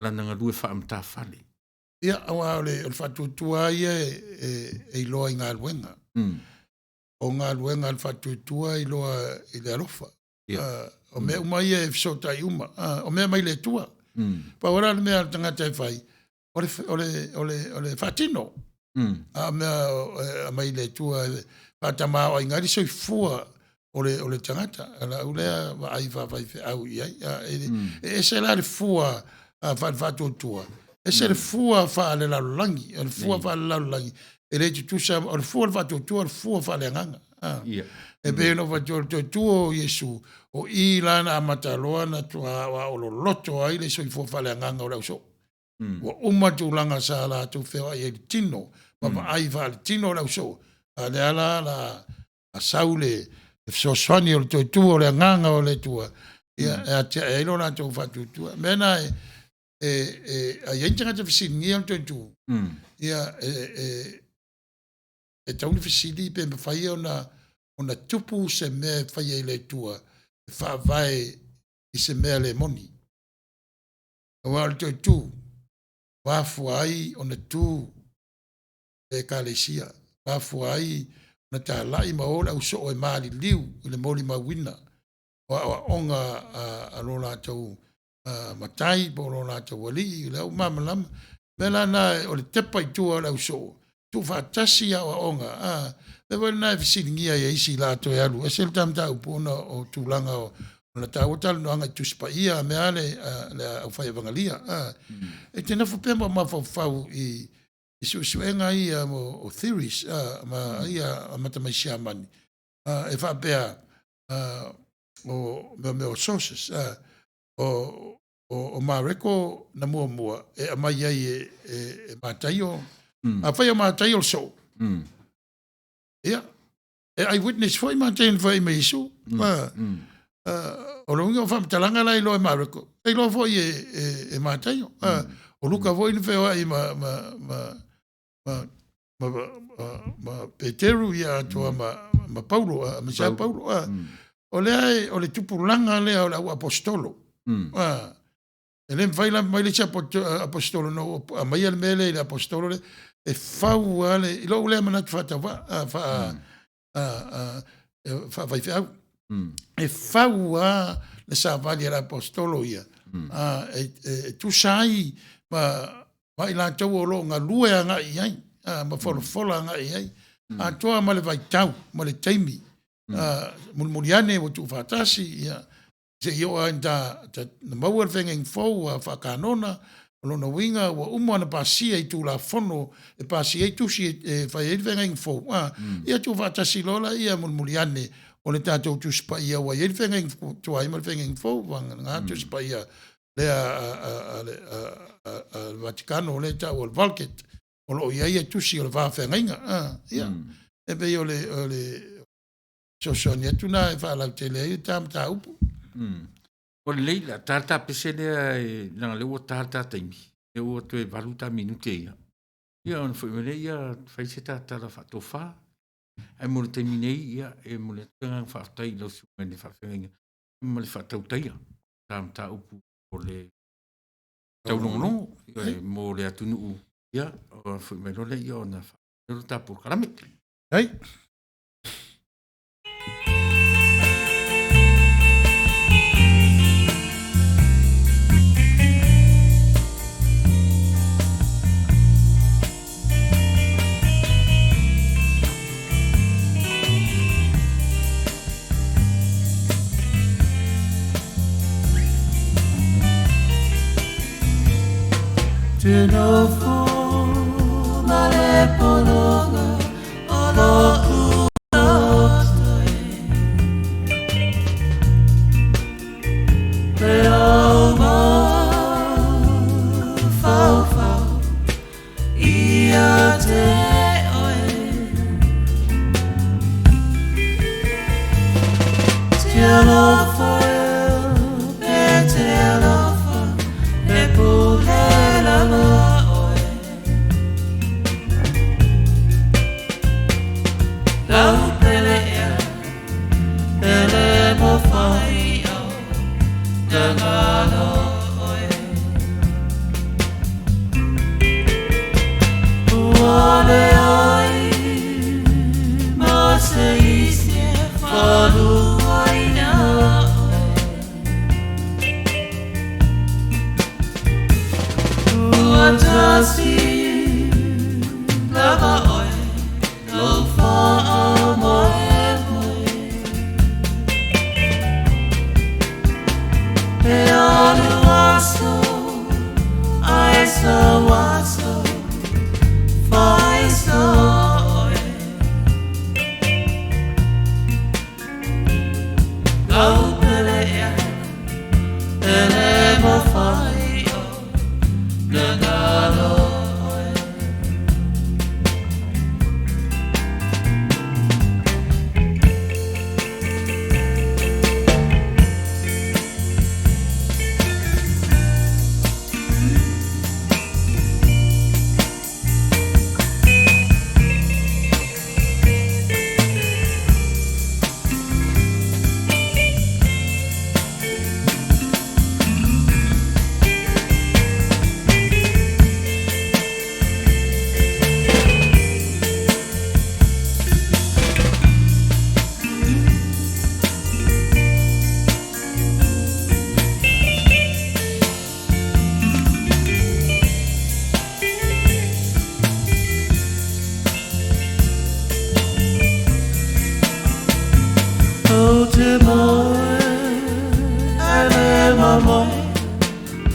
nga lue whaamtawhale. Ia, awa o le whaatuatua ia e loa i ngā luenga. O ngā luenga le whaatuatua i loa i le alofa. O mea umai e fsotai uma. O mea mai le tua. Pa ora le mea tangata e whai, ole whatino. A mea mai le tua, whatamao ai ngari soi fua ole tangata. Ala ulea wa ai whawhai au iai. E se la le fua whatuatua. E se le fua whaale lalulangi. Le fua whaale lalulangi. E le tutusa, o le fua le whatuatua, le fua whaale nganga. E beno whatuatua Yesu. O i lana amataloa na tua wa o loto ai le soi fo fale nganga o lau so. Wa umatu langa sa la tu feo ai tino. Mama ai vale tino lau so. Ale ala la a saule so swani o to tu o le nganga o le tua. Ia e lo na tu fatu tua. Mena a yenga te fisi ni o tu. Ia e tau ni fisi di pe fai ona tupu se me fai le tua. Whaavai i se mea le moni. Awa al toi tū, wāfua ai o na tū e kālesia. Wāfua ai o na tā lai ma ora uso o e maali liu i le moli ma wina. Wa onga a lo lātou matai, po lo lātou wali, i leo mamalama. Mela na o le tepa i tū o la uso. Tu whātasi a o onga. E wale nai wisiringia e isi lātou e alu. E sel tam tau pōna o tūlanga o na tau talu no anga tuspa ia me ale le au whai evangalia. E tēnā whapema ma whau i suenga ia o theories, ma ia matamai siamani. E whapea o meo sources. O mareko na mua e amai ai e mātaio. A whai o mātaio le so. Ia. E eyewitness foi mātaio whai me isu. O longa o whamtalanga lai loa mareko. E loa foi e mātaio. O luka foi ni wheo ai ma Peteru ia toa ma Paulo, ma Sao Paulo. O lea o le tupulanga lea o le au apostolo. E le mwhaila mai le apostolo no, a mai ale mele le apostolo le, e whau ale, i lo lea manatu whatawa, whai whiau. E whau le sa vali le apostolo ia. E tu sai, ma i la tau o lo ngā lue a ngā iai, ma wholofola a ngā iai. A toa ma le vai tau, ma le teimi. Mulmuriane o tu whatasi ia. Se yo anda na maua whengeng fau a whakanona, lona winga wa umana pasia i tu la fono, e pasia i tusi e whai e whengeng fau. Ia tu whatasi lola ia mulmuriane, o le tātou tuspa ia wa e whengeng fau, tu aima whengeng fau, wanga ngā tuspa ia lea Vaticano, le ta o le Valket, o lo ia ia tusi o le whawhengenga. Ia, e bei o le sosonia tuna e whalau te lea i tam tā upu. O le leila, tārta pese lea e nanga leo tārta taimi. E o tu e valuta minute ia. Ia on fwoi mele ia whai se tārtara whatofa. E mo le taimi nei ia e mo le tanga whaftai lau sumene whawhenga. E mo le whatautai tam tā upu o le taunongono. E mo le atunu u. Ia, o fwoi mele le ia o na whao tāpur karame. Hei. Te Pinofo male polonga olo ulotoe Peoma fau fau ia te oe Tielo foel e tielo foel e pulela oe Lau pele ea pele mo fai au Dangalo oe Uole oi ma se isi falu aina oe Uatasi lava oe lo fa amoe moe E alu aso ai so aso fai so oe Lau pele ea pele mo fai o Nagalo oe O te moe, ale ma moe,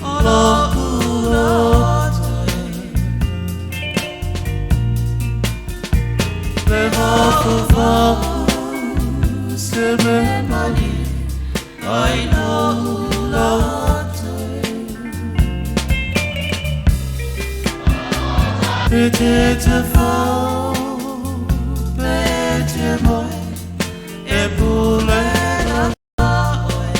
o lo ulotoe. Le mafu fafu, se me mani, ai no ulotoe. Pe te fau, pe te moe, e pulela oe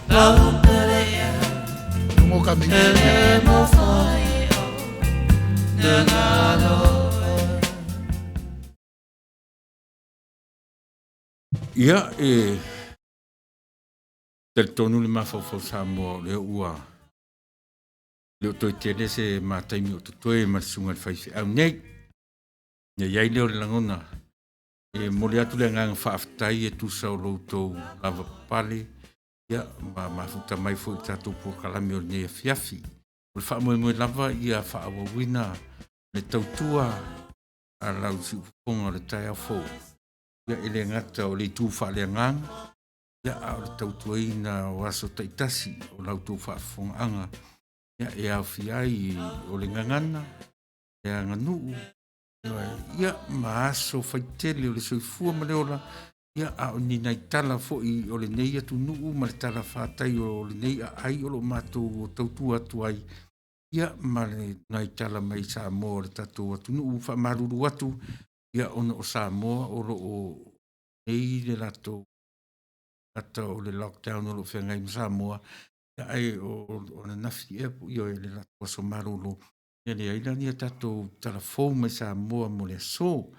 Lau pele ea Mo ka mi. pele mo fai o Nagalo Ia del tonu le mafau sa mo le ua le o toi tele se mataimi o tutoe ma sunga le faifi au nei ia iai leo le langona mo le atu le ngang whaaftai e tusa o loutou lava pale ia ma futa mai fo i tatou po kalami o le nei fiafi o le wha moe lava ia wha awawina le tautua a lau si uponga le tai au fou ia ele ngata o le tu wha le ngang ia a o le tautuaina o aso taitasi o lautou whaafonga anga ia e au fiai o le ngangana e a nganuu ia maaso faitele o le soifua ma le ola ia a o ni nai tala fo'i o le nei atu nuu ma le tala whātai o le nei a ai o lo mātou o tautua atu ai ia ma le nai tala mai Samoa o le tatou atu nuu wha maruru atu ia ona o Samoa o lo o nei le lato ata o le lockdown o lo whengai ma Samoa ia ai o na nafi e i o le lato aso maruru ia le aila ni a tatou talafou mai Samoa mo le aso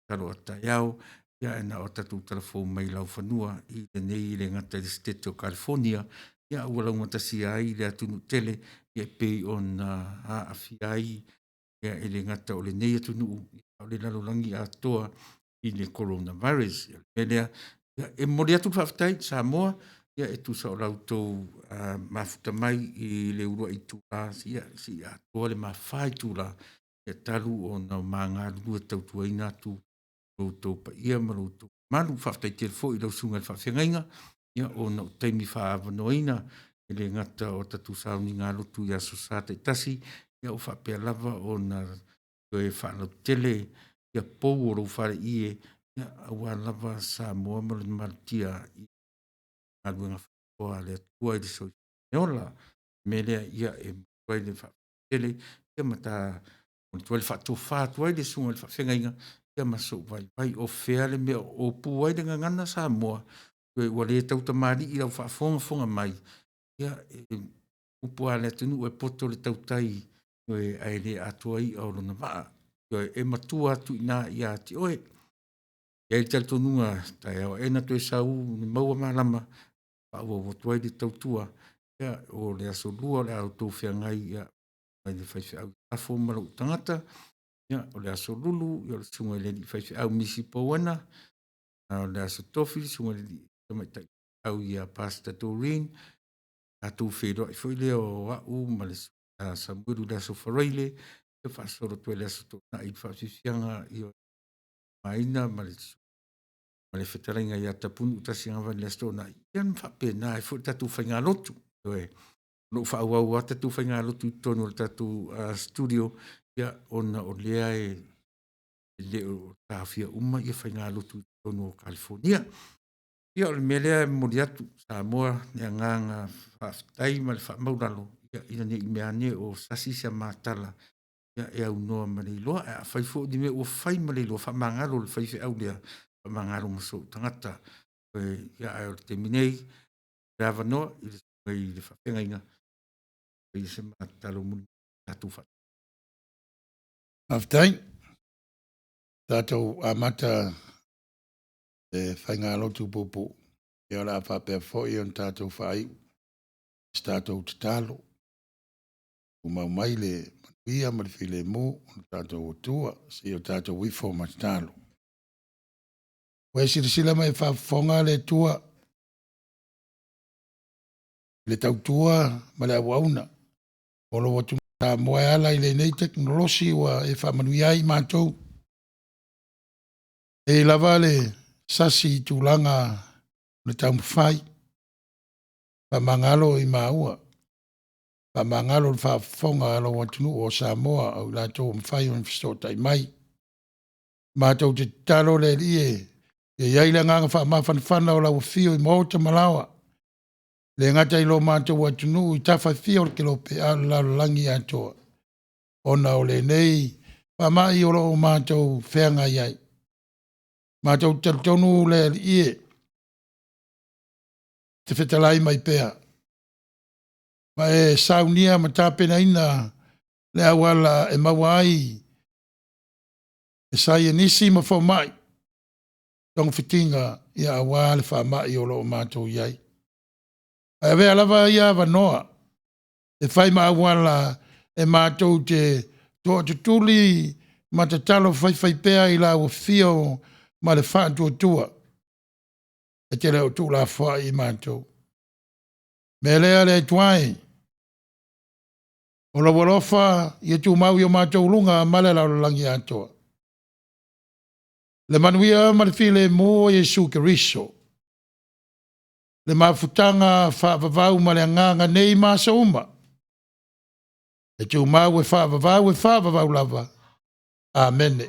talo ata iau ia e na o tatou talafou mai lau whanua i le nei le ngata le state o California ia ua lau matasi ai le atunu tele ia pei o na haafi ai ia e le ngata o le nei atunu o le lalolangi a toa i le coronavirus ia lea ia e mori atu whaftai Samoa ia e tusa o lautou mafuta mai i le urua i tūla ia si a toa le mawhai tūla ia talu o na mga lua tautuaina atu loutou pa ia ma loutou malu whaftai telefo i lau sunga le whawhengainga ia o na taimi whaavanoina e le ngata o tatu sauni ngā lotu ia so sa te tasi, ia o whapea lava o na koe whanau tele, ia pou o rau whare ie, ia awa lava sa moa mara martia i aluenga whakoa le atua i le soi. Neola, me lea ia e mwai le whapele, ia mata, o le tuale whatofa tuai le sunga le whawhenga inga, ia maso vai o whea le mea o puai le ngangana sa moa, koe ua le tauta mari i rau whafonga mai, ia upua le tunu e poto le tautai, koe ai le atua i au lona maa, koe e matua atu ina ia ti oe, ia i tala tonunga, tai au e na toe sau, ni maua malama, paua o tuai le tautua, ia o le aso lua le au tau whea ngai, ia mai le whaiwhi au tafo malau tangata, ia o le aso lulu, ia o le sunga le li whaiwhi au misi pauana, o le aso tofi, sunga le li tamaitai au ia Pastor Doreen, atu whero i fwile o au, ma le Samuelu le aso whareile, ia whaasoro tue le aso tōna i whaasisianga i o maina, ma le whetarainga i a tapunu utasi ngā le aso tōna, ia mwhape nā e fwile tatu whainga lotu, no whaau a tatu whainga lotu i tono le tatu studio, ia ona o lea e leo tāwhia uma ia whainga lotu i tono o California. Ia o le melea mori atu sa moa nea nganga whaafitai ma le whaamauralo, ia ina ne i mea ne o sasi sa mātala, ia e au noa ma le iloa, a whaifo di me o whai ma le iloa, whaamangalo le whaife au lea, whaamangalo maso tangata, ia ai o te minei, rava noa, i le whawhenga inga, i se mātalo muni tatu wha. Aftai, tātou amata e whainga lotu popo, e ora a whapea fwoi on tātou whai, tātou te talo, umau mai le manuia ma le while mō, on tātou o tua, si o tātou wifo ma te talo. Wai sirisila mai whawhonga le tua, le tautua ma le awauna, o lo watu ta moe ala i le nei teknolosi wa e whamanuia i mātou. E lava le sasi i tūlanga le taumawhai, whamangalo i maua, whamangalo le whawhonga alo watunu o Samoa au la tō mwhai o mwhistotai mai. Mātou te talo le lie, e iaila nganga whamawhanwhana o la wafio i mōta malawa. Le ngata i lo mātou watunu i tawhai fio ke lope ala langi atoa. Ona o le nei, whamai o lo mātou whenga iai. Mātou tautonu le ie, te whetalai mai pēa. Ma e saunia ma tāpena ina le awala e maua ai. E sai e nisi ma whau mai. Tonga whitinga i a awale whamai o lo mātou iai. A vea lava ia wanoa. E whai ma awala e mātou te toa tutuli ma te talo whai pēa i la wafio ma le whātua tua. E te leo tū la whai i mātou. Me lea le tuai. O la walofa i tu mau i o mātou lunga ma le laulangi atoa. Le manuia ma le while mō Jesu Keriso. Le mafutanga whaavavau ma le nganga nei māsa uma. E tu mau e whaavavau lava. Amen.